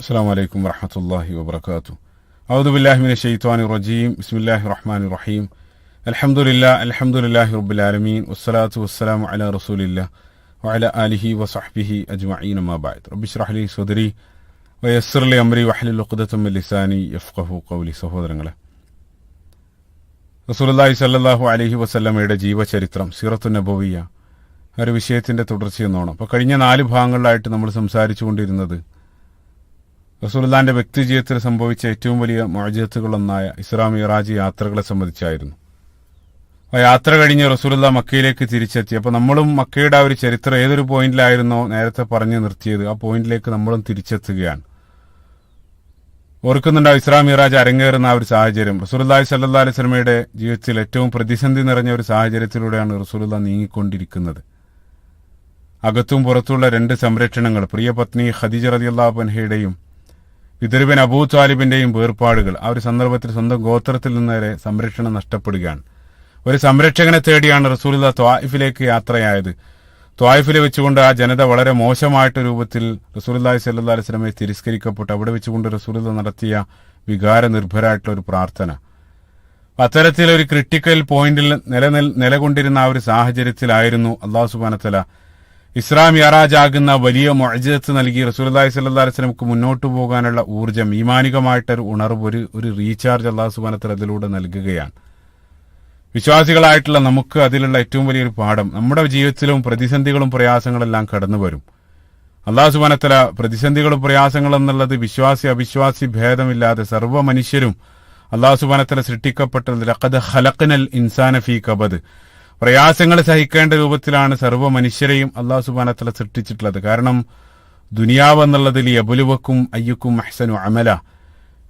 അസ്സലാമു അലൈക്കും വറഹ്മത്തുള്ളാഹി വബറകാതുഹു. അഊദു ബില്ലാഹി മിനശ് ശൈത്വാനിർ റജീം. ബിസ്മില്ലാഹിർ റഹ്മാനിർ റഹീം. അൽഹംദുലില്ലാഹി റബ്ബിൽ ആലമീൻ വസ്സലാത്തു വസ്സലാമു അലാ റസൂലില്ലാഹ് വഅലാ ആലിഹി വസഹ്ബിഹി അജ്മഈൻ. അമ്മാ ബഅദ്. റബ്ബി ഇശ്റഹ് ലി സദ്രി വയസ്സിർ ലി അംരി വഹ്ലുൽ ഉഖ്ദതം മിൻ ലിസാനി യഫ്ഖഹു ഖൗലി. സഹോദരങ്ങളെ, റസൂലുള്ളാഹി സ്വല്ലല്ലാഹു അലൈഹി വസല്ലമയുടെ ജീവചരിത്രം, സീറത്തുൻ നബവിയ്യ, ഒരു വിഷയത്തിന്റെ തുടർച്ചയെന്നോണം. അപ്പോൾ കഴിഞ്ഞ 4 ഭാഗങ്ങളിലായിട്ട് നമ്മൾ സംസാരിച്ചു കൊണ്ടിരുന്നത് റസൂലുള്ളാഹിന്റെ വ്യക്തി ജീവിതത്തിൽ സംഭവിച്ച ഏറ്റവും വലിയ മുഅ്ജിസത്തുകളൊന്നായ ഇസ്രാ മിഅ്റാജ് യാത്രകളെ സംബന്ധിച്ചായിരുന്നു. ആ യാത്ര കഴിഞ്ഞ് റസൂലുള്ളാഹ് മക്കയിലേക്ക് തിരിച്ചെത്തി. അപ്പോൾ നമ്മളും മക്കയുടെ ആ ഒരു ചരിത്രം ഏതൊരു പോയിന്റിലായിരുന്നോ നേരത്തെ പറഞ്ഞു നിർത്തിയത്, ആ പോയിന്റിലേക്ക് നമ്മളും തിരിച്ചെത്തുകയാണ്. ഓർക്കുന്നുണ്ടാവും ഇസ്രാ മിഅ്റാജ് അരങ്ങേറുന്ന ആ ഒരു സാഹചര്യം. റസൂലുള്ളാഹി സ്വല്ലല്ലാഹു അലൈഹി വസല്ലമയുടെ ജീവിതത്തിൽ ഏറ്റവും പ്രതിസന്ധി നിറഞ്ഞ ഒരു സാഹചര്യത്തിലൂടെയാണ് റസൂലുള്ളാഹ് നീങ്ങിക്കൊണ്ടിരിക്കുന്നത്. അകത്തും പുറത്തുള്ള 2 സംരക്ഷണങ്ങൾ, പ്രിയ പത്നി ഖദീജ റളിയല്ലാഹു അൻഹയുടെയും പിതൃവൻ അബൂ ത്വാലിബിന്റെയും വേർപാടുകൾ, ആ ഒരു സന്ദർഭത്തിൽ സ്വന്തം ഗോത്രത്തിൽ നിന്ന് വരെ സംരക്ഷണം നഷ്ടപ്പെടുകയാണ്. ഒരു സംരക്ഷകനെ തേടിയാണ് റസൂലുള്ളാഹ് ത്വായിഫിലേക്ക് യാത്രയായത്. ത്വായിഫിൽ വെച്ചുകൊണ്ട് ആ ജനത വളരെ മോശമായിട്ട് രൂപത്തിൽ റസൂലുള്ളാഹി സ്വല്ലല്ലാഹു അലൈഹി വസല്ലമയെ തിരസ്കരിക്കപ്പെട്ടു. അവിടെ വെച്ചുകൊണ്ട് റസൂലുള്ളാഹ് നടത്തിയ വികാര നിർഭരായിട്ടുള്ള ഒരു പ്രാർത്ഥന, അത്തരത്തിലൊരു ക്രിട്ടിക്കൽ പോയിന്റിൽ നിലകൊണ്ടിരുന്ന ആ ഒരു സാഹചര്യത്തിലായിരുന്നു അല്ലാഹു സുബ്ഹാനഹു വ തആല ഇസ്രാ മിഅ്റാജ് ആകുന്ന വലിയ മുഅ്ജിസത്ത് നൽകി റസൂലുള്ളാഹി സ്വല്ലല്ലാഹു അലൈഹി വസല്ലമക്ക് മുന്നോട്ട് പോകാനുള്ള ഊർജ്ജം, ഈമാനികമായിട്ടൊരു ഉണർവ്, ഒരു റീചാർജ് അല്ലാഹു സുബ്ഹാനഹു വ തആല അതിലൂടെ നൽകുകയാണ്. വിശ്വാസികളായിട്ടുള്ള നമുക്ക് അതിലുള്ള ഏറ്റവും വലിയൊരു പാഠം, നമ്മുടെ ജീവിതത്തിലും പ്രതിസന്ധികളും പ്രയാസങ്ങളെല്ലാം കടന്നു വരും. അല്ലാഹു സുബ്ഹാനഹു വ തആല പ്രതിസന്ധികളും പ്രയാസങ്ങളും എന്നുള്ളത് വിശ്വാസി അവിശ്വാസി ഭേദമില്ലാതെ സർവ്വ മനുഷ്യരും അല്ലാഹു സുബ്ഹാനഹു വ തആല സൃഷ്ടിക്കപ്പെട്ടത് ലഖദ് ഖലഖ്നൽ ഇൻസാന ഫീ കബദ്, പ്രയാസങ്ങൾ സഹിക്കേണ്ട രൂപത്തിലാണ് സർവ്വ മനുഷ്യരെയും അല്ലാഹു സുബ്ഹാനഹു വ തആല സൃഷ്ടിച്ചിട്ടുള്ളത്. കാരണം ദുനിയാവ് എന്നുള്ളതിൽ യബ്ലുവക്കും അയ്യുക്കും അഹ്സനു അമല,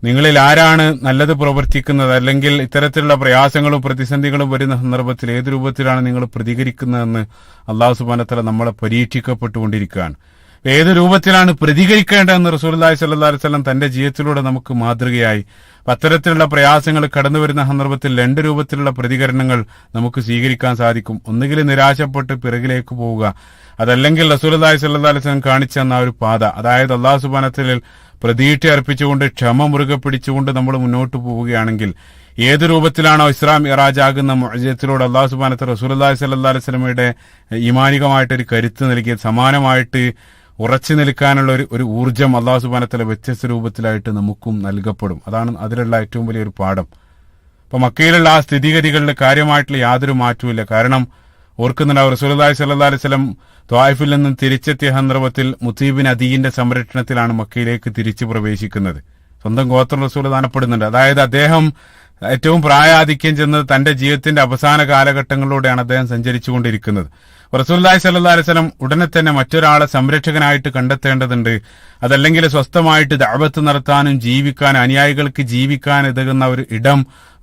നിങ്ങളിൽ ആരാണ് നല്ലത് പ്രവർത്തിക്കുന്നത്, അല്ലെങ്കിൽ ഇത്തരത്തിലുള്ള പ്രയാസങ്ങളും പ്രതിസന്ധികളും വരുന്ന സന്ദർഭത്തിൽ ഏത് രൂപത്തിലാണ് നിങ്ങൾ പ്രതികരിക്കുന്നതെന്ന് അല്ലാഹു സുബ്ഹാനഹു വ തആല നമ്മളെ പരീക്ഷിക്കപ്പെട്ടുകൊണ്ടിരിക്കുകയാണ്. ഏത് രൂപത്തിലാണ് പ്രതികരിക്കേണ്ടതെന്ന് റസൂലുള്ളാഹി സ്വല്ലല്ലാഹു അലൈഹി വസല്ലം തന്റെ ജീവിതത്തിലൂടെ നമുക്ക് മാതൃകയായി. അത്തരത്തിലുള്ള പ്രയാസങ്ങൾ കടന്നു വരുന്ന സന്ദർഭത്തിൽ 2 രൂപത്തിലുള്ള പ്രതികരണങ്ങൾ നമുക്ക് സ്വീകരിക്കാൻ സാധിക്കും. ഒന്നുകിൽ നിരാശപ്പെട്ട് പിറകിലേക്ക് പോവുക, അതല്ലെങ്കിൽ റസൂലുള്ളാഹി സ്വല്ലല്ലാഹു അലൈഹി വസല്ലം കാണിച്ചു തന്ന ഒരു പാത, അതായത് അല്ലാഹു സുബ്ഹാനഹു വ തആലയിൽ പ്രതീക്ഷ അർപ്പിച്ചുകൊണ്ട് ക്ഷമ മുറുകെ പിടിച്ചുകൊണ്ട് നമ്മൾ മുന്നോട്ട് പോവുകയാണെങ്കിൽ, ഏത് രൂപത്തിലാണോ ഇസ്രാ മിഅ്റാജ് ആകുന്ന മുഅ്ജിസത്തിലൂടെ അല്ലാഹു സുബ്ഹാനഹു വ തആല റസൂലുള്ളാഹി സ്വല്ലല്ലാഹു അലൈഹി വസല്ലമയുടെ ഈമാനികമായിട്ടൊരു കരുത്ത് നൽകിയത്, സമാനമായിട്ട് ഉറച്ചു നിൽക്കാനുള്ള ഒരു ഊർജ്ജം അല്ലാഹു സുബ്ഹാനഹു വ തആല വ്യത്യസ്ത രൂപത്തിലായിട്ട് നമുക്കും നൽകപ്പെടും. അതാണ് അതിലുള്ള ഏറ്റവും വലിയൊരു പാഠം. അപ്പൊ മക്കയിലുള്ള ആ സ്ഥിതിഗതികളിൽ കാര്യമായിട്ടുള്ള യാതൊരു മാറ്റവുമില്ല. കാരണം ഓർക്കുന്നുണ്ടാവും, റസൂലുള്ളാഹി സ്വല്ലല്ലാഹു അലൈഹി വസല്ലം ത്വായിഫിൽ നിന്നും തിരിച്ചെത്തിയ സന്ദർഭത്തിൽ മുത്തീബിൻ അദീന്റെ സംരക്ഷണത്തിലാണ് മക്കയിലേക്ക് തിരിച്ചു പ്രവേശിക്കുന്നത്. സ്വന്തം ഗോത്രം റസൂൽ ദാനപ്പെടുന്നുണ്ട്. അതായത് അദ്ദേഹം ഏറ്റവും പ്രായാധിക്യം ചെന്നത് തന്റെ ജീവിതത്തിന്റെ അവസാന കാലഘട്ടങ്ങളിലൂടെയാണ് അദ്ദേഹം സഞ്ചരിച്ചുകൊണ്ടിരിക്കുന്നത്. റസൂലുള്ളാഹി സ്വല്ലല്ലാഹു അലൈഹി വസല്ലം ഉടനെ തന്നെ മറ്റൊരാളെ സംരക്ഷകനായിട്ട് കണ്ടെത്തേണ്ടതുണ്ട്. അതല്ലെങ്കിൽ സ്വസ്ഥമായിട്ട് ദഅവത്ത് നടത്താനും ജീവിക്കാനും അനുയായികൾക്ക് ജീവിക്കാൻ ഉതകുന്ന ഒരു ഇടം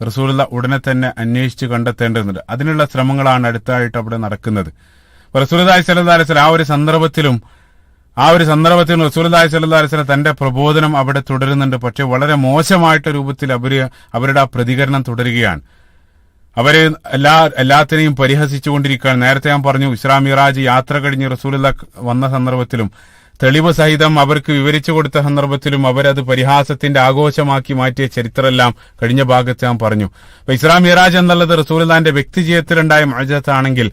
റസൂലുള്ളാഹി ഉടനെ തന്നെ അന്വേഷിച്ച് കണ്ടെത്തേണ്ടതുണ്ട്. അതിനുള്ള ശ്രമങ്ങളാണ് അടുത്തായിട്ട് അവിടെ നടക്കുന്നത്. റസൂലുള്ളാഹി സ്വല്ലല്ലാഹു അലൈഹി വസല്ലം ആ ഒരു സന്ദർഭത്തിൽ റസൂലുള്ളാഹി സ്വല്ലല്ലാഹു അലൈഹി വസല്ലം തന്റെ പ്രബോധനം അവിടെ തുടരുന്നുണ്ട്. പക്ഷെ വളരെ മോശമായിട്ട് രൂപത്തിൽ അവരുടെ ആ പ്രതികരണം തുടരുകയാണ്. അവര് എല്ലാത്തിനെയും പരിഹസിച്ചുകൊണ്ടിരിക്കുകയാണ്. നേരത്തെ ഞാൻ പറഞ്ഞു, ഇസ്രാ മിഅ്റാജ് യാത്ര കഴിഞ്ഞ് റസൂലുള്ളാഹി വന്ന സന്ദർഭത്തിലും തെളിവ് സഹിതം അവർക്ക് വിവരിച്ചു കൊടുത്ത സന്ദർഭത്തിലും അവരത് പരിഹാസത്തിന്റെ ആഘോഷമാക്കി മാറ്റിയ ചരിത്രമെല്ലാം കഴിഞ്ഞ ഭാഗത്ത് ഞാൻ പറഞ്ഞു. അപ്പൊ ഇസ്രാ മിഅ്റാജ് എന്നുള്ളത് റസൂലുള്ളാഹിന്റെ വ്യക്തി ജീവിതത്തിലുണ്ടായ മുഅ്ജിസത്താണെങ്കിൽ,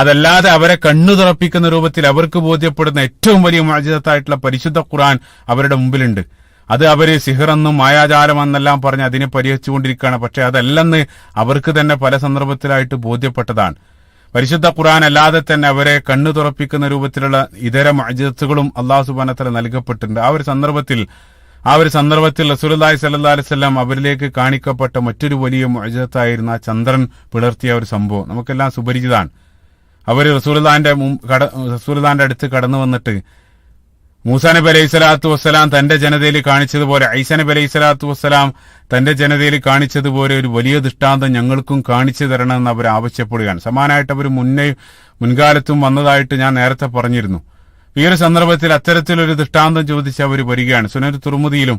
അതല്ലാതെ അവരെ കണ്ണു തുറപ്പിക്കുന്ന രൂപത്തിൽ അവർക്ക് ബോധ്യപ്പെടുന്ന ഏറ്റവും വലിയ മുഅ്ജിസത്തായിട്ടുള്ള പരിശുദ്ധ ഖുർആൻ അവരുടെ മുമ്പിലുണ്ട്. അത് അവര് സിഹറെന്നും മായാജാലമെന്നെല്ലാം പറഞ്ഞ് അതിനെ പരിഹരിച്ചുകൊണ്ടിരിക്കുകയാണ്. പക്ഷെ അതല്ലെന്ന് അവർക്ക് തന്നെ പല സന്ദർഭത്തിലായിട്ട് ബോധ്യപ്പെട്ടതാണ്. പരിശുദ്ധ ഖുർആൻ അല്ലാതെ തന്നെ അവരെ കണ്ണു തുറപ്പിക്കുന്ന രൂപത്തിലുള്ള ഇതര മുഅ്ജിസത്തുകളും അല്ലാഹു സുബ്ഹാനഹു വ തആല നൽകപ്പെട്ടിട്ടുണ്ട്. ആ ഒരു സന്ദർഭത്തിൽ റസൂലുള്ളാഹി സ്വല്ലല്ലാഹു അലൈഹി വസല്ലം അവരിലേക്ക് കാണിക്കപ്പെട്ട മറ്റൊരു വലിയ മുഅ്ജിസത്തായിരുന്ന ആ ചന്ദ്രൻ പിളർത്തിയ ഒരു സംഭവം നമുക്കെല്ലാം സുപരിചിതമാണ്. അവര് റസൂലുള്ളാഹിന്റെ അടുത്ത് കടന്നു വന്നിട്ട് മൂസാ നബി അലൈഹി സ്വലാത്തു വസ്സലാം തന്റെ ജനതയിൽ കാണിച്ചതുപോലെ, ഈസാ നബി അലൈഹി സ്വലാത്തു വസ്സലാം തന്റെ ജനതയിൽ കാണിച്ചതുപോലെ ഒരു വലിയ ദൃഷ്ടാന്തം ഞങ്ങൾക്കും കാണിച്ചു തരണമെന്ന് അവർ ആവശ്യപ്പെടുകയാണ്. സമാനമായിട്ട് അവർ മുൻകാലത്തും വന്നതായിട്ട് ഞാൻ നേരത്തെ പറഞ്ഞിരുന്നു. ഈ ഒരു സന്ദർഭത്തിൽ അത്തരത്തിലൊരു ദൃഷ്ടാന്തം ചോദിച്ച് അവർ വരികയാണ്. സുനൻ തുർമുദിയിലും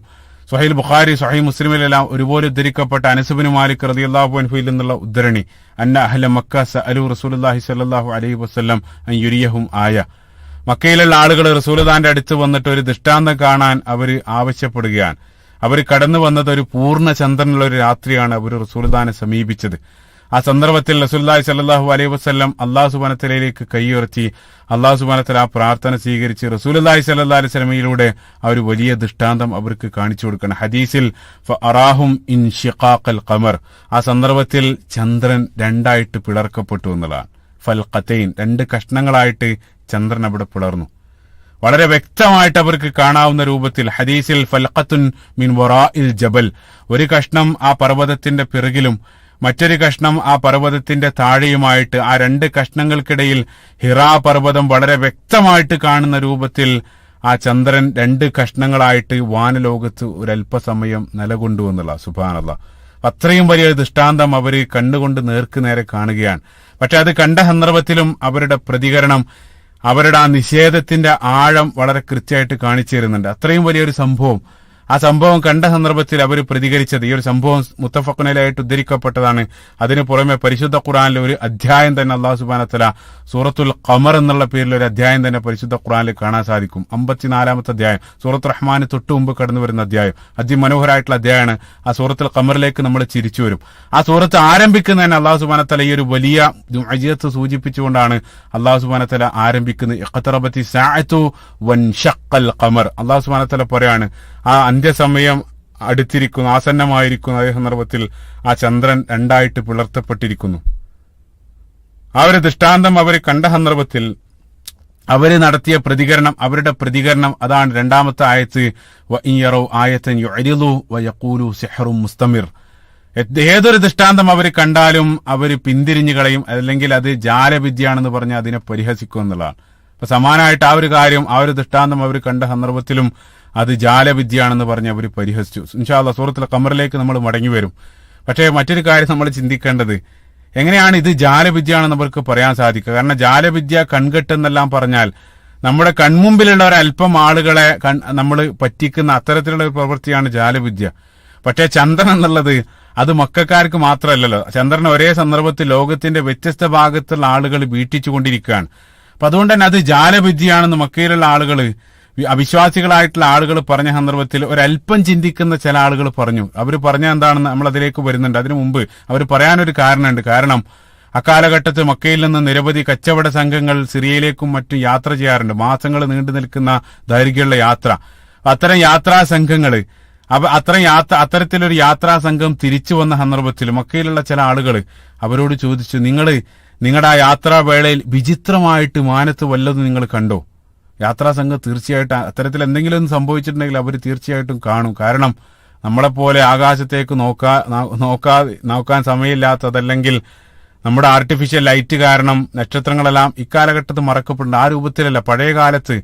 സ്വഹീഹ് ബുഖാരി സ്വഹീഹ് മുസ്ലിമിലെല്ലാം ഒരുപോലെ ഉദ്ധരിക്കപ്പെട്ട അനസ് ഇബ്നു മാലിക് റളിയല്ലാഹു അൻഹുവിൽ നിന്നുള്ള ഉദ്ധരണി, അന്ന അഹ്ല മക്ക സഅലു റസൂലുള്ളാഹി സ്വല്ലല്ലാഹു അലൈഹി വസല്ലം അൻ യുരിയഹും ആയ, മക്കയിലുള്ള ആളുകൾ റസൂലുള്ളാഹിന്റെ അടുത്ത് വന്നിട്ട് ഒരു ദൃഷ്ടാന്തം കാണാൻ അവർ ആവശ്യപ്പെടുകയാണ്. അവർ കടന്നു വന്നത് ഒരു പൂർണ്ണ ചന്ദ്രനുള്ള ഒരു രാത്രിയാണ് അവർ റസൂലുള്ളാഹിനെ സമീപിച്ചത്. ആ സന്ദർഭത്തിൽ റസൂലുള്ളാഹി സ്വല്ലല്ലാഹു അലൈഹി വസല്ലം അല്ലാഹു സുബ്ഹാനഹു വ തആലയിലേക്ക് കൈയുയർത്തി അല്ലാഹു സുബ്ഹാനഹു വ തആല ആ പ്രാർത്ഥന സ്വീകരിച്ച് റസൂലുള്ളാഹി സ്വല്ലല്ലാഹു അലൈഹി വസല്ലമയിലൂടെ ആ ഒരു വലിയ ദൃഷ്ടാന്തം അവർക്ക് കാണിച്ചു കൊടുക്കണം. ഹദീസിൽ ഫഅറാഹും ഇൻഷിഖാഖൽ ഖമർ, ആ സന്ദർഭത്തിൽ ചന്ദ്രൻ രണ്ടായിട്ട് പിളർക്കപ്പെട്ടു എന്നുള്ളതാണ്. ഫൽഖതൈൻ, രണ്ട് കഷ്ണങ്ങളായിട്ട് ചന്ദ്രൻ അവിടെ പിളർന്നു. വളരെ വ്യക്തമായിട്ട് അവർക്ക് കാണാവുന്ന രൂപത്തിൽ ഹദീസിൽ ഫൽഖത്തുൻ മിൻ വറാഇൽ ജബൽ, ഒരു കഷ്ണം ആ പർവ്വതത്തിന്റെ പിറകിലും മറ്റൊരു കഷ്ണം ആ പർവ്വതത്തിന്റെ താഴെയുമായിട്ട് ആ രണ്ട് കഷ്ണങ്ങൾക്കിടയിൽ ഹിറാ പർവ്വതം വളരെ വ്യക്തമായിട്ട് കാണുന്ന രൂപത്തിൽ ആ ചന്ദ്രൻ രണ്ട് കഷ്ണങ്ങളായിട്ട് വാനലോകത്ത് ഒരല്പസമയം നിലകൊണ്ടുവന്നുള്ള സുബ്ഹാനല്ലാഹ്. അത്രയും വലിയ ദൃഷ്ടാന്തം അവര് കണ്ടുകൊണ്ട് നേർക്ക് നേരെ കാണുകയാണ്. പക്ഷെ അത് കണ്ട സന്ദർഭത്തിലും അവരുടെ പ്രതികരണം, അവരുടെ ആ നിഷേധത്തിന്റെ ആഴം വളരെ കൃത്യമായിട്ട് കാണിച്ചു തരുന്നുണ്ട്. അത്രയും വലിയൊരു സംഭവം, ആ സംഭവം കണ്ട സന്ദർഭത്തിൽ അവർ പ്രതികരിച്ചത്, ഈ ഒരു സംഭവം മുത്തഫഖുൻ അലൈഹിയായിട്ട് ഉദ്ധരിക്കപ്പെട്ടതാണ്. അതിനു പുറമെ പരിശുദ്ധ ഖുർആനിലെ ഒരു അധ്യായം തന്നെ അല്ലാഹു സുബ്ഹാനഹു വ തആല സൂറത്തുൽ ഖമർ എന്നുള്ള പേരിൽ ഒരു അധ്യായം തന്നെ പരിശുദ്ധ ഖുർആനിൽ കാണാൻ സാധിക്കും. 54-ാമത്തെ അധ്യായം, സൂറത്ത് റഹ്മാന് തൊട്ടു മുമ്പ് കടന്നു വരുന്ന അധ്യായം, അതിമനോഹരമായിട്ടുള്ള അധ്യായമാണ്. ആ സൂറത്തുൽ ഖമറിലേക്ക് നമ്മൾ തിരിച്ചു വരും. ആ സൂറത്ത് ആരംഭിക്കുന്ന തന്നെ അല്ലാഹു സുബ്ഹാനഹു വ തആല ഈ ഒരു വലിയ മുഅ്ജിസത്ത് സൂചിപ്പിച്ചുകൊണ്ടാണ് അല്ലാഹു സുബ്ഹാനഹു വ തആല ആരംഭിക്കുന്നത്. ഇഖ്തറബത്തി സഅതു വൻഷഖൽ ഖമർ, അല്ലാഹു സുബ്ഹാനഹു വ തആല പറയാണ് ആ അന്ത്യസമയം അടുത്തിരിക്കുന്നു, ആസന്നമായിരിക്കുന്നു. അതേ സന്ദർഭത്തിൽ ആ ചന്ദ്രൻ രണ്ടായിട്ട് പിളർത്തപ്പെട്ടിരിക്കുന്നു. ആ ഒരു ദൃഷ്ടാന്തം അവർ കണ്ട സന്ദർഭത്തിൽ അവര് നടത്തിയ പ്രതികരണം, അവരുടെ പ്രതികരണം അതാണ് രണ്ടാമത്തെ ആയത്ത്, വഇയറൗ ആയതൻ യുഅരിദു വയഖൂലു സിഹ്റും മുസ്തമിർ. ഏതൊരു ദൃഷ്ടാന്തം അവർ കണ്ടാലും അവർ പിന്തിരിഞ്ഞു കളയും, അല്ലെങ്കിൽ അത് ജാലവിദ്യയാണെന്ന് പറഞ്ഞ് അതിനെ പരിഹസിക്കും എന്നുള്ളതാണ്. അപ്പൊ സമാനമായിട്ട് ആ ഒരു കാര്യം, ആ ഒരു ദൃഷ്ടാന്തം അവർ കണ്ട സന്ദർഭത്തിലും അത് ജാലവിദ്യയാണെന്ന് പറഞ്ഞ് അവർ പരിഹസിച്ചു. ഇൻഷാ അല്ലാഹ് സൂറത്തുൽ ഖമറിലേക്ക് നമ്മൾ മടങ്ങി വരും. പക്ഷേ മറ്റൊരു കാര്യം നമ്മൾ ചിന്തിക്കേണ്ടത്, എങ്ങനെയാണ് ഇത് ജാലവിദ്യയാണെന്ന് അവർക്ക് പറയാൻ സാധിക്കുക? കാരണം ജാലവിദ്യ, കൺകെട്ടെന്നെല്ലാം പറഞ്ഞാൽ നമ്മുടെ കൺമുമ്പിലുള്ള ഒരല്പം ആളുകളെ നമ്മൾ പറ്റിക്കുന്ന അത്തരത്തിലുള്ള ഒരു പ്രവൃത്തിയാണ് ജാലവിദ്യ. പക്ഷേ ചന്ദ്രൻ എന്നുള്ളത് അത് മക്കൾക്കാർക്ക് മാത്രമല്ലല്ലോ. ചന്ദ്രൻ ഒരേ സന്ദർഭത്തിൽ ലോകത്തിന്റെ വ്യത്യസ്ത ഭാഗത്തുള്ള ആളുകൾ വീട്ടിച്ചുകൊണ്ടിരിക്കുകയാണ്. അപ്പൊ അതുകൊണ്ട് തന്നെ അത് ജാലവിദ്യയാണെന്ന് മക്കയിലുള്ള ആളുകൾ, അവിശ്വാസികളായിട്ടുള്ള ആളുകൾ പറഞ്ഞ സന്ദർഭത്തിൽ ഒരല്പം ചിന്തിക്കുന്ന ചില ആളുകൾ പറഞ്ഞു. അവർ പറഞ്ഞ എന്താണെന്ന് നമ്മൾ അതിലേക്ക് വരുന്നുണ്ട്. അതിനു മുമ്പ് അവർ പറയാനൊരു കാരണമുണ്ട്. കാരണം അക്കാലഘട്ടത്തിൽ മക്കയിൽ നിന്ന് നിരവധി കച്ചവട സംഘങ്ങൾ സിറിയയിലേക്കും മറ്റും യാത്ര ചെയ്യാറുണ്ട്. മാസങ്ങൾ നീണ്ടു നിൽക്കുന്ന ദൈർഘ്യമുള്ള യാത്ര. അത്തരം യാത്രാ സംഘങ്ങള് അത്തരത്തിലൊരു യാത്രാ സംഘം തിരിച്ചു വന്ന സന്ദർഭത്തിൽ മക്കയിലുള്ള ചില ആളുകൾ അവരോട് ചോദിച്ചു, നിങ്ങളുടെ ആ യാത്രാവേളയിൽ വിചിത്രമായിട്ട് മാനത്ത് വല്ലതും നിങ്ങൾ കണ്ടോ? യാത്രാ സംഘം തീർച്ചയായിട്ടും അത്തരത്തിൽ എന്തെങ്കിലും സംഭവിച്ചിട്ടുണ്ടെങ്കിൽ അവർ തീർച്ചയായിട്ടും കാണും. കാരണം നമ്മളെപ്പോലെ ആകാശത്തേക്ക് നോക്കാൻ സമയമില്ലാത്തതല്ലെങ്കിൽ നമ്മുടെ ആർട്ടിഫിഷ്യൽ ലൈറ്റ് കാരണം നക്ഷത്രങ്ങളെല്ലാം ഇക്കാലഘട്ടത്തിൽ മറക്കപ്പെടുന്നുണ്ട്. ആ രൂപത്തിലല്ല. പഴയ കാലത്ത്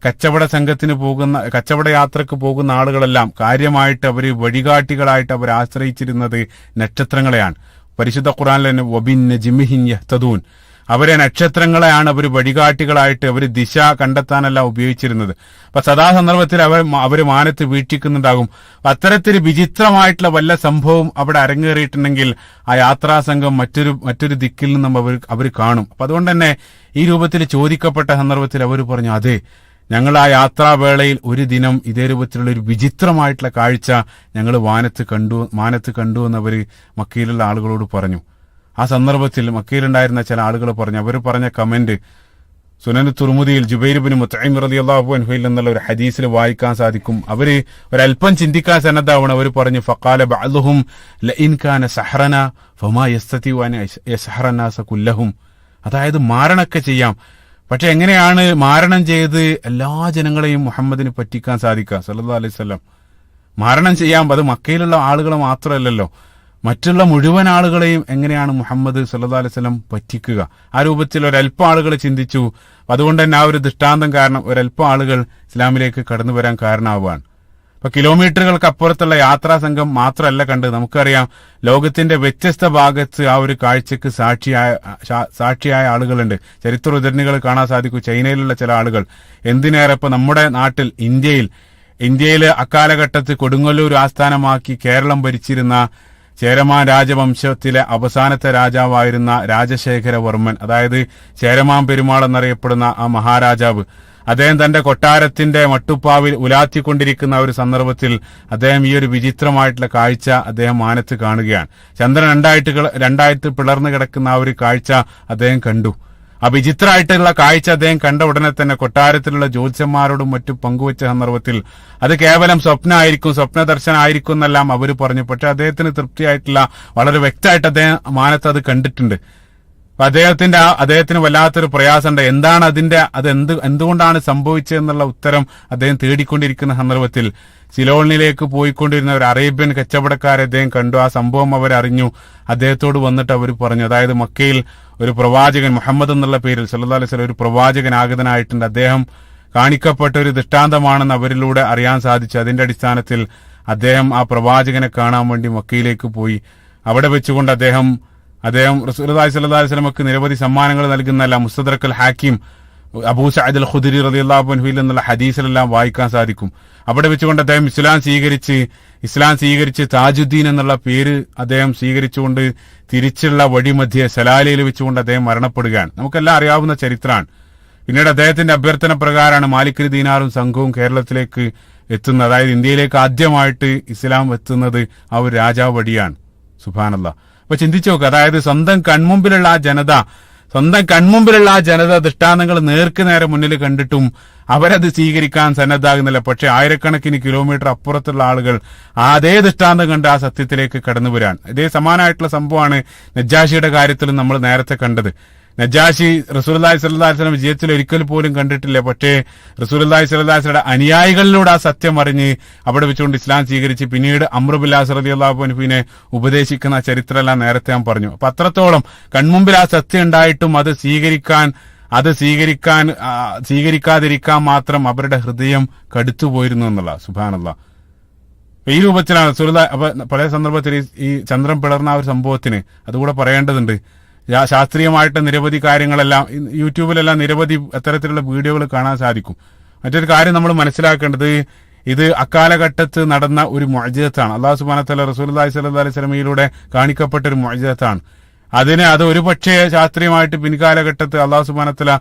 കച്ചവട യാത്രക്ക് പോകുന്ന ആളുകളെല്ലാം കാര്യമായിട്ട് അവർ വഴികാട്ടികളായിട്ട് അവർ ആശ്രയിച്ചിരുന്നത് നക്ഷത്രങ്ങളെയാണ്. പരിശുദ്ധ ഖുർആനിൽ തന്നെ വബിൻ നജ്മിഹിൻ യഹ്തദൂൻ, അവരെ നക്ഷത്രങ്ങളെയാണ് അവർ വഴികാട്ടികളായിട്ട് അവർ ദിശ കണ്ടെത്താനെല്ലാം ഉപയോഗിച്ചിരുന്നത്. അപ്പൊ സദാ സന്ദർഭത്തിൽ അവർ മാനത്ത് വീക്ഷിക്കുന്നുണ്ടാകും. അത്തരത്തിൽ വിചിത്രമായിട്ടുള്ള വല്ല സംഭവം അവിടെ അരങ്ങേറിയിട്ടുണ്ടെങ്കിൽ ആ യാത്രാ സംഘം മറ്റൊരു ദിക്കിൽ നിന്നും അവർ കാണും. അപ്പൊ അതുകൊണ്ട് തന്നെ ഈ രൂപത്തിൽ ചോദിക്കപ്പെട്ട സന്ദർഭത്തിൽ അവർ പറഞ്ഞു, അതെ, ഞങ്ങൾ ആ യാത്രാവേളയിൽ ഒരു ദിനം ഇതേ രൂപത്തിലുള്ള ഒരു വിചിത്രമായിട്ടുള്ള കാഴ്ച ഞങ്ങൾ മാനത്ത് കണ്ടു എന്നവർ മക്കയിലുള്ള ആളുകളോട് പറഞ്ഞു. ആ സന്ദർഭത്തിൽ മക്കയിലുണ്ടായിരുന്ന ചില ആളുകൾ പറഞ്ഞു, അവർ പറഞ്ഞ കമന്റ് സുനൻ തുർമുദിയിൽ ജുബൈർ ഇബ്നു മുത്ഇം റളിയല്ലാഹു അൻഹുവിൽ നിന്നുള്ള ഒരു ഹദീസിൽ വായിക്കാൻ സാധിക്കും. അവര് ഒരല്പം ചിന്തിക്കാൻ സന്നദ്ധാവണം. അവർ പറഞ്ഞു, ഫഖാല ബഅ്ദുഹും ലഇൻ കാന സഹറന ഫമാ യസ്തതിഉ അൻ യസ്ഹറ നാസ കുല്ലഹും. അതായത് മാരണമൊക്കെ ചെയ്യാം, പക്ഷെ എങ്ങനെയാണ് മാരണം ചെയ്ത് എല്ലാ ജനങ്ങളെയും മുഹമ്മദിന് പറ്റിക്കാൻ സാധിക്കുക? സല്ലല്ലാഹു അലൈഹി വസല്ലം മാരണം ചെയ്യാം. അത് മക്കയിലുള്ള ആളുകൾ മാത്രമല്ലല്ലോ, മറ്റുള്ള മുഴുവൻ ആളുകളെയും എങ്ങനെയാണ് മുഹമ്മദ് സല്ലല്ലാഹു അലൈഹി വസല്ലം പറ്റിക്കുക? ആ രൂപത്തിൽ ഒരല്പം ആളുകൾ ചിന്തിച്ചു. അതുകൊണ്ട് തന്നെ ആ ഒരു ദൃഷ്ടാന്തം കാരണം ഒരല്പം ആളുകൾ ഇസ്ലാമിലേക്ക് കടന്നു വരാൻ കാരണമാവുകയാണ്. അപ്പൊ കിലോമീറ്ററുകൾക്ക് അപ്പുറത്തുള്ള യാത്രാ സംഘം മാത്രമല്ല കണ്ടത്. നമുക്കറിയാം, ലോകത്തിന്റെ വ്യത്യസ്ത ഭാഗത്ത് ആ ഒരു കാഴ്ചക്ക് സാക്ഷിയായ ആളുകളുണ്ട്. ചരിത്ര ഉദ്ധരണികൾ കാണാൻ സാധിക്കും. ചൈനയിലുള്ള ചില ആളുകൾ, എന്തിനേറെ ഇപ്പൊ നമ്മുടെ നാട്ടിൽ ഇന്ത്യയിൽ അക്കാലഘട്ടത്തിൽ കൊടുങ്ങല്ലൂർ ആസ്ഥാനമാക്കി കേരളം ഭരിച്ചിരുന്ന ചേരമാൻ രാജവംശത്തിലെ അവസാനത്തെ രാജാവായിരുന്ന രാജശേഖരവർമ്മൻ, അതായത് ചേരമാൻ പെരുമാൾ എന്നറിയപ്പെടുന്ന ആ മഹാരാജാവ്, അദ്ദേഹം തന്റെ കൊട്ടാരത്തിന്റെ മട്ടുപ്പാവിൽ ഉലാത്തിക്കൊണ്ടിരിക്കുന്ന ഒരു സന്ദർഭത്തിൽ അദ്ദേഹം ഈ ഒരു വിചിത്രമായിട്ടുള്ള കാഴ്ച അദ്ദേഹം മാനത്ത് കാണുകയാണ്. ചന്ദ്രൻ രണ്ടായിട്ട് പിളർന്നു കിടക്കുന്ന ആ ഒരു കാഴ്ച അദ്ദേഹം കണ്ടു. ആ വിചിത്രമായിട്ടുള്ള കാഴ്ച അദ്ദേഹം കണ്ട ഉടനെ തന്നെ കൊട്ടാരത്തിലുള്ള ജ്യോത്സ്യന്മാരോടും മറ്റും പങ്കുവച്ച സന്ദർഭത്തിൽ അത് കേവലം സ്വപ്ന ദർശനമായിരിക്കും എന്നെല്ലാം അവർ പറഞ്ഞു. പക്ഷെ അദ്ദേഹത്തിന് തൃപ്തിയായിട്ടില്ല, വളരെ വ്യക്തമായിട്ട് അദ്ദേഹം മാനത്ത് അത് കണ്ടിട്ടുണ്ട്. അദ്ദേഹത്തിന് വല്ലാത്തൊരു പ്രയാസമുണ്ട്. എന്താണ് എന്തുകൊണ്ടാണ് സംഭവിച്ചതെന്നുള്ള ഉത്തരം അദ്ദേഹം തേടിക്കൊണ്ടിരിക്കുന്ന സന്ദർഭത്തിൽ സിലോണിലേക്ക് പോയിക്കൊണ്ടിരുന്ന ഒരു അറേബ്യൻ കച്ചവടക്കാരെ അദ്ദേഹം കണ്ടു. ആ സംഭവം അവരറിഞ്ഞു. അദ്ദേഹത്തോട് വന്നിട്ട് അവർ പറഞ്ഞു, അതായത് മക്കയിൽ ഒരു പ്രവാചകൻ മുഹമ്മദ് എന്നുള്ള പേരിൽ സല്ലല്ലാഹു അലൈഹി വസല്ലം ഒരു പ്രവാചകൻ ആഗതനായിട്ടുണ്ട്, അദ്ദേഹം കാണിക്കപ്പെട്ട ഒരു ദൃഷ്ടാന്തമാണെന്ന് അവരിലൂടെ അറിയാൻ സാധിച്ചു. അതിന്റെ അടിസ്ഥാനത്തിൽ അദ്ദേഹം ആ പ്രവാചകനെ കാണാൻ വേണ്ടി മക്കയിലേക്ക് പോയി. അവിടെ വെച്ചുകൊണ്ട് അദ്ദേഹം റസൂലുള്ളാഹി സ്വല്ലല്ലാഹു അലൈഹി വസല്ലമക്ക് നിരവധി സമ്മാനങ്ങൾ നൽകുന്നല്ല മുസ്തദ്റക് അൽ ഹാക്കിം അബൂ സഈദ് അൽ ഖുദരി റളിയല്ലാഹു അൻഹുവിൽ നിന്നുള്ള ഹദീസിലെല്ലാം വായിക്കാൻ സാധിക്കും. അവിടെ വെച്ചുകൊണ്ട് അദ്ദേഹം ഇസ്ലാം സ്വീകരിച്ച് താജുദ്ദീൻ എന്നുള്ള പേര് അദ്ദേഹം സ്വീകരിച്ചുകൊണ്ട് തിരിച്ചുള്ള വഴിമധ്യേ സലാലയിൽ വെച്ചുകൊണ്ട് അദ്ദേഹം മരണപ്പെടുകയാണ്. നമുക്കെല്ലാം അറിയാവുന്ന ചരിത്രമാണ്. പിന്നീട് അദ്ദേഹത്തിന്റെ അഭ്യർത്ഥന പ്രകാരമാണ് മാലിക് ദീനാറും സംഘവും കേരളത്തിലേക്ക് എത്തുന്നത്. അതായത് ഇന്ത്യയിലേക്ക് ആദ്യമായിട്ട് ഇസ്ലാം എത്തുന്നത് ആ ഒരു രാജാവ് വഴിയാണ്. സുബ്ഹാനല്ലാഹ്. അപ്പൊ ചിന്തിച്ചു നോക്കുക, അതായത് സ്വന്തം കൺമുമ്പിലുള്ള ആ ജനത ദൃഷ്ടാന്തങ്ങൾ നേർക്ക് നേരെ മുന്നിൽ കണ്ടിട്ടും അവരത് സ്വീകരിക്കാൻ സന്നദ്ധാകുന്നില്ല. പക്ഷെ ആയിരക്കണക്കിന് കിലോമീറ്റർ അപ്പുറത്തുള്ള ആളുകൾ അതേ ദൃഷ്ടാന്തം കണ്ട് ആ സത്യത്തിലേക്ക് കടന്നു വരാൻ. ഇതേ സമാനമായിട്ടുള്ള സംഭവമാണ് നജ്ജാഷിയുടെ കാര്യത്തിലും നമ്മൾ നേരത്തെ കണ്ടത്. നജ്ജാഷി റസൂലുള്ളാഹി സ്വല്ലല്ലാഹു അലൈഹി വസല്ലം വിജയത്തിൽ ഒരിക്കൽ പോലും കണ്ടിട്ടില്ല. പക്ഷേ റസൂലുള്ളാഹി സ്വല്ലല്ലാഹു അലൈഹി വസല്ലം അനുയായികളിലൂടെ ആ സത്യം അറിഞ്ഞ് അവിടെ വെച്ചുകൊണ്ട് ഇസ്ലാം സ്വീകരിച്ച് പിന്നീട് അംർ ബിൻ ആസ് റളിയല്ലാഹു അൻഹുവിനെ ഉപദേശിക്കുന്ന ചരിത്രമെല്ലാം നേരത്തെ ഞാൻ പറഞ്ഞു. അപ്പൊ അത്രത്തോളം കൺമുമ്പിൽ ആ സത്യം ഉണ്ടായിട്ടും അത് സ്വീകരിക്കാതിരിക്കാൻ മാത്രം അവരുടെ ഹൃദയം കടുത്തുപോയിരുന്നു എന്നുള്ള. സുബ്ഹാനല്ലാഹ്. ഈ രൂപത്തിലാണ് റസൂലുള്ളാഹി. അപ്പൊ പല സന്ദർഭത്തിൽ ഈ ചന്ദ്രൻ പിളർന്ന ആ ഒരു സംഭവത്തിന് അതുകൂടെ പറയേണ്ടതുണ്ട്. ശാസ്ത്രീയമായിട്ട് നിരവധി കാര്യങ്ങളെല്ലാം യൂട്യൂബിലെല്ലാം നിരവധി അത്തരത്തിലുള്ള വീഡിയോകൾ കാണാൻ സാധിക്കും. മറ്റൊരു കാര്യം നമ്മൾ മനസ്സിലാക്കേണ്ടത്, ഇത് അക്കാലഘട്ടത്ത് നടന്ന ഒരു മുഅ്ജിസത്താണ്. അല്ലാഹു സുബ്ഹാനഹു വ തആല റസൂലുള്ളാഹി സ്വല്ലല്ലാഹു അലൈഹി വസല്ലമയിലൂടെ കാണിക്കപ്പെട്ട ഒരു മുഅ്ജിസത്താണ്. അത് ഒരു പക്ഷേ ശാസ്ത്രീയമായിട്ട് പിൻകാലഘട്ടത്ത് അല്ലാഹു സുബ്ഹാനഹു വ തആല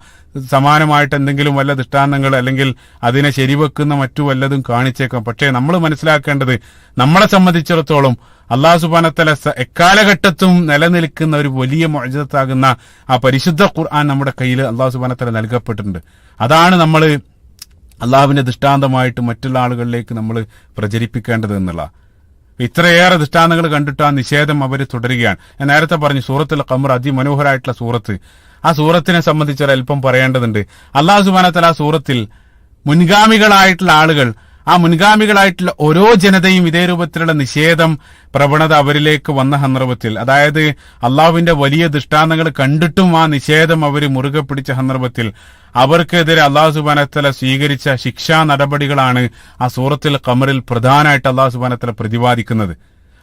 സമാനമായിട്ട് എന്തെങ്കിലും വല്ല ദൃഷ്ടാന്തങ്ങൾ അല്ലെങ്കിൽ അതിനെ ശരിവെക്കുന്ന മറ്റു വല്ലതും കാണിച്ചേക്കാം. പക്ഷേ നമ്മൾ മനസ്സിലാക്കേണ്ടത്, നമ്മളെ സംബന്ധിച്ചിടത്തോളം അല്ലാഹു സുബ്ഹാനഹു വ തആല എക്കാലഘട്ടത്തും നിലനിൽക്കുന്ന ഒരു വലിയ മുഅ്ജിസത്താകുന്ന ആ പരിശുദ്ധ ഖുർആൻ നമ്മുടെ കയ്യിൽ അല്ലാഹു സുബ്ഹാനഹു വ തആല നൽകപ്പെട്ടിട്ടുണ്ട്. അതാണ് നമ്മൾ അള്ളാഹുവിന്റെ ദൃഷ്ടാന്തമായിട്ട് മറ്റുള്ള ആളുകളിലേക്ക് നമ്മൾ പ്രചരിപ്പിക്കേണ്ടത് എന്നുള്ള. ഇത്രയേറെ ദൃഷ്ടാന്തങ്ങൾ കണ്ടിട്ട് ആ നിഷേധം അവർ തുടരുകയാണ്. ഞാൻ നേരത്തെ പറഞ്ഞു സൂറത്തുൽ ഖമർ അതിമനോഹരായിട്ടുള്ള സൂറത്ത്. ആ സൂറത്തിനെ സംബന്ധിച്ച് ഒരല്പം പറയേണ്ടതുണ്ട്. അല്ലാഹു സുബ്ഹാനഹു വ തആല ആ സൂറത്തിൽ മുൻഗാമികളായിട്ടുള്ള ആളുകൾ, ആ മുൻഗാമികളായിട്ടുള്ള ഓരോ ജനതയും ഇതേ രൂപത്തിലുള്ള നിഷേധം പ്രവണത അവരിലേക്ക് വന്ന സന്ദർഭത്തിൽ, അതായത് അള്ളാഹുവിന്റെ വലിയ ദൃഷ്ടാന്തങ്ങൾ കണ്ടിട്ടും ആ നിഷേധം അവർ മുറുകെ പിടിച്ച സന്ദർഭത്തിൽ അവർക്കെതിരെ അല്ലാഹു സുബ്ഹാനഹു വ തആല സ്വീകരിച്ച ശിക്ഷാ നടപടികളാണ് ആ സൂറത്തുൽ ഖമറിൽ പ്രധാനമായിട്ട് അല്ലാഹു സുബ്ഹാനഹു വ തആല പ്രതിപാദിക്കുന്നത്.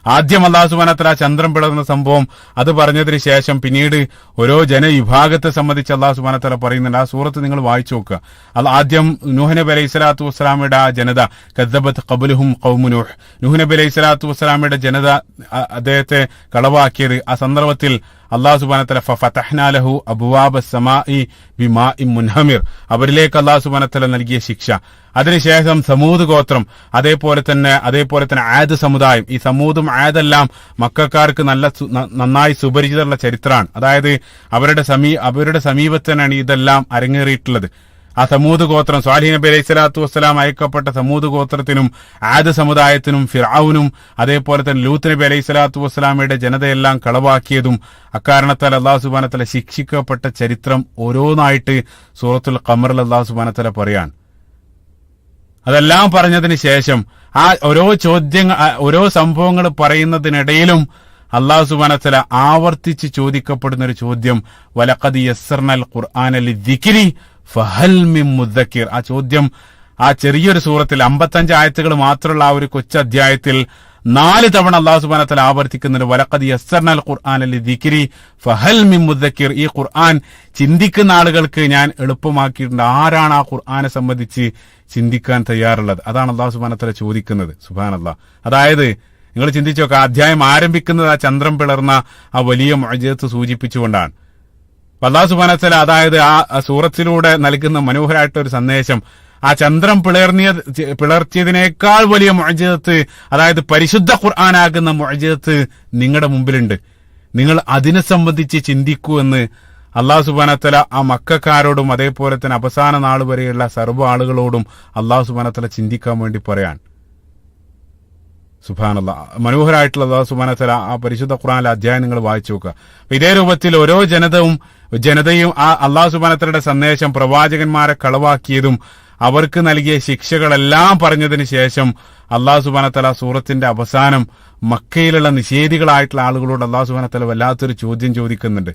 ആദ്യം അല്ലാഹു സുബ്ഹാനഹു വ തആല ചന്ദ്രൻ പിളർന്ന സംഭവം അത് പറഞ്ഞതിന് ശേഷം പിന്നീട് ഓരോ ജനവിഭാഗത്തെ സംബന്ധിച്ച് അല്ലാഹു സുബ്ഹാനഹു വ തആല പറയുന്നുണ്ട്. ആ സൂറത്ത് നിങ്ങൾ വായിച്ചു നോക്കുക. ആദ്യം നൂഹ് നബി അലൈഹി സ്വലാത്തു വസ്സലാമയുടെ ആ ജനത, കദ്ദബത് ഖബ്ലുഹും ഖൗമു നൂഹ്, നൂഹ് നബി അലൈഹി സ്വലാത്തു വസ്സലാമയുടെ ജനത അദ്ദേഹത്തെ കളവാക്കിയത്. ആ സന്ദർഭത്തിൽ അല്ലാഹു സുബ്ഹാനഹു വ തആല ഫഫതഹ്നാ ലഹു അബ്വാബസ് സമാഇ ബിമാഇൻ മുൻഹമിർ, അവരിലേക്ക് അല്ലാഹു സുബ്ഹാനഹു വ തആല നൽകിയ ശിക്ഷ. അതിനുശേഷം സമൂദ് ഗോത്രം, അതേപോലെ തന്നെ ആദ് സമുദായം. ഈ സമൂദും ആദെല്ലാം മക്കക്കാർക്ക് നന്നായി സുപരിചിതമുള്ള ചരിത്രമാണ്. അതായത് അവരുടെ സമീപത്തനാണ് ഇതെല്ലാം അരങ്ങേറിയിട്ടുള്ളത്. ആ സമൂദ് ഗോത്രം, സ്വാലിഹ് നബി അലൈഹി സ്വലാത്തു വസ്സലാം അയക്കപ്പെട്ട സമൂദ് ഗോത്രത്തിനും ആദ് സമുദായത്തിനും ഫിർഔനും അതേപോലെ തന്നെ ലൂത്ത് നബി അലൈഹി സ്വലാത്തു വസ്സലാമയുടെ ജനതയെല്ലാം കളവാക്കിയതും അക്കാരണത്താൽ അല്ലാഹു സുബ്ഹാനഹു വ തആല ശിക്ഷിക്കപ്പെട്ട ചരിത്രം ഓരോന്നായിട്ട് സൂറത്തുൽ ഖമറിൽ അല്ലാഹു സുബ്ഹാനഹു വ തആല പറയാണ്. അതെല്ലാം പറഞ്ഞതിന് ശേഷം ആ ഓരോ സംഭവങ്ങൾ പറയുന്നതിനിടയിലും അല്ലാഹു സുബ്ഹാനഹു വ തആല ആവർത്തിച്ച് ചോദിക്കപ്പെടുന്ന ഒരു ചോദ്യം, വലഖദ് യസ്സർനൽ ഖുർആന ലിദ്ദിക്രി ഫഹൽ മിൻ മുദ്ദക്കിർ. ആ ചോദ്യം ആ ചെറിയൊരു സൂറത്തിൽ 55 ആയത്തുകൾ മാത്രമുള്ള ആ ഒരു കൊച്ചു അധ്യായത്തിൽ 4 തവണ അല്ലാഹു സുബ്ഹാനഹു വ തആല ആവർത്തിക്കുന്നുണ്ട്. വലഖദ് യസ്സർനൽ ഖുർആന ലിദ്ദിക്രി ഫഹൽ മിൻ മുദ്ദക്കിർ. ഈ ഖുർആൻ ചിന്തിക്കുന്ന ആളുകൾക്ക് ഞാൻ എളുപ്പമാക്കിയിട്ടുണ്ട്. ആരാണ് ആ ഖുർആനെ സംബന്ധിച്ച് ചിന്തിക്കാൻ തയ്യാറുള്ളത്? അതാണ് അല്ലാഹു സുബ്ഹാനഹു വ തആല ചോദിക്കുന്നത്. സുബ്ഹാനല്ലാഹ്. അതായത് നിങ്ങൾ ചിന്തിച്ചു നോക്കുക, അധ്യായം ആരംഭിക്കുന്നത് ആ ചന്ദ്രൻ പിളർന്ന ആ വലിയ മുഅ്ജിസത്ത് സൂചിപ്പിച്ചുകൊണ്ടാണ്. അല്ലാഹു സുബ്ഹാനഹു വ തആല അതായത് ആ സൂറത്തിലൂടെ നൽകുന്ന മനോഹരമായിട്ടൊരു സന്ദേശം, ആ ചന്ദ്രൻ പിളർത്തിയതിനേക്കാൾ വലിയ മുഅ്ജിസത്ത്, അതായത് പരിശുദ്ധ ഖുർആനാകുന്ന മുഅ്ജിസത്ത് നിങ്ങളുടെ മുമ്പിലുണ്ട്, നിങ്ങൾ അതിനെ സംബന്ധിച്ച് ചിന്തിക്കൂ എന്ന് അല്ലാഹു സുബ്ഹാനഹു വ തആല ആ മക്കക്കാരോടും അതേപോലെ തന്നെ അവസാന നാൾ വരെയുള്ള സർവ്വ ആളുകളോടും അല്ലാഹു സുബ്ഹാനഹു വ തആല ചിന്തിക്കാൻ വേണ്ടി പറയാൻ. സുബ്ഹാനല്ലാഹ്, മനോഹരമായിട്ടുള്ള അല്ലാഹു സുബ്ഹാനഹു വ തആല ആ പരിശുദ്ധ ഖുർആനിലെ അധ്യായം നിങ്ങൾ വായിച്ചു നോക്കുക. ഇതേ രൂപത്തിൽ ഓരോ ജനതയും ആ അല്ലാഹു സുബ്ഹാനഹു വ തആലയുടെ സന്ദേശം പ്രവാചകന്മാരെ കളവാക്കിയതും അവർക്ക് നൽകിയ ശിക്ഷകളെല്ലാം പറഞ്ഞതിന് ശേഷം അല്ലാഹു സുബ്ഹാനഹു വ തആല സൂറത്തിന്റെ അവസാനം മക്കയിലുള്ള നിഷേധികളായിട്ടുള്ള ആളുകളോട് അല്ലാഹു സുബ്ഹാനഹു വ തആല വല്ലാത്തൊരു ചോദ്യം ചോദിക്കുന്നുണ്ട്.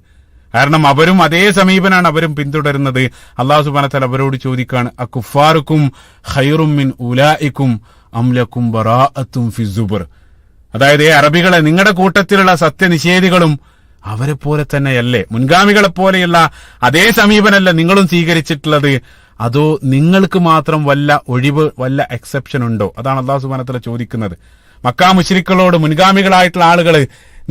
കാരണം അവരും അതേ സമീപനാണ് അവരും പിന്തുടരുന്നത്. അല്ലാഹു സുബ്ഹാനഹു വ തആല അവരോട് ചോദിക്കാണ്, അകുഫാറുക്കും ഖൈറും മിൻ ഉലൈക്കും അം ലക്കും ബറാഅത്തും ഫിസ്സുബർ. അതായത് അറബികളെ, നിങ്ങളുടെ കൂട്ടത്തിലുള്ള സത്യനിഷേധികളും അവരെ പോലെ തന്നെയല്ലേ, മുൻഗാമികളെ പോലെയുള്ള അതേ സമീപനല്ല നിങ്ങളും സ്വീകരിച്ചിട്ടുള്ളത്, അതോ നിങ്ങൾക്ക് മാത്രം വല്ല ഒഴിവ്, വല്ല എക്സെപ്ഷൻ ഉണ്ടോ? അതാണ് അല്ലാഹു സുബ്ഹാനഹു വ തആല ചോദിക്കുന്നത്. മക്കാ മുശ്രിക്കുകളോട് മുൻഗാമികളായിട്ടുള്ള ആളുകൾ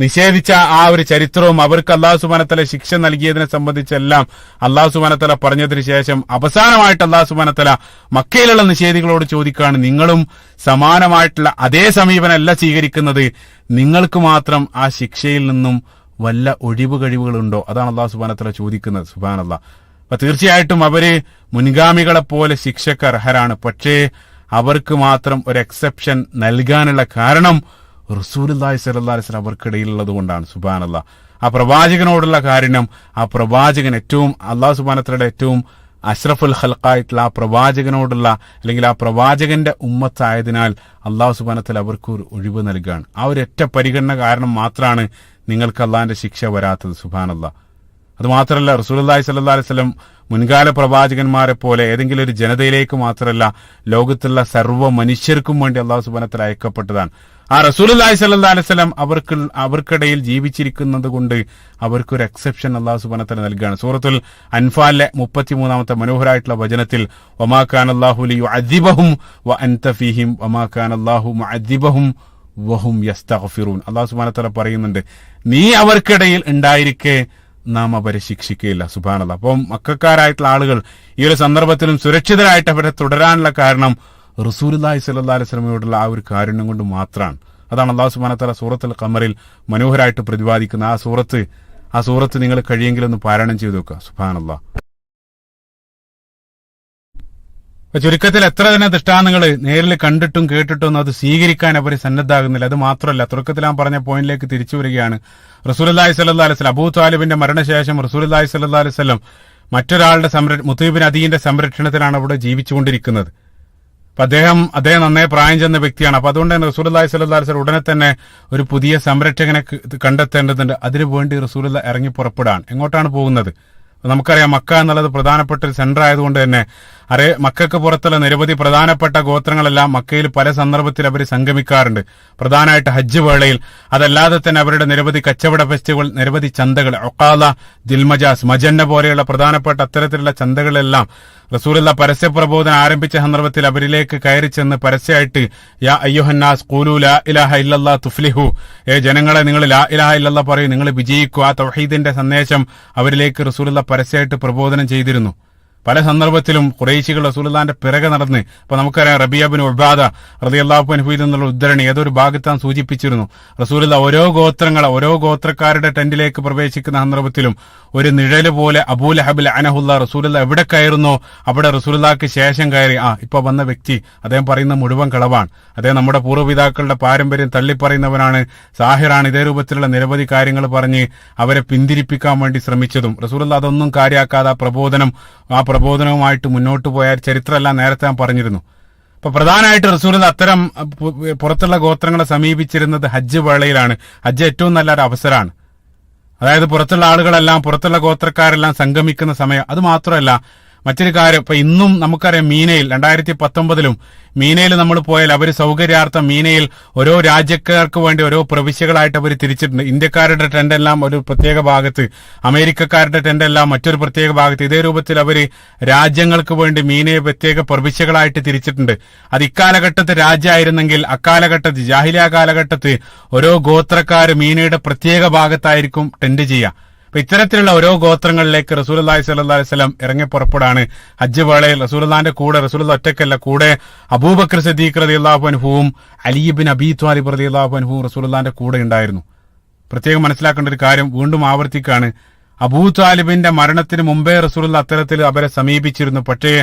നിഷേധിച്ച ആ ഒരു ചരിത്രവും അവർക്ക് അല്ലാഹു സുബ്ഹാനഹു വ തആല ശിക്ഷ നൽകിയതിനെ സംബന്ധിച്ചെല്ലാം അല്ലാഹു സുബ്ഹാനഹു വ തആല പറഞ്ഞതിന് ശേഷം അവസാനമായിട്ട് അല്ലാഹു സുബ്ഹാനഹു വ തആല മക്കയിലുള്ള നിഷേധികളോട് ചോദിക്കുകയാണ്, നിങ്ങളും സമാനമായിട്ടുള്ള അതേ സമീപനമല്ല സ്വീകരിക്കുന്നത്, നിങ്ങൾക്ക് മാത്രം ആ ശിക്ഷയിൽ നിന്നും വല്ല ഒഴിവ് കഴിവുകളുണ്ടോ? അതാണ് അല്ലാഹു സുബ്ഹാനഹു വ തആല ചോദിക്കുന്നത്. സുബ്ഹാനല്ലാഹ്. അപ്പൊ തീർച്ചയായിട്ടും അവര് മുൻഗാമികളെ പോലെ ശിക്ഷക്ക് അർഹരാണ്. പക്ഷേ അവർക്ക് മാത്രം ഒരു എക്സെപ്ഷൻ നൽകാനുള്ള കാരണം റസൂലുള്ളാഹി സ്വല്ലല്ലാഹു അലൈഹി വസല്ലം അവർക്കിടയിലുള്ളത് കൊണ്ടാണ്. സുബ്ഹാനല്ലാഹ്. ആ പ്രവാചകനോടുള്ള കാരുണ്യം, ആ പ്രവാചകൻ ഏറ്റവും അല്ലാഹു സുബ്ഹാനഹു വ തആലയുടെ ഏറ്റവും അഷ്റഫുൽ ഖൽഖായിട്ടുള്ള ആ പ്രവാചകനോടുള്ള, അല്ലെങ്കിൽ ആ പ്രവാചകന്റെ ഉമ്മത്തായതിനാൽ അല്ലാഹു സുബ്ഹാനഹു വ തആല അവർക്ക് ഒരു ഒഴിവ് നൽകുകയാണ്. ആ ഒരു ഒറ്റ പരിഗണന കാരണം മാത്രമാണ് നിങ്ങൾക്ക് അള്ളാഹിന്റെ ശിക്ഷ വരാത്തത്. സുബ്ഹാനല്ലാഹ്. അത് മാത്രമല്ല, റസൂലുള്ളാഹി സ്വല്ലല്ലാഹു അലൈഹി വസല്ലം മുൻകാല പ്രവാചകന്മാരെ പോലെ ഏതെങ്കിലും ഒരു ജനതയിലേക്ക് മാത്രമല്ല, ലോകത്തുള്ള സർവ്വ മനുഷ്യർക്കും വേണ്ടി അല്ലാഹു സുബ്ഹാനഹു വ തആല അയക്കപ്പെട്ടതാണ്. ആ റസൂലുള്ളാഹി സ്വല്ലല്ലാഹു അലൈഹി വസല്ലം അവർക്കിടയിൽ ജീവിച്ചിരിക്കുന്നത് കൊണ്ട് അവർക്കൊരു എക്സെപ്ഷൻ അല്ലാഹു സുബ്ഹാനഹു വ തആല നൽകുകയാണ്. സൂറത്തുൽ അൻഫാലിലെ 33-ാമത്തെ മനോഹരമായിട്ടുള്ള വചനത്തിൽ വമാ കാനല്ലാഹു ലിയുഅദ്ദിബഹും വഅൻത ഫീഹിം വമാ കാനല്ലാഹു മുഅദ്ദിബഹും വഹും യസ്തഗ്ഫിറൂൻ. അല്ലാഹു സുബ്ഹാനഹു വ തആല പറയുന്നുണ്ട്, നീ അവർക്കിടയിൽ ഉണ്ടായിരിക്കെ നാം അവരെ ശിക്ഷിക്കുകയില്ല. സുബ്ഹാനല്ലാഹ്. അപ്പം മക്കക്കാരായിട്ടുള്ള ആളുകൾ ഈ ഒരു സന്ദർഭത്തിലും സുരക്ഷിതരായിട്ട് അവരെ തുടരാനുള്ള കാരണം റസൂലുള്ളാഹി സ്വല്ലല്ലാഹു അലൈഹി വസല്ലമയോടുള്ള ആ ഒരു കാരുണ്യം കൊണ്ട് മാത്രമാണ്. അതാണ് അല്ലാഹു സുബ്ഹാനഹു വ തആല സൂറത്തുൽ ഖമറിൽ മനോഹരമായിട്ട് പ്രതിപാദിക്കുന്ന ആ സൂറത്ത് നിങ്ങൾ കഴിയെങ്കിലൊന്ന് പാരായണം ചെയ്തു നോക്കുക. സുബ്ഹാനല്ലാഹ്. ചുരുക്കത്തിൽ എത്ര തന്നെ ദൃഷ്ടാന്തങ്ങൾ നേരിൽ കണ്ടിട്ടും കേട്ടിട്ടും അത് സ്വീകരിക്കാൻ അവർ സന്നദ്ധാകുന്നില്ല. അത് മാത്രമല്ല, തുടക്കത്തിൽ ഞാൻ പറഞ്ഞ പോയിന്റിലേക്ക് തിരിച്ചു വരികയാണ്. റസൂലുള്ളാഹി സ്വല്ലല്ലാഹു അലൈഹി വസല്ലം അബൂ താലിബിന്റെ മരണശേഷം റസൂലുള്ളാഹി സ്വല്ലല്ലാഹു അലൈഹി വസല്ലം മറ്റൊരാളുടെ മുത്തഈബ് ബിൻ അദീന്റെ സംരക്ഷണത്തിലാണ് അവിടെ ജീവിച്ചുകൊണ്ടിരിക്കുന്നത്. അപ്പൊ അദ്ദേഹം നന്നേ പ്രായം ചെന്ന വ്യക്തിയാണ്. അപ്പൊ അതുകൊണ്ട് തന്നെ റസൂലുള്ളാഹി സ്വല്ലല്ലാഹു അലൈഹി വസല്ലം ഉടനെ തന്നെ ഒരു പുതിയ സംരക്ഷകനെ കണ്ടെത്തേണ്ടതുണ്ട്. അതിനുവേണ്ടി റസൂലുള്ള ഇറങ്ങി പുറപ്പെടാൻ. എങ്ങോട്ടാണ് പോകുന്നത്? നമുക്കറിയാം, മക്ക എന്നുള്ളത് പ്രധാനപ്പെട്ട ഒരു സെന്റർ ആയതുകൊണ്ട് തന്നെ മക്കൾക്ക് പുറത്തുള്ള നിരവധി പ്രധാനപ്പെട്ട ഗോത്രങ്ങളെല്ലാം മക്കയിൽ പല സന്ദർഭത്തിൽ അവർ സംഗമിക്കാറുണ്ട്. പ്രധാനമായിട്ട് ഹജ്ജ് വേളയിൽ. അതല്ലാതെ തന്നെ അവരുടെ നിരവധി കച്ചവട ഫെസ്റ്റുകൾ, നിരവധി ചന്തകൾ, ഒക്കാല, ദിൽമജാസ്, മജന്ന പോലെയുള്ള പ്രധാനപ്പെട്ട അത്തരത്തിലുള്ള ചന്തകളെല്ലാം റസൂലുള്ള പരസ്യ പ്രബോധനം ആരംഭിച്ച സന്ദർഭത്തിൽ അവരിലേക്ക് കയറി ചെന്ന് പരസ്യമായിട്ട് യാ അയ്യുഹന്നാസ് ഖൂലു ലാ ഇലാഹ ഇല്ലല്ലാഹ് തുഫ്ലിഹു, ജനങ്ങളെ നിങ്ങൾ ലാ ഇലാഹ ഇല്ലല്ലാഹ് പറയൂ, നിങ്ങൾ വിജയിക്കൂ. ആ തൗഹീദിന്റെ സന്ദേശം അവരിലേക്ക് റസൂലുള്ള പരസ്യമായിട്ട് പ്രബോധനം ചെയ്തിരുന്നു. പല സന്ദർഭത്തിലും ഖുറൈശികൾ റസൂലുള്ളാഹിന്റെ പിറകെ നടന്ന്, ഇപ്പൊ നമുക്കറിയാം റബിയ ബിൻ ഉബാദ റളിയല്ലാഹു അൻഹു എന്നുള്ള ഉദ്ധരണി ഏതൊരു ഭാഗത്താൻ സൂചിപ്പിച്ചിരുന്നു. റസൂലുള്ള ഓരോ ഗോത്രക്കാരുടെ ടെന്റിലേക്ക് പ്രവേശിക്കുന്ന സന്ദർഭത്തിലും ഒരു നിഴല് പോലെ അബൂ ലഹബ് ലഅനഹുല്ലാ റസൂലുള്ള എവിടെ കയറുന്നോ അവിടെ റസൂലുള്ളാഹിക്ക് ശേഷം കയറി ഇപ്പൊ വന്ന വ്യക്തി അദ്ദേഹം പറയുന്ന മുഴുവൻ കളവാണ്, അദ്ദേഹം നമ്മുടെ പൂർവ്വപിതാക്കളുടെ പാരമ്പര്യം തള്ളിപ്പറയുന്നവനാണ്, സാഹിറാണ്, ഇതേ രൂപത്തിലുള്ള നിരവധി കാര്യങ്ങൾ പറഞ്ഞ് അവരെ പിന്തിരിപ്പിക്കാൻ വേണ്ടി ശ്രമിച്ചതും റസൂലുള്ള അതൊന്നും കാര്യമാക്കാതെ ആ പ്രബോധനവുമായിട്ട് മുന്നോട്ട് പോയ ചരിത്രമെല്ലാം നേരത്തെ ഞാൻ പറഞ്ഞിരുന്നു. അപ്പൊ പ്രധാനമായിട്ട് റസൂലുള്ള അത്തരം പുറത്തുള്ള ഗോത്രങ്ങളെ സമീപിച്ചിരുന്നത് ഹജ്ജ് വേളയിലാണ്. ഹജ്ജ് ഏറ്റവും നല്ലൊരു അവസരമാണ്. അതായത് പുറത്തുള്ള ആളുകളെല്ലാം, പുറത്തുള്ള ഗോത്രക്കാരെല്ലാം സംഗമിക്കുന്ന സമയം. അത് മാത്രമല്ല, മറ്റൊരു കാര്യം, ഇപ്പൊ ഇന്നും നമുക്കറിയാം മീനയിൽ 2019 മീനയിൽ നമ്മൾ പോയാൽ അവർ സൗകര്യാർത്ഥം മീനയിൽ ഓരോ രാജ്യക്കാർക്ക് വേണ്ടി ഓരോ പ്രവിശ്യകളായിട്ട് അവർ തിരിച്ചിട്ടുണ്ട്. ഇന്ത്യക്കാരുടെ ടെന്റ് എല്ലാം ഒരു പ്രത്യേക ഭാഗത്ത്, അമേരിക്കക്കാരുടെ ടെന്റ് എല്ലാം മറ്റൊരു പ്രത്യേക ഭാഗത്ത്, ഇതേ രൂപത്തിൽ അവർ രാജ്യങ്ങൾക്ക് വേണ്ടി മീനയെ പ്രത്യേക പ്രവിശ്യകളായിട്ട് തിരിച്ചിട്ടുണ്ട്. അത് ഇക്കാലഘട്ടത്തിൽ രാജ്യമായിരുന്നെങ്കിൽ അക്കാലഘട്ടത്തിൽ ജാഹിലിയ കാലഘട്ടത്തിൽ ഓരോ ഗോത്രക്കാർ മീനയുടെ പ്രത്യേക ഭാഗത്തായിരിക്കും ടെന്റ് ചെയ്യുക. അപ്പൊ ഇത്തരത്തിലുള്ള ഓരോ ഗോത്രങ്ങളിലേക്ക് റസൂലുള്ളാഹി സ്വല്ലല്ലാഹു അലൈഹി വസല്ലം ഇറങ്ങി പുറപ്പെടാണ്. ഹജ്ജ് വേളയിൽ റസൂലുള്ളാഹിന്റെ കൂടെ, റസൂലുള്ള ഒറ്റയ്ക്കല്ല, കൂടെ അബൂബക്കർ സിദ്ദീഖ് റളിയല്ലാഹു അൻഹുവും അലി ഇബ്നു അബീ ത്വാലിബ് റളിയല്ലാഹു അൻഹുവും റസൂലുള്ളാഹിന്റെ കൂടെ ഉണ്ടായിരുന്നു. പ്രത്യേകം മനസ്സിലാക്കേണ്ട ഒരു കാര്യം വീണ്ടും ആവർത്തിക്കാണ്, അബൂ ത്വാലിബിന്റെ മരണത്തിന് മുമ്പേ റസൂലുള്ള അത്തരത്തിൽ അവരെ സമീപിച്ചിരുന്നു. പക്ഷേ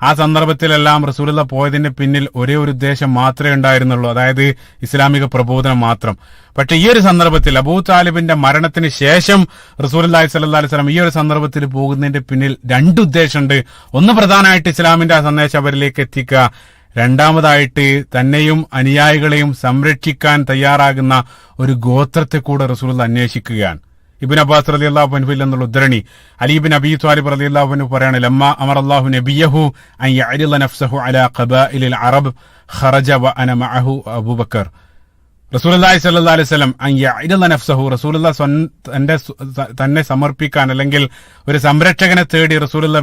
ആ സന്ദർഭത്തിലെല്ലാം റസൂലുള്ള പോയതിന്റെ പിന്നിൽ ഒരേ ഒരു ഉദ്ദേശം മാത്രമേ ഉണ്ടായിരുന്നുള്ളൂ, അതായത് ഇസ്ലാമിക പ്രബോധനം മാത്രം. പക്ഷെ ഈ ഒരു സന്ദർഭത്തിൽ അബൂ ത്വാലിബിന്റെ മരണത്തിന് ശേഷം റസൂലുള്ളാഹി സ്വല്ലല്ലാഹു അലൈഹി വസല്ലം ഈ ഒരു സന്ദർഭത്തിൽ പോകുന്നതിന്റെ പിന്നിൽ രണ്ട് ഉദ്ദേശമുണ്ട്. ഒന്ന്, പ്രധാനമായിട്ട് ഇസ്ലാമിന്റെ ആ സന്ദേശം അവരിലേക്ക് എത്തിക്കുക. രണ്ടാമതായിട്ട് തന്നെയും അനുയായികളെയും സംരക്ഷിക്കാൻ തയ്യാറാകുന്ന ഒരു ഗോത്രത്തെ കൂടെ റസൂലുള്ള അന്വേഷിക്കുകയാണ്. ഇബ്നു അബ്ബാസ് റളിയല്ലാഹു അൻഹുവിൽ നിന്നുള്ള ഉദ്ധരണി, അലി ഇബ്നു അബീ ത്വാലിബ് റളിയല്ലാഹു അൻഹു പറയാണ്, ലമ്മാ അമറല്ലാഹു നബിയഹു അൻ യഅരിള നഫ്സഹു അലാ ഖബാഇലിൽ അറബ് ഖറജ വ അന മഅഹു അബൂബക്കർ. റസൂലുള്ളാഹി സ്വല്ലല്ലാഹു അലൈഹി വസല്ലം അൻ യഅരിള നഫ്സഹു, റസൂലുള്ള തന്നെ സമർപ്പിക്കാൻ അല്ലെങ്കിൽ ഒരു സംരക്ഷകനെ തേടി റസൂലുള്ള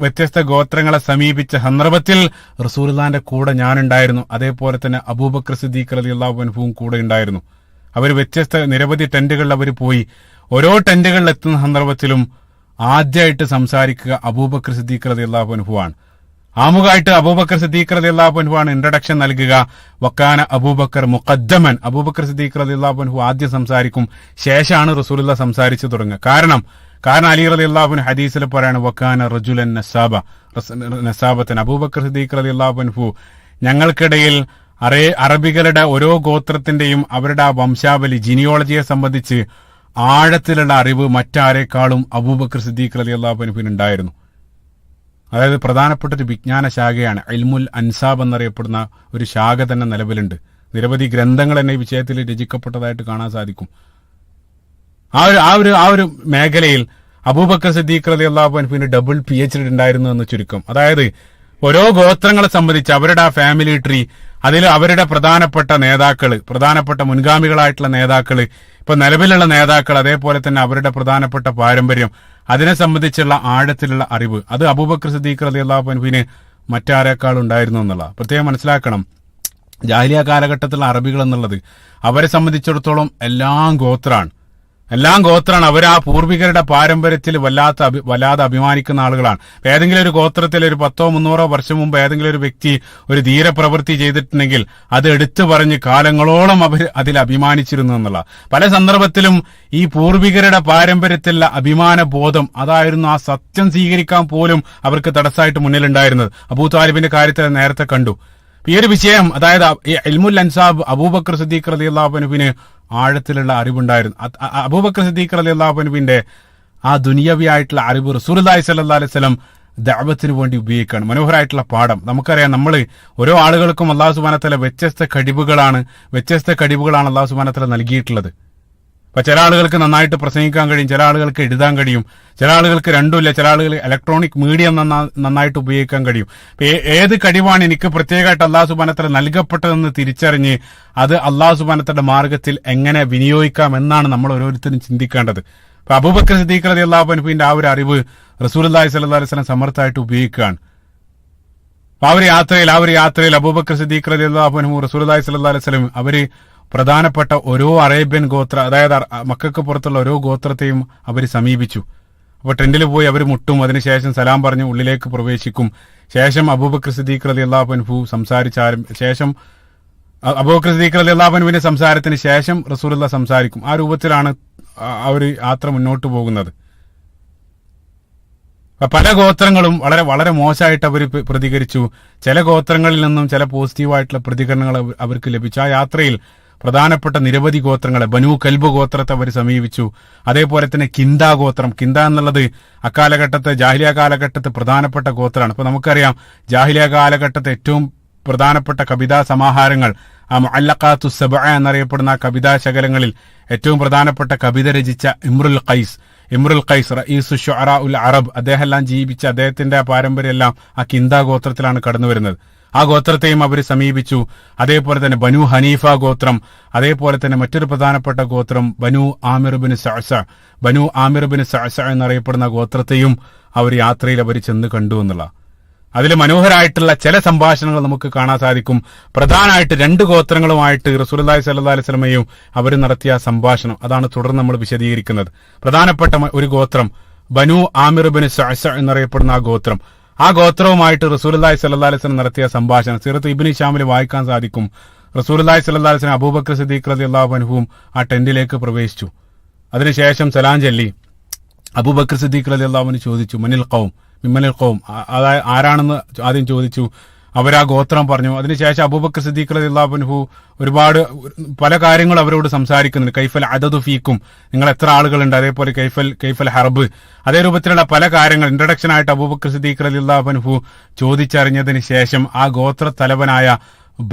വ്യത്യസ്ത ഗോത്രങ്ങളെ സമീപിച്ച സന്ദർഭത്തിൽ റസൂലുള്ളാഹിന്റെ കൂടെ ഞാനുണ്ടായിരുന്നു. അതേപോലെ തന്നെ അബൂബക്കർ സിദ്ദീഖ് റളിയല്ലാഹു അൻഹുവും കൂടെ ഉണ്ടായിരുന്നു. അവർ നിരവധി ടെന്റുകളിൽ അവർ പോയി. ഓരോ ടെന്റുകളിൽ എത്തുന്ന സന്ദർഭത്തിലും ആദ്യമായിട്ട് സംസാരിക്കുക അബൂബക്കർ സിദ്ദീഖ് റളിയല്ലാഹു അൻഹുവാണ്. ആമുഖമായിട്ട് അബൂബക്കർ സിദ്ദീഖ് റളിയല്ലാഹു അൻഹുവാണ് ഇൻട്രഡക്ഷൻ നൽകുക. വക്കാന അബൂബക്കർ മുഖദ്ദമൻ, അബൂബക്കർ സിദ്ദീഖ് റളിയല്ലാഹു അൻഹു ആദ്യം സംസാരിക്കും, ശേഷമാണ് റസൂലുള്ള സംസാരിച്ചു തുടങ്ങുക. കാരണം അലി റളിയല്ലാഹു അൻഹു ഹദീസിൽ പറയാണ്, വക്കാന റജുലൻ നസാബത്തൻ, അബൂബക്കർ സിദ്ദീഖ് റളിയല്ലാഹു അൻഹു ഞങ്ങൾക്കിടയിൽ അറബികളുടെ ഓരോ ഗോത്രത്തിന്റെയും അവരുടെ ആ വംശാവലി, ജിനിയോളജിയെ സംബന്ധിച്ച് ആഴത്തിലുള്ള അറിവ് മറ്റാരേക്കാളും അബൂബക്കർ സിദ്ദീഖ് റളിയല്ലാഹു അൻഹുവിന് ഉണ്ടായിരുന്നു. അതായത് പ്രധാനപ്പെട്ട ഒരു വിജ്ഞാന ശാഖയാണ് ഇൽമുൽ അൻസാബ് എന്നറിയപ്പെടുന്ന ഒരു ശാഖ തന്നെ നിലവിലുണ്ട്. നിരവധി ഗ്രന്ഥങ്ങൾ തന്നെ ഈ വിഷയത്തിൽ രചിക്കപ്പെട്ടതായിട്ട് കാണാൻ സാധിക്കും. ആ ഒരു മേഖലയിൽ അബൂബക്കർ സിദ്ദീഖ് റളിയല്ലാഹു അൻഹുവിന് ഡബിൾ PhD ഉണ്ടായിരുന്നു എന്ന് ചുരുക്കം. അതായത് ഓരോ ഗോത്രങ്ങളെ സംബന്ധിച്ച് അവരുടെ ആ ഫാമിലി ട്രീ, അതിൽ അവരുടെ പ്രധാനപ്പെട്ട നേതാക്കള്, പ്രധാനപ്പെട്ട മുൻഗാമികളായിട്ടുള്ള നേതാക്കള്, ഇപ്പൊ നിലവിലുള്ള നേതാക്കൾ, അതേപോലെ തന്നെ അവരുടെ പ്രധാനപ്പെട്ട പാരമ്പര്യം, അതിനെ സംബന്ധിച്ചുള്ള ആഴത്തിലുള്ള അറിവ്, അത് അബൂബക്കർ സിദ്ദീഖ് റളിയല്ലാഹു അൻഹുവിന് മറ്റാരേക്കാളും ഉണ്ടായിരുന്നു എന്നുള്ള പ്രത്യേകം മനസ്സിലാക്കണം. ജാഹിലിയ കാലഘട്ടത്തിലുള്ള അറബികൾ എന്നുള്ളത് അവരെ സംബന്ധിച്ചിടത്തോളം എല്ലാം ഗോത്രാണ്. അവർ ആ പൂർവികരുടെ പാരമ്പര്യത്തിൽ വല്ലാതെ അഭിമാനിക്കുന്ന ആളുകളാണ്. ഏതെങ്കിലും ഒരു ഗോത്രത്തിൽ ഒരു 100-300 വർഷം മുമ്പ് ഏതെങ്കിലും ഒരു വ്യക്തി ഒരു ധീരപ്രവൃത്തി ചെയ്തിട്ടുണ്ടെങ്കിൽ അത് എടുത്തു പറഞ്ഞ് കാലങ്ങളോളം അവർ അതിൽ അഭിമാനിച്ചിരുന്നു എന്നുള്ള പല സന്ദർഭത്തിലും ഈ പൂർവികരുടെ പാരമ്പര്യത്തിലുള്ള അഭിമാന ബോധം, അതായിരുന്നു ആ സത്യം സ്വീകരിക്കാൻ പോലും അവർക്ക് തടസ്സമായിട്ട് മുന്നിലുണ്ടായിരുന്നത്. അബൂ ത്വാലിബിന്റെ കാര്യത്തിൽ നേരത്തെ കണ്ടു. ഈ ഒരു വിഷയം, അതായത് ഇൽമുൽ അൻസാബ്, അബൂബക്കർ സിദ്ദീഖ് റളിയല്ലാഹു അൻഹുവിന് ആഴത്തിലുള്ള അറിവുണ്ടായിരുന്നു. അബൂബക്കർ സിദ്ദീഖ് റളിയല്ലാഹു അൻഹുവിന്റെ ആ ദുനിയവിയായിട്ടുള്ള അറിവ് റസൂലുള്ളാഹി സ്വല്ലല്ലാഹു അലൈഹി വസല്ലം ദഅവത്തിന് വേണ്ടി ഉപയോഗിക്കുകയാണ്. മനോഹരമായിട്ടുള്ള പാഠം. നമുക്കറിയാം, നമ്മൾ ഓരോ ആളുകൾക്കും അല്ലാഹു സുബ്ഹാനഹു വ തആല വ്യത്യസ്ത കഴിവുകളാണ് അല്ലാഹു സുബ്ഹാനഹു വ തആല നൽകിയിട്ടുള്ളത്. അപ്പൊ ചില ആളുകൾക്ക് നന്നായിട്ട് പ്രസംഗിക്കാൻ കഴിയും, ചില ആളുകൾക്ക് എഴുതാൻ കഴിയും, ചില ആളുകൾക്ക് രണ്ടുമില്ല, ചില ആളുകൾ ഇലക്ട്രോണിക് മീഡിയം നന്നായിട്ട് ഉപയോഗിക്കാൻ കഴിയും. ഏത് കഴിവാണ് എനിക്ക് പ്രത്യേകമായിട്ട് അല്ലാഹു സുബ്ഹാനഹു വ തആല നൽകപ്പെട്ടതെന്ന് തിരിച്ചറിഞ്ഞ് അത് അല്ലാഹു സുബ്ഹാനഹു വ തആലയുടെ മാർഗത്തിൽ എങ്ങനെ വിനിയോഗിക്കാം എന്നാണ് നമ്മൾ ഓരോരുത്തരും ചിന്തിക്കേണ്ടത്. അപ്പൊ അബൂബക്കർ സിദ്ദീഖ് റളിയല്ലാഹു അൻഹുവിന്റെ ആ ഒരു അറിവ് റസൂലുള്ളാഹി സ്വല്ലല്ലാഹു അലൈഹി വസല്ലം സമർത്ഥമായിട്ട് ഉപയോഗിക്കുകയാണ്. ആ ഒരു യാത്രയിൽ അബൂബക്കർ സിദ്ദീഖ് റളിയല്ലാഹു അൻഹു റസൂലുള്ളാഹി സ്വല്ലല്ലാഹു അലൈഹി വസല്ലം അവര് പ്രധാനപ്പെട്ട ഓരോ അറേബ്യൻ ഗോത്ര, അതായത് മക്കൾക്ക് പുറത്തുള്ള ഓരോ ഗോത്രത്തെയും അവർ സമീപിച്ചു. അപ്പോൾ ടെന്റിൽ പോയി അവർ മുട്ടും, അതിനുശേഷം സലാം പറഞ്ഞ് ഉള്ളിലേക്ക് പ്രവേശിക്കും. ശേഷം അബൂബക്കർ സിദ്ദീഖ് റളിയല്ലാഹു അൻഹു അബൂബക്കർ സിദ്ദീഖ് റളിയല്ലാഹു അൻഹുവിന്റെ സംസാരത്തിന് ശേഷം റസൂലുള്ളാഹി സംസാരിക്കും. ആ രൂപത്തിലാണ് ആ ഒരു യാത്ര മുന്നോട്ട് പോകുന്നത്. പല ഗോത്രങ്ങളും വളരെ വളരെ മോശമായിട്ട് അവർ പ്രതികരിച്ചു. ചില ഗോത്രങ്ങളിൽ നിന്നും ചില പോസിറ്റീവായിട്ടുള്ള പ്രതികരണങ്ങൾ അവർക്ക് ലഭിച്ചു. ആ യാത്രയിൽ പ്രധാനപ്പെട്ട നിരവധി ഗോത്രങ്ങളെ, ബനൂ കൽബ് ഗോത്രത്തെ അവർ സമീപിച്ചു. അതേപോലെ തന്നെ കിന്ദ ഗോത്രം, കിന്ദ എന്നുള്ളത് അക്കാലഘട്ടത്തെ ജാഹിലിയ കാലഘട്ടത്തെ പ്രധാനപ്പെട്ട ഗോത്രമാണ്. അപ്പൊ നമുക്കറിയാം, ജാഹിലിയ കാലഘട്ടത്തെ ഏറ്റവും പ്രധാനപ്പെട്ട കവിതാ സമാഹാരങ്ങൾ, ആ മുഅല്ലഖാത്തു സബ്അ എന്നറിയപ്പെടുന്ന കവിതാ ശകലങ്ങളിൽ ഏറ്റവും പ്രധാനപ്പെട്ട കവിത രചിച്ച ഇമ്രുൽ ഖൈസ്. ഇമ്രുൽ ഖൈസ് റഈസു ശുഅറാ ഉൽ അറബ്, അദ്ദേഹം എല്ലാം ജീവിച്ച അദ്ദേഹത്തിന്റെ ആ പാരമ്പര്യം എല്ലാം ആ കിന്ദ ഗോത്രത്തിലാണ് കടന്നു വരുന്നത്. ആ ഗോത്രത്തെയും അവർ സമീപിച്ചു. അതേപോലെ തന്നെ ബനു ഹനീഫ ഗോത്രം, അതേപോലെ തന്നെ മറ്റൊരു പ്രധാനപ്പെട്ട ഗോത്രം ബനു ആമിർ ബിൻ സഅസ എന്നറിയപ്പെടുന്ന ഗോത്രത്തെയും അവർ യാത്രയിൽ അവർ ചെന്ന് കണ്ടു എന്നുള്ള അതിൽ മനോഹരമായിട്ടുള്ള ചില സംഭാഷണങ്ങൾ നമുക്ക് കാണാൻ സാധിക്കും. പ്രധാനമായിട്ട് 2 ഗോത്രങ്ങളുമായിട്ട് റസൂലുള്ളാഹി സ്വല്ലല്ലാഹു അലൈഹി വസല്ലമയും അവർ നടത്തിയ സംഭാഷണം, അതാണ് തുടർന്ന് നമ്മൾ വിശദീകരിക്കുന്നത്. പ്രധാനപ്പെട്ട ഒരു ഗോത്രം ബനു ആമിർ ബിൻ സഅസ എന്നറിയപ്പെടുന്ന ആ ഗോത്രവുമായിട്ട് റസൂലുള്ളാഹി സ്വല്ലല്ലാഹു അലൈഹി വസല്ലം നടത്തിയ സംഭാഷണം സീറത്ത് ഇബ്നു ഹിശാമിൽ വായിക്കാൻ സാധിക്കും. റസൂലുള്ളാഹി സ്വല്ലല്ലാഹു അലൈഹി വസല്ലം അബൂബക്കർ സിദ്ദീഖ് റളിയല്ലാഹു അൻഹുവും ആ ടെന്റിലേക്ക് പ്രവേശിച്ചു. അതിനുശേഷം സലാം ചൊല്ലി അബൂബക്കർ സിദ്ദീഖ് റളിയല്ലാഹു അൻഹു ചോദിച്ചു, മിമ്മനിൽ ഖൗം, അതായത് ആരാണെന്ന് ആദ്യം ചോദിച്ചു. അവരാ ഗോത്രം പറഞ്ഞു. അതിനുശേഷം അബൂബക്കർ സിദ്ദീഖ് റളിയല്ലാഹു അൻഹു ഒരുപാട് പല കാര്യങ്ങൾ അവരോട് സംസാരിക്കുന്നുണ്ട്. കൈഫൽ അദദു ഫീക്കും, നിങ്ങൾ എത്ര ആളുകളുണ്ട്, അതേപോലെ കൈഫൽ ഹർബ്, അതേ രൂപത്തിലുള്ള പല കാര്യങ്ങൾ ഇൻട്രൊഡക്ഷൻ ആയിട്ട് അബൂബക്കർ സിദ്ദീഖ് റളിയല്ലാഹു അൻഹു ചോദിച്ചറിഞ്ഞതിന് ശേഷം ആ ഗോത്ര തലവനായ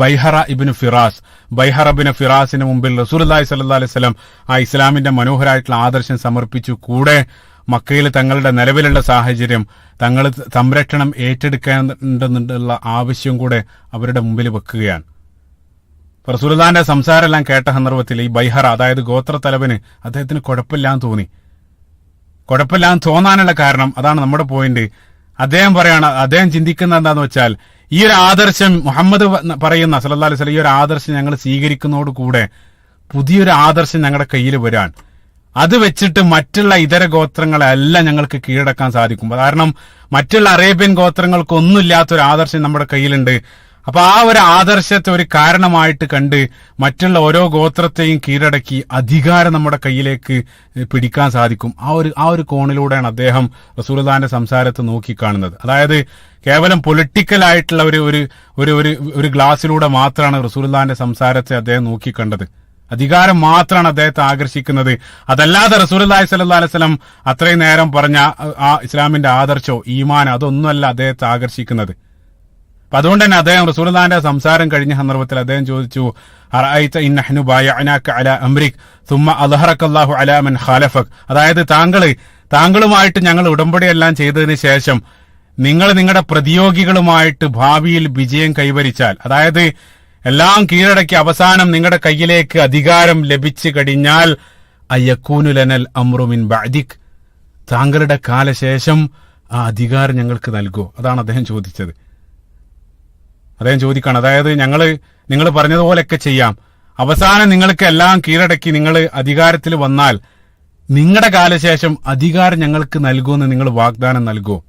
ബൈഹറ ഇബ്നു ഫിറാസിന് മുമ്പിൽ റസൂലുള്ളാഹി സ്വല്ലല്ലാഹു അലൈഹി വസല്ലം ആ ഇസ്ലാമിന്റെ മനോഹരമായിട്ടുള്ള ആദർശം സമർപ്പിച്ചു. കൂടെ മക്കയിൽ തങ്ങളുടെ നിലവിലുള്ള സാഹചര്യം, തങ്ങൾ സംരക്ഷണം ഏറ്റെടുക്കേണ്ടതുള്ള ആവശ്യം കൂടെ അവരുടെ മുമ്പിൽ വെക്കുകയാണ്. റസൂലുള്ളാഹിന്റെ സംസാരം എല്ലാം കേട്ട സന്ദർഭത്തിൽ ഈ ബൈഹറ, അതായത് ഗോത്ര തലവന്, അദ്ദേഹത്തിന് കുഴപ്പമില്ലാന്ന് തോന്നി. കുഴപ്പമില്ലാന്ന് തോന്നാനുള്ള കാരണം അതാണ് നമ്മുടെ പോയിന്റ്. അദ്ദേഹം ചിന്തിക്കുന്ന എന്താന്ന് വെച്ചാൽ, ഈ ഒരു ആദർശം മുഹമ്മദ് പറയുന്ന സല്ലല്ലാഹു അലൈഹി വസല്ലം ഈ ഒരു ആദർശം ഞങ്ങൾ സ്വീകരിക്കുന്നതോടുകൂടെ പുതിയൊരു ആദർശം ഞങ്ങളുടെ കയ്യിൽ വരാൻ, അത് വെച്ചിട്ട് മറ്റുള്ള ഇതര ഗോത്രങ്ങളെല്ലാം ഞങ്ങൾക്ക് കീഴടക്കാൻ സാധിക്കും. കാരണം മറ്റുള്ള അറേബ്യൻ ഗോത്രങ്ങൾക്കൊന്നുമില്ലാത്തൊരു ആദർശം നമ്മുടെ കയ്യിലുണ്ട്. അപ്പൊ ആ ഒരു ആദർശത്തെ ഒരു കാരണമായിട്ട് കണ്ട് മറ്റുള്ള ഓരോ ഗോത്രത്തെയും കീഴടക്കി അധികാരം നമ്മുടെ കയ്യിലേക്ക് പിടിക്കാൻ സാധിക്കും. ആ ഒരു കോണിലൂടെയാണ് അദ്ദേഹം റസൂലുള്ളാഹിന്റെ സംസാരത്തെ നോക്കിക്കാണുന്നത്. അതായത് കേവലം പൊളിറ്റിക്കൽ ആയിട്ടുള്ള ഒരു ഗ്ലാസ്സിലൂടെ മാത്രമാണ് റസൂലുള്ളാഹിന്റെ സംസാരത്തെ അദ്ദേഹം നോക്കിക്കണ്ടത്. അധികാരം മാത്രമാണ് അദ്ദേഹത്തെ ആകർഷിക്കുന്നത്. അതല്ലാതെ റസൂലുള്ളാഹി സ്വല്ലല്ലാഹു അലൈഹി വസല്ലം അത്രയും നേരം പറഞ്ഞ ആ ഇസ്ലാമിന്റെ ആദർശോ ഈമാൻ അതൊന്നുമല്ല അദ്ദേഹത്തെ ആകർഷിക്കുന്നത്. അപ്പൊ അതുകൊണ്ട് തന്നെ അദ്ദേഹം റസൂലുള്ളാഹിന്റെ സംസാരം കഴിഞ്ഞ സന്ദർഭത്തിൽ അദ്ദേഹം ചോദിച്ചു, അറഅയ്ത ഇൻ നഹ്നു ബായഅനാക അലാ അംരിക് സുമ്മ അദ്ഹറകല്ലാഹു അലാ മൻ ഖാലഫക്, അതായത് താങ്കളുമായിട്ട് ഞങ്ങൾ ഉടമ്പടിയെല്ലാം ചെയ്തതിന് ശേഷം നിങ്ങൾ നിങ്ങളുടെ പ്രതിയോഗികളുമായിട്ട് ഭാവിയിൽ വിജയം കൈവരിച്ചാൽ, അതായത് എല്ലാം കീഴടക്കി അവസാനം നിങ്ങളുടെ കയ്യിലേക്ക് അധികാരം ലഭിച്ചു കഴിഞ്ഞാൽ, അയകൂനു ലനൽ അംറു മിൻ ബഅദിക്, താങ്കളുടെ കാലശേഷം ആ അധികാരം ഞങ്ങൾക്ക് നൽകൂ. അതാണ് അദ്ദേഹം ചോദിച്ചത്. അദ്ദേഹം ചോദിക്കാണ്, അതായത് നിങ്ങൾ പറഞ്ഞതുപോലെയൊക്കെ ചെയ്യാം, അവസാനം നിങ്ങൾക്ക് എല്ലാം കീഴടക്കി നിങ്ങൾ അധികാരത്തിൽ വന്നാൽ നിങ്ങളുടെ കാലശേഷം അധികാരം ഞങ്ങൾക്ക് നൽകുമെന്ന് നിങ്ങൾ വാഗ്ദാനം നൽകുമോ?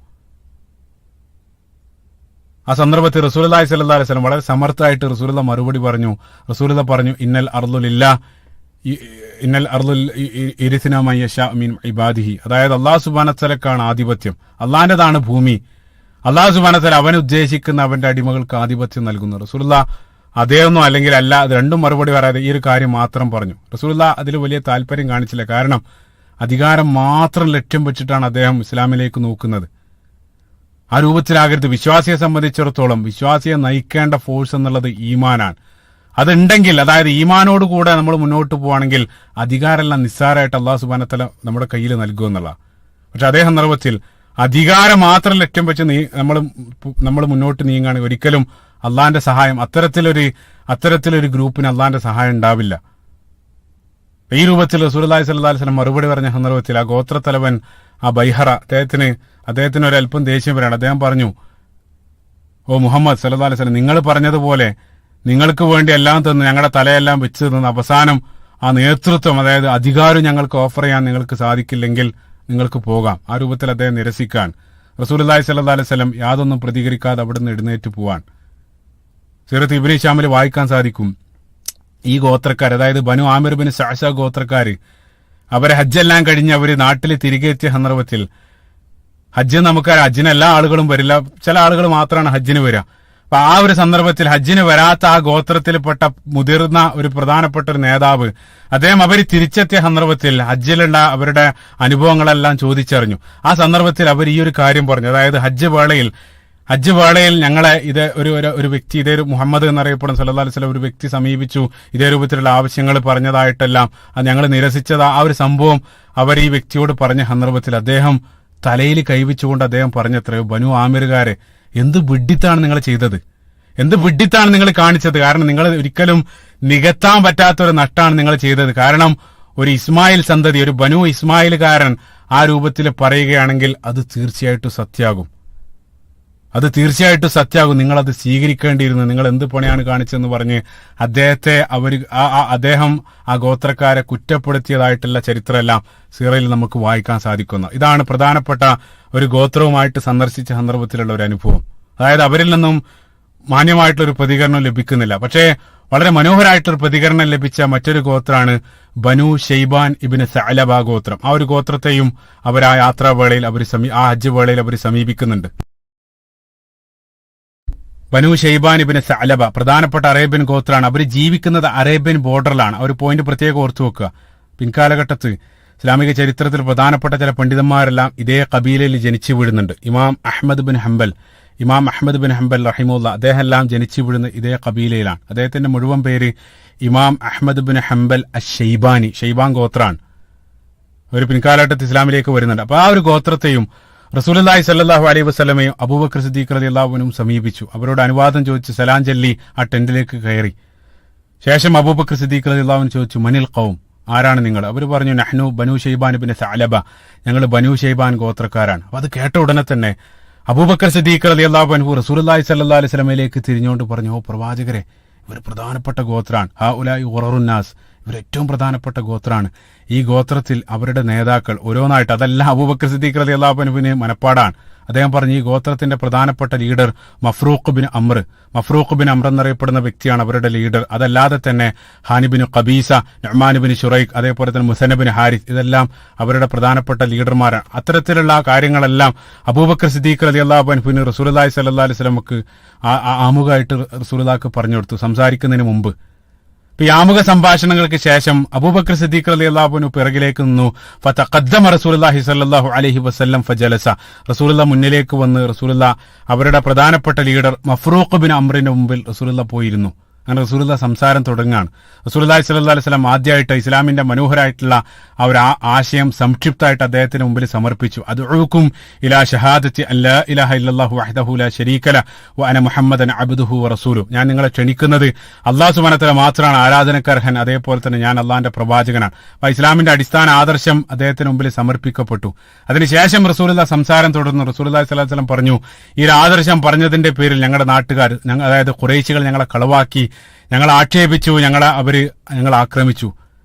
ആ സന്ദർഭത്തിൽ റസൂലുള്ളാഹി സ്വല്ലല്ലാഹു അലൈഹി വസല്ലം വളരെ സമർത്ഥമായിട്ട് റസൂലുള്ള മറുപടി പറഞ്ഞു. റസൂലുള്ള പറഞ്ഞു, ഇന്നൽ അർളുൽ ഇരിസിന മൻ യശാ മിൻ ഇബാദിഹി, അതായത് അല്ലാഹു സുബ്ഹാനഹു വ തആലക്കാണ് ആധിപത്യം, അള്ളാഹിന്റേതാണ് ഭൂമി, അല്ലാഹു സുബ്ഹാനഹു വ തആല അവൻ ഉദ്ദേശിക്കുന്ന അവന്റെ അടിമകൾക്ക് ആധിപത്യം നൽകുന്നു. റസൂലുള്ള അതേയൊന്നും അല്ലെങ്കിൽ അല്ല, അത് രണ്ടും മറുപടി പറയാതെ ഈ ഒരു കാര്യം മാത്രം പറഞ്ഞു. റസൂലുള്ള അതിൽ വലിയ താല്പര്യം കാണിച്ചില്ല. കാരണം അധികാരം മാത്രം ലക്ഷ്യം വെച്ചിട്ടാണ് അദ്ദേഹം ഇസ്ലാമിലേക്ക് നോക്കുന്നത്. ആ രൂപത്തിലാകരുത്. വിശ്വാസിയെ സംബന്ധിച്ചിടത്തോളം വിശ്വാസിയെ നയിക്കേണ്ട ഫോഴ്സ് എന്നുള്ളത് ഈമാനാണ്. അതുണ്ടെങ്കിൽ, അതായത് ഈമാനോടുകൂടെ നമ്മൾ മുന്നോട്ട് പോവുകയാണെങ്കിൽ അധികാരമെല്ലാം നിസ്സാരമായിട്ട് അല്ലാഹു സുബ്ഹാനഹു വ തആല നമ്മുടെ കയ്യിൽ നൽകുമെന്നുള്ള. പക്ഷെ അതേ സന്ദർഭത്തിൽ അധികാരം മാത്രം ലക്ഷ്യം വെച്ച് നമ്മൾ മുന്നോട്ട് നീങ്ങുകയാണെങ്കിൽ ഒരിക്കലും അള്ളാഹിന്റെ സഹായം അത്തരത്തിലൊരു ഗ്രൂപ്പിന് അള്ളാഹിന്റെ സഹായം ഉണ്ടാവില്ല. ഈ രൂപത്തിൽ റസൂലുള്ളാഹി സ്വല്ലല്ലാഹു അലൈഹി വസല്ലം മറുപടി പറഞ്ഞ സന്ദർഭത്തിൽ ആ ഗോത്രത്തലവൻ ആ ബൈഹറ അദ്ദേഹത്തിന് ഒരല്പം ദേഷ്യം വരാണ്. അദ്ദേഹം പറഞ്ഞു, ഓ മുഹമ്മദ് സല്ലല്ലാഹു അലൈഹി വസല്ലം, നിങ്ങൾ പറഞ്ഞതുപോലെ നിങ്ങൾക്ക് വേണ്ടി എല്ലാം തന്ന് ഞങ്ങളുടെ തലയെല്ലാം വെച്ച് തന്ന് അവസാനം ആ നേതൃത്വം, അതായത് അധികാരം ഞങ്ങൾക്ക് ഓഫർ ചെയ്യാൻ നിങ്ങൾക്ക് സാധിക്കില്ലെങ്കിൽ നിങ്ങൾക്ക് പോകാം. ആ രൂപത്തിൽ അദ്ദേഹം നിരസിക്കാൻ റസൂലുള്ളാഹി സ്വല്ലല്ലാഹു അലൈഹി വസല്ലം യാതൊന്നും പ്രതികരിക്കാതെ അവിടുന്ന് എഴുന്നേറ്റ് പോവാൻ സീറത്ത് ഇബ്നു ഹിശാമിൽ വായിക്കാൻ സാധിക്കും. ഈ ഗോത്രക്കാർ, അതായത് ബനു ആമിർ ബിൻ സഅസ ഗോത്രക്കാര്, അവരെ ഹജ്ജെല്ലാം കഴിഞ്ഞ് അവര് നാട്ടിൽ തിരികെ എത്തിയ സന്ദർഭത്തിൽ, ഹജ്ജ് നമുക്കറിയാം, ഹജ്ജിന് എല്ലാ ആളുകളും വരില്ല, ചില ആളുകൾ മാത്രമാണ് ഹജ്ജിന് വരിക. അപ്പൊ ആ ഒരു സന്ദർഭത്തിൽ ഹജ്ജിന് വരാത്ത ആ ഗോത്രത്തിൽപ്പെട്ട മുതിർന്ന ഒരു പ്രധാനപ്പെട്ട ഒരു നേതാവ്, അദ്ദേഹം അവർ തിരിച്ചെത്തിയ സന്ദർഭത്തിൽ ഹജ്ജിലുള്ള അവരുടെ അനുഭവങ്ങളെല്ലാം ചോദിച്ചറിഞ്ഞു. ആ സന്ദർഭത്തിൽ അവർ ഈ ഒരു കാര്യം പറഞ്ഞു, അതായത് ഹജ്ജ് വേളയിൽ ഹജ്ജ് വേളയിൽ ഞങ്ങളെ ഒരു വ്യക്തി ഇതേ മുഹമ്മദ് എന്നറിയപ്പെടുന്ന സല്ലല്ലാഹു അലൈഹി വസല്ലം ഒരു വ്യക്തി സമീപിച്ചു, ഇതേ രൂപത്തിലുള്ള ആവശ്യങ്ങൾ പറഞ്ഞതായിട്ടെല്ലാം അത് ഞങ്ങൾ നിരസിച്ചത് ആ ഒരു സംഭവം അവർ ഈ വ്യക്തിയോട് പറഞ്ഞ സന്ദർഭത്തിൽ അദ്ദേഹം തലയിൽ കൈവച്ചുകൊണ്ട് അദ്ദേഹം പറഞ്ഞത്രയോ, ബനു ആമിറുകാരെ, എന്ത് വിഡ്ഢിത്താണ് നിങ്ങൾ ചെയ്തത്, എന്ത് വിഡ്ഢിത്താണ് നിങ്ങൾ കാണിച്ചത്. കാരണം നിങ്ങൾ ഒരിക്കലും നികത്താൻ പറ്റാത്തൊരു നഷ്ടമാണ് നിങ്ങൾ ചെയ്തത്. കാരണം ഒരു ഇസ്മായിൽ സന്തതി, ഒരു ബനു ഇസ്മായിൽകാരൻ ആ രൂപത്തിൽ പറയുകയാണെങ്കിൽ അത് തീർച്ചയായിട്ടും സത്യാകും, അത് തീർച്ചയായിട്ടും സത്യാകും. നിങ്ങളത് സ്വീകരിക്കേണ്ടിയിരുന്നു, നിങ്ങൾ എന്ത് പണിയാണ് കാണിച്ചതെന്ന് പറഞ്ഞ് അദ്ദേഹത്തെ അദ്ദേഹം ആ ഗോത്രക്കാരെ കുറ്റപ്പെടുത്തിയതായിട്ടുള്ള ചരിത്രമെല്ലാം സീറയിൽ നമുക്ക് വായിക്കാൻ സാധിക്കുന്ന. ഇതാണ് പ്രധാനപ്പെട്ട ഒരു ഗോത്രവുമായിട്ട് സന്ദർശിച്ച സന്ദർഭത്തിലുള്ള ഒരു അനുഭവം. അതായത് അവരിൽ നിന്നും മാന്യമായിട്ടൊരു പ്രതികരണം ലഭിക്കുന്നില്ല. പക്ഷേ വളരെ മനോഹരമായിട്ടൊരു പ്രതികരണം ലഭിച്ച മറ്റൊരു ഗോത്രമാണ് ബനു ഷെയ്ബാൻ ഇബ്നു സഅലബ ഗോത്രം. ആ ഒരു ഗോത്രത്തെയും അവർ ആ യാത്രാവേളയിൽ ആ ഹജ്ജ് വേളയിൽ അവർ സമീപിക്കുന്നുണ്ട്. ബനു ഷെയ്ബാൻ ഇബ്നു സഅലബ പ്രധാനപ്പെട്ട അറേബ്യൻ ഗോത്രമാണ്. അവർ ജീവിക്കുന്നത് അറേബ്യൻ ബോർഡറിലാണ്. ഒരു പോയിന്റ് പ്രത്യേകം ഓർത്തു വെക്കുക. പിൻകാലഘട്ടത്ത് ഇസ്ലാമിക ചരിത്രത്തിൽ പ്രധാനപ്പെട്ട ചില പണ്ഡിതന്മാരെല്ലാം ഇതേ കബീലയിൽ ജനിച്ചു വീഴുന്നുണ്ട്. ഇമാം അഹ്മദ് ബിൻ ഹംബൽ റഹിമുല്ല, അദ്ദേഹം എല്ലാം ജനിച്ചു വീഴുന്ന ഇതേ കബീലയിലാണ്. അദ്ദേഹത്തിന്റെ മുഴുവൻ പേര് ഇമാം അഹ്മദ് ബിൻ ഹംബൽ അഷെയ്ബാനി, ഷെയ്ബാൻ ഗോത്രാണ്. ഒരു പിൻകാലഘട്ടത്തിൽ ഇസ്ലാമിലേക്ക് വരുന്നുണ്ട്. അപ്പൊ ആ ഒരു ഗോത്രത്തെയും റസൂലുള്ളാഹി സ്വല്ലല്ലാഹു അലൈഹി വസല്ലമയും അബൂബക്കർ സിദ്ദീഖ് റളിയല്ലാഹു അൻഹു സമീപിച്ചു. അവരോട് അനുവാദം ചോദിച്ച് സലാം ചൊല്ലി ആ ടെന്റിലേക്ക് കയറി. ശേഷം അബൂബക്കർ സിദ്ദീഖ് റളിയല്ലാഹു അൻഹു ചോദിച്ചു, മനിൽ ഖൗം, ആരാണ് നിങ്ങൾ? അവർ പറഞ്ഞു, നഹ്നു ബനു ഷെയ്ബാൻ ഇബ്നു സഅലബ, ഞങ്ങൾ ബനു ഷെയ്ബാൻ ഗോത്രക്കാരാണ്. അപ്പൊ അത് കേട്ട ഉടനെ തന്നെ അബൂബക്കർ സിദ്ദീഖ് റളിയല്ലാഹു അൻഹു റസൂലുള്ളാഹി സ്വല്ലല്ലാഹു അലൈഹി വസല്ലമയിലേക്ക് തിരിഞ്ഞുകൊണ്ട് പറഞ്ഞു, ഓ പ്രവാചകരെ, ഇവർ പ്രധാനപ്പെട്ട ഗോത്രാണ്. ഹൗലായി ഖുററുന്നാസ്, ഇവർ ഏറ്റവും പ്രധാനപ്പെട്ട ഗോത്രാണ്. ഈ ഗോത്രത്തിൽ അവരുടെ നേതാക്കൾ ഓരോന്നായിട്ട്, അതെല്ലാം അബൂബക്കർ സിദ്ദീഖ് റളിയല്ലാഹു അൻഹുവിന് മനപ്പാടാണ്. അദ്ദേഹം പറഞ്ഞു, ഈ ഗോത്രത്തിന്റെ പ്രധാനപ്പെട്ട ലീഡർ മഫ്രൂഖ് ബിൻ അമ്ർ എന്നറിയപ്പെടുന്ന വ്യക്തിയാണ് അവരുടെ ലീഡർ. അതല്ലാതെ തന്നെ ഹാനിബിന് ഖബീസ, നുഅ്മാൻ ബിൻ ശുറൈഖ്, അതേപോലെ തന്നെ മുസന്ന ബിൻ ഹാരിസ്, ഇതെല്ലാം അവരുടെ പ്രധാനപ്പെട്ട ലീഡർമാരാണ്. അത്തരത്തിലുള്ള കാര്യങ്ങളെല്ലാം അബൂബക്കർ സിദ്ദീഖ് റളിയല്ലാഹു അൻഹുവിന് റസൂലുള്ളാഹി സ്വല്ലല്ലാഹു അലൈഹി വസല്ലമക്ക് ആമുഖമായിട്ട് റസൂലുള്ളാഹിക്ക് പറഞ്ഞു കൊടുത്തു സംസാരിക്കുന്നതിന് മുമ്പ്. ഈ ആമുഖ സംഭാഷണങ്ങൾക്ക് ശേഷം അബൂബക്കർ സിദ്ദീഖ് റളിയല്ലാഹു അൻഹു പിറകിലേക്ക് നിന്നു. ഫതഖദ്ദമ റസൂലുള്ളാഹി സ്വല്ലല്ലാഹു അലൈഹി വസല്ലം ഫജലസ, റസൂലുള്ളാഹി മുന്നിലേക്ക് വന്ന് റസൂലുള്ളാഹി അവരുടെ പ്രധാനപ്പെട്ട ലീഡർ മഫ്രൂഖ് ബിൻ അമ്രിന്റെ മുമ്പിൽ റസൂലുള്ളാഹി പോയിരുന്നു. അങ്ങനെ റസൂലുള്ളാഹി സംസാരം തുടങ്ങുകയാണ്. റസൂലുള്ളാഹി സ്വല്ലല്ലാഹു അലൈഹി വസല്ലം ആദ്യമായിട്ട് ഇസ്ലാമിന്റെ മനോഹരമായിട്ടുള്ള ആ ഒരു ആശയം സംക്ഷിപ്തമായിട്ട് അദ്ദേഹത്തിന് മുമ്പിൽ സമർപ്പിച്ചു. അദ്ഉക്കും ഇലാ ഷഹാദത്തി അല്ലാ ഇലാഹ ഇല്ലല്ലാഹു വഹ്ദഹു ലാ ശരീക ലഹു വ അന മുഹമ്മദൻ അബ്ദുഹു വറസൂലുഹു, ഞാൻ നിങ്ങളെ ക്ഷണിക്കുന്നത് അല്ലാഹു സുബ്ഹാനഹു വ തആല മാത്രമാണ് ആരാധനക്കർഹൻ, അതേപോലെ തന്നെ ഞാൻ അള്ളാഹിന്റെ പ്രവാചകനാണ്. അപ്പോൾ ഇസ്ലാമിന്റെ അടിസ്ഥാന ആദർശം അദ്ദേഹത്തിന് മുമ്പിൽ സമർപ്പിക്കപ്പെട്ടു. അതിനുശേഷം റസൂലുള്ളാഹി സംസാരം തുടർന്നു. റസൂലുള്ളാഹി സ്വല്ലല്ലാഹു അലൈഹി വസല്ലം പറഞ്ഞു, ഈ ഒരു ആദർശം പറഞ്ഞതിന്റെ പേരിൽ ഞങ്ങളുടെ നാട്ടുകാർ, അതായത് ഖുറൈശികൾ ഞങ്ങളെ കളവാക്കി, ഞങ്ങളെ ആക്ഷേപിച്ചു, ഞങ്ങൾ ആക്രമിച്ചു.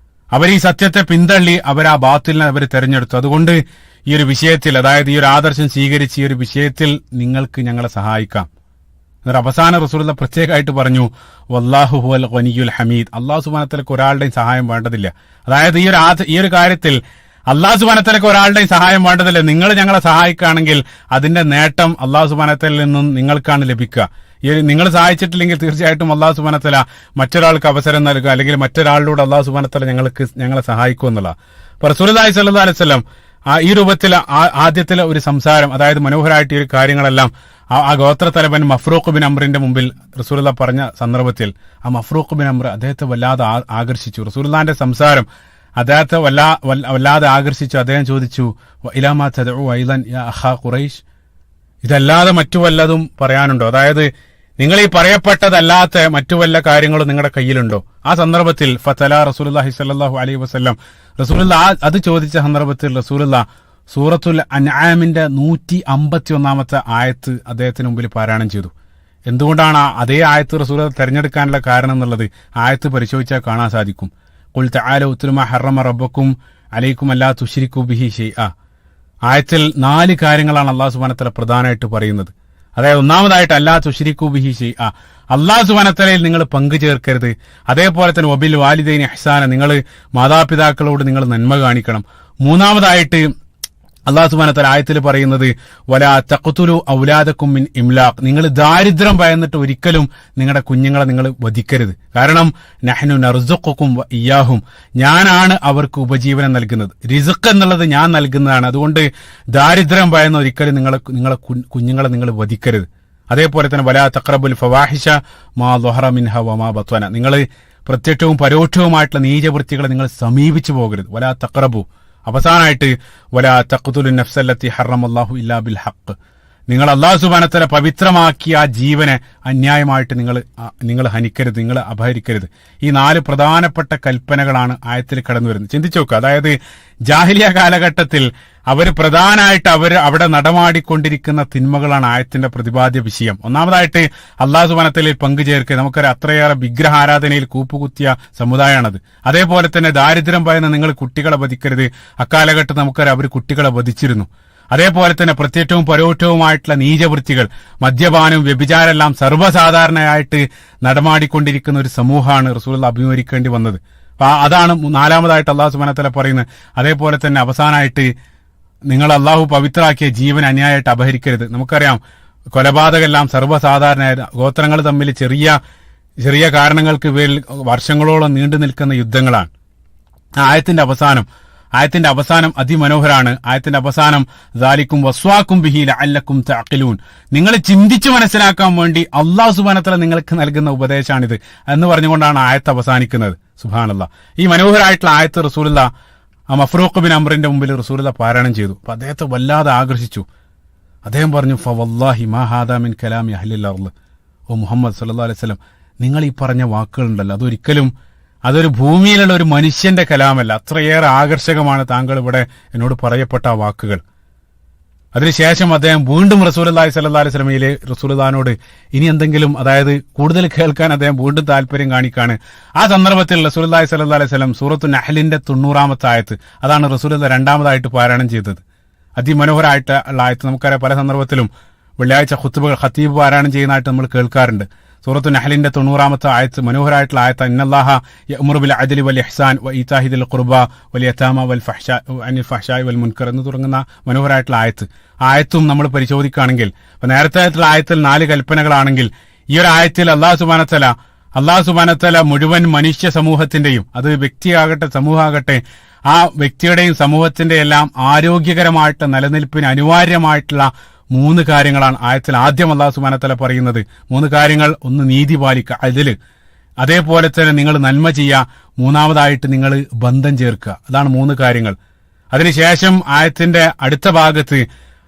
അവർ ഈ സത്യത്തെ പിന്തള്ളി അവർ ആ ബാത്തിലിനെ അവർ തെരഞ്ഞെടുത്തു. അതുകൊണ്ട് ഈ ഒരു വിഷയത്തിൽ, അതായത് ഈ ഒരു ആദർശം സ്വീകരിച്ച് ഈ ഒരു വിഷയത്തിൽ നിങ്ങൾക്ക് ഞങ്ങളെ സഹായിക്കാം. എന്നിട്ട് അവസാന റസൂലുള്ളാഹി പ്രത്യേകമായിട്ട് പറഞ്ഞു, വല്ലാഹു ഹുവൽ ഗനിയുൽ ഹമീദ്, അല്ലാഹു സുബ്ഹാനഹു വ തആലക്ക് ഒരാളുടെയും സഹായം വേണ്ടതില്ല. അതായത് ഈ ഒരു കാര്യത്തിൽ അല്ലാഹു സുബ്ഹാനഹു വ തആലക്ക് ഒരാളുടെയും സഹായം വേണ്ടതില്ല. നിങ്ങൾ ഞങ്ങളെ സഹായിക്കുകയാണെങ്കിൽ അതിന്റെ നേട്ടം അല്ലാഹു സുബ്ഹാനഹു വ തആലയിൽ നിന്നും നിങ്ങൾക്കാണ് ലഭിക്കുക. നിങ്ങൾ സഹായിച്ചിട്ടില്ലെങ്കിൽ തീർച്ചയായിട്ടും അല്ലാഹു സുബ്ഹാനഹു വ തആല മറ്റൊരാൾക്ക് അവസരം നൽകുക, അല്ലെങ്കിൽ മറ്റൊരാളിലൂടെ അല്ലാഹു സുബ്ഹാനഹു വ തആല ഞങ്ങളെ സഹായിക്കും എന്നുള്ള. അപ്പോൾ റസൂലുള്ളാഹി സ്വല്ലല്ലാഹു അലൈഹി വസല്ലം ഈ രൂപത്തിൽ ആദ്യത്തിലെ ഒരു സംസാരം, അതായത് മനോഹരമായിട്ട് ഈ കാര്യങ്ങളെല്ലാം ആ ഗോത്രത്തലവൻ മഫ്രൂഖ് ബിൻ അമ്രിന്റെ മുമ്പിൽ റസൂലുള്ളാഹി പറഞ്ഞ സന്ദർഭത്തിൽ ആ മഫ്രൂഖ് ബിൻ അമ്ർ അദ്ദേഹത്തെ വല്ലാതെ ആകർഷിച്ചു. റസൂലുള്ളാഹിന്റെ സംസാരം അദ്ദേഹത്തെ വല്ലാതെ ആകർഷിച്ചു. അദ്ദേഹം ചോദിച്ചു, ഇലാമാ തദഉ ഐലൻ യാ അഖാ ഖുറൈശ്, ഇതല്ലാതെ മറ്റു വല്ലതും പറയാനുണ്ടോ? അതായത് നിങ്ങൾ ഈ പറയപ്പെട്ടതല്ലാത്ത മറ്റു വല്ല കാര്യങ്ങളും നിങ്ങളുടെ കയ്യിലുണ്ടോ? ആ സന്ദർഭത്തിൽ ഫതല റസൂലുള്ളാഹി സ്വല്ലല്ലാഹു അലൈഹി വസല്ലം റസൂലുള്ളാഹി അത് ചോദിച്ച സന്ദർഭത്തിൽ റസൂലുള്ളാഹി സൂറത്തുൽ അൻആമിന്റെ 151 ആയത്ത് അദ്ദേഹത്തിന് മുമ്പിൽ പാരായണം ചെയ്തു. എന്തുകൊണ്ടാണ് അതേ ആയത്ത് റസൂലുള്ളാഹി തെരഞ്ഞെടുക്കാനുള്ള കാരണം എന്നുള്ളത് ആയത്ത് പരിശോധിച്ചാൽ കാണാൻ സാധിക്കും. ഖുൽ തആലൂ ഉത്ലു മാ ഹറമ റബ്ബുക്കും അലൈക്കും അല്ലാ തുശ്രികൂ ബിഹി ഷൈഅ. ആയത്തിൽ 4 കാര്യങ്ങളാണ് അല്ലാഹു സുബ്ഹാനഹു വ തആല പ്രധാനമായിട്ട് പറയുന്നത്. അതായത് ഒന്നാമതായിട്ട് അല്ലാ തുശ്രികൂ ബിഹി ഷൈഅ, അല്ലാഹു സുബ്ഹാനഹു വ തആലയിൽ നിങ്ങൾ പങ്കു ചേർക്കരുത്. അതേപോലെ തന്നെ വബിൽ വാലിദൈനി ഇഹ്സാന, നിങ്ങൾ മാതാപിതാക്കളോട് നിങ്ങൾ നന്മ കാണിക്കണം. മൂന്നാമതായിട്ട് അല്ലാഹു സുബ്ഹാനഹു വ തആല ആയത്തിൽ പറയുന്നത് വലാ തഖ്തുലു ഔലാദകും മിൻ ഇംലാഖ്, നിങ്ങൾ ദാരിദ്ര്യം ഭയന്നിട്ട് ഒരിക്കലും നിങ്ങളുടെ കുഞ്ഞുങ്ങളെ നിങ്ങൾ വധിക്കരുത്. കാരണം നഹ്നു നർസുഖുക്കും വ ഇയ്യാഹും, ഞാനാണ് അവർക്ക് ഉപജീവനം നൽകുന്നത്, റിസ്ഖ് എന്നുള്ളത് ഞാൻ നൽകുന്നതാണ്. അതുകൊണ്ട് ദാരിദ്ര്യം ഭയന്ന് ഒരിക്കലും നിങ്ങളെ കുഞ്ഞുങ്ങളെ നിങ്ങൾ വധിക്കരുത്. അതേപോലെ തന്നെ വലാ തഖറബുൽ ഫവാഹിഷ മാ ളഹറ മിൻഹ വമാ ബത്വന, നിങ്ങൾ പ്രത്യക്ഷവും പരോക്ഷവുമായിട്ടുള്ള നീചവൃത്തികളെ നിങ്ങൾ സമീപിച്ചു പോകരുത്. വലാ തഖറബു. അവസാനമായിട്ട് വലാ തഖ്തുലു നഫ്സല്ലത്തി ഹറമല്ലാഹു ഇല്ലാ ബിൽ ഹഖ്, നിങ്ങൾ അല്ലാഹു സുബ്ഹാനഹു വ തആല പവിത്രമാക്കിയ ആ ജീവനെ അന്യായമായിട്ട് നിങ്ങൾ ഹനിക്കരുത്, നിങ്ങൾ അപഹരിക്കരുത്. ഈ 4 പ്രധാനപ്പെട്ട കൽപ്പനകളാണ് ആയത്തിൽ കടന്നു വരുന്നത്. ചിന്തിച്ചു നോക്കുക. അതായത് ജാഹിലിയ കാലഘട്ടത്തിൽ പ്രധാനമായിട്ട് അവിടെ നടമാടിക്കൊണ്ടിരിക്കുന്ന തിന്മകളാണ് ആയത്തിന്റെ പ്രതിപാദ്യ വിഷയം. ഒന്നാമതായിട്ട് അല്ലാഹു സുബ്ഹാനഹു വ തആലയിൽ പങ്കുചേർക്കുക. നമുക്കറിയാം അത്രയേറെ വിഗ്രഹാരാധനയിൽ കൂപ്പുകുത്തിയ സമുദായമാണത്. അതേപോലെ തന്നെ ദാരിദ്ര്യം ഭയന്ന് നിങ്ങൾ കുട്ടികളെ വധിക്കരുത്. അക്കാലഘട്ടത്തിൽ നമുക്കറിയാം അവർ കുട്ടികളെ വധിച്ചിരുന്നു. അതേപോലെ തന്നെ പ്രത്യക്ഷവും പരോക്ഷവുമായിട്ടുള്ള നീചവൃത്തികൾ, മദ്യപാനവും വ്യഭിചാരം എല്ലാം സർവ്വസാധാരണയായിട്ട് നടമാടിക്കൊണ്ടിരിക്കുന്ന ഒരു സമൂഹമാണ് റസൂലുള്ളാഹി അഭിമുഖീകരിക്കേണ്ടി വന്നത്. അതാണ് 4-മതായിട്ട് അല്ലാഹു സുബ്ഹാനഹു വ തആല പറയുന്നത്. അതേപോലെ തന്നെ അവസാനമായിട്ട് നിങ്ങൾ അള്ളാഹു പവിത്രാക്കിയ ജീവൻ അന്യായമായിട്ട് അപഹരിക്കരുത്. നമുക്കറിയാം കൊലപാതകമെല്ലാം സർവ്വസാധാരണ, ഗോത്രങ്ങൾ തമ്മിൽ ചെറിയ ചെറിയ കാരണങ്ങൾക്ക് പേരിൽ വർഷങ്ങളോളം നീണ്ടു നിൽക്കുന്ന യുദ്ധങ്ങളാണ്. ആയത്തിന്റെ അവസാനം അതിമനോഹരാണ്. ആയത്തിന്റെ അവസാനം ദാലിക്കും വസ്വാക്കും ബിഹി ലഅല്ലക്കും തഅഖിലൂൻ, നിങ്ങൾ ചിന്തിച്ചു മനസ്സിലാക്കാൻ വേണ്ടി അല്ലാഹു സുബ്ഹാനഹു വ തആല നിങ്ങൾക്ക് നൽകുന്ന ഉപദേശമാണിത് എന്ന് പറഞ്ഞുകൊണ്ടാണ് ആയത്ത് അവസാനിക്കുന്നത്. സുബ്ഹാനല്ലാഹ്. ഈ മനോഹരായിട്ടുള്ള ആയത്ത് റസൂലുള്ളാഹി മഫ്റൂഖ് ബിൻ അംറിന്റെ മുമ്പിൽ റസൂലുള്ളാഹി പാരായണം ചെയ്തു. അപ്പൊ അദ്ദേഹത്തെ വല്ലാതെ ആകർഷിച്ചു. അദ്ദേഹം പറഞ്ഞു, ഫവല്ലാഹി മാ ഹാദാ മിൻ കലാമി അഹ്ലിൽ അർള്. ഓ മുഹമ്മദ് സല്ലല്ലാഹു അലൈഹി വസല്ലം, നിങ്ങൾ ഈ പറഞ്ഞ വാക്കുകളുണ്ടല്ലോ, അതൊരു ഭൂമിയിലുള്ള ഒരു മനുഷ്യന്റെ കലാമല്ല. അത്രയേറെ ആകർഷകമാണ് താങ്കൾ ഇവിടെ എന്നോട് പറയപ്പെട്ട ആ വാക്കുകൾ. അതിനുശേഷം അദ്ദേഹം വീണ്ടും റസൂലുള്ളാഹി സ്വല്ലല്ലാഹു അലൈഹി വസല്ലമയിലെ റസൂലുള്ളാഹിനോട് ഇനി എന്തെങ്കിലും, അതായത് കൂടുതൽ കേൾക്കാൻ അദ്ദേഹം വീണ്ടും താല്പര്യം കാണിക്കാണ്. ആ സന്ദർഭത്തിൽ റസൂലുള്ളാഹി സ്വല്ലല്ലാഹു അലൈഹി വസല്ലം സൂറത്തു നഹ്ലിന്റെ 90-ാമത്തെ ആയത്ത്, അതാണ് റസൂലുള്ളാഹി 2-മതായിട്ട് പാരായണം ചെയ്തത്. അതിമനോഹരമായിട്ടുള്ള ആയത്ത്. നമുക്കറിയാം പല സന്ദർഭത്തിലും വെള്ളിയാഴ്ച ഖത്തീബ് പാരായണം ചെയ്യുന്നതായിട്ട് നമ്മൾ കേൾക്കാറുണ്ട്. സൂറത്തു നഹ്ലിന്റെ 90-ാമത്തെ ആയത്ത് മനോഹരമായിട്ടുള്ള ആയത്ത്. ഇന്നല്ലാഹ യഅ്മുറു ബിൽ അദ്ലി വൽ ഇഹ്സാൻ വ ഈതാഇ ദിൽ ഖുർബ വൽ യതാമ വൽ ഫഹ്ശാഇ വൽ മുൻകർ എന്ന് തുടങ്ങുന്ന മനോഹരമായിട്ടുള്ള ആയത്തും നമ്മൾ പരിശോധിക്കുകയാണെങ്കിൽ, നേരത്തെ ആയിട്ടുള്ള ആയത്തിൽ 4 കൽപ്പനകളാണെങ്കിൽ ഈ ഒരു ആയത്തിൽ അല്ലാഹു സുബ്ഹാനഹു വ തആല മുഴുവൻ മനുഷ്യ സമൂഹത്തിന്റെയും, അത് വ്യക്തിയാകട്ടെ സമൂഹമാകട്ടെ, ആ വ്യക്തിയുടെയും സമൂഹത്തിന്റെ എല്ലാം ആരോഗ്യകരമായിട്ട് നിലനിൽപ്പിന് അനിവാര്യമായിട്ടുള്ള 3 കാര്യങ്ങളാണ് ആയത്തിൽ ആദ്യം അല്ലാഹു സുബ്ഹാനഹു വ തആല പറയുന്നത്. 3 കാര്യങ്ങൾ. ഒന്ന്, നീതി പാലിക്കുക, അതില്. അതേപോലെ തന്നെ നിങ്ങൾ നന്മ ചെയ്യുക. 3-മതായിട്ട് നിങ്ങൾ ബന്ധം ചേർക്കുക. അതാണ് 3 കാര്യങ്ങൾ. അതിനുശേഷം ആയത്തിന്റെ അടുത്ത ഭാഗത്ത്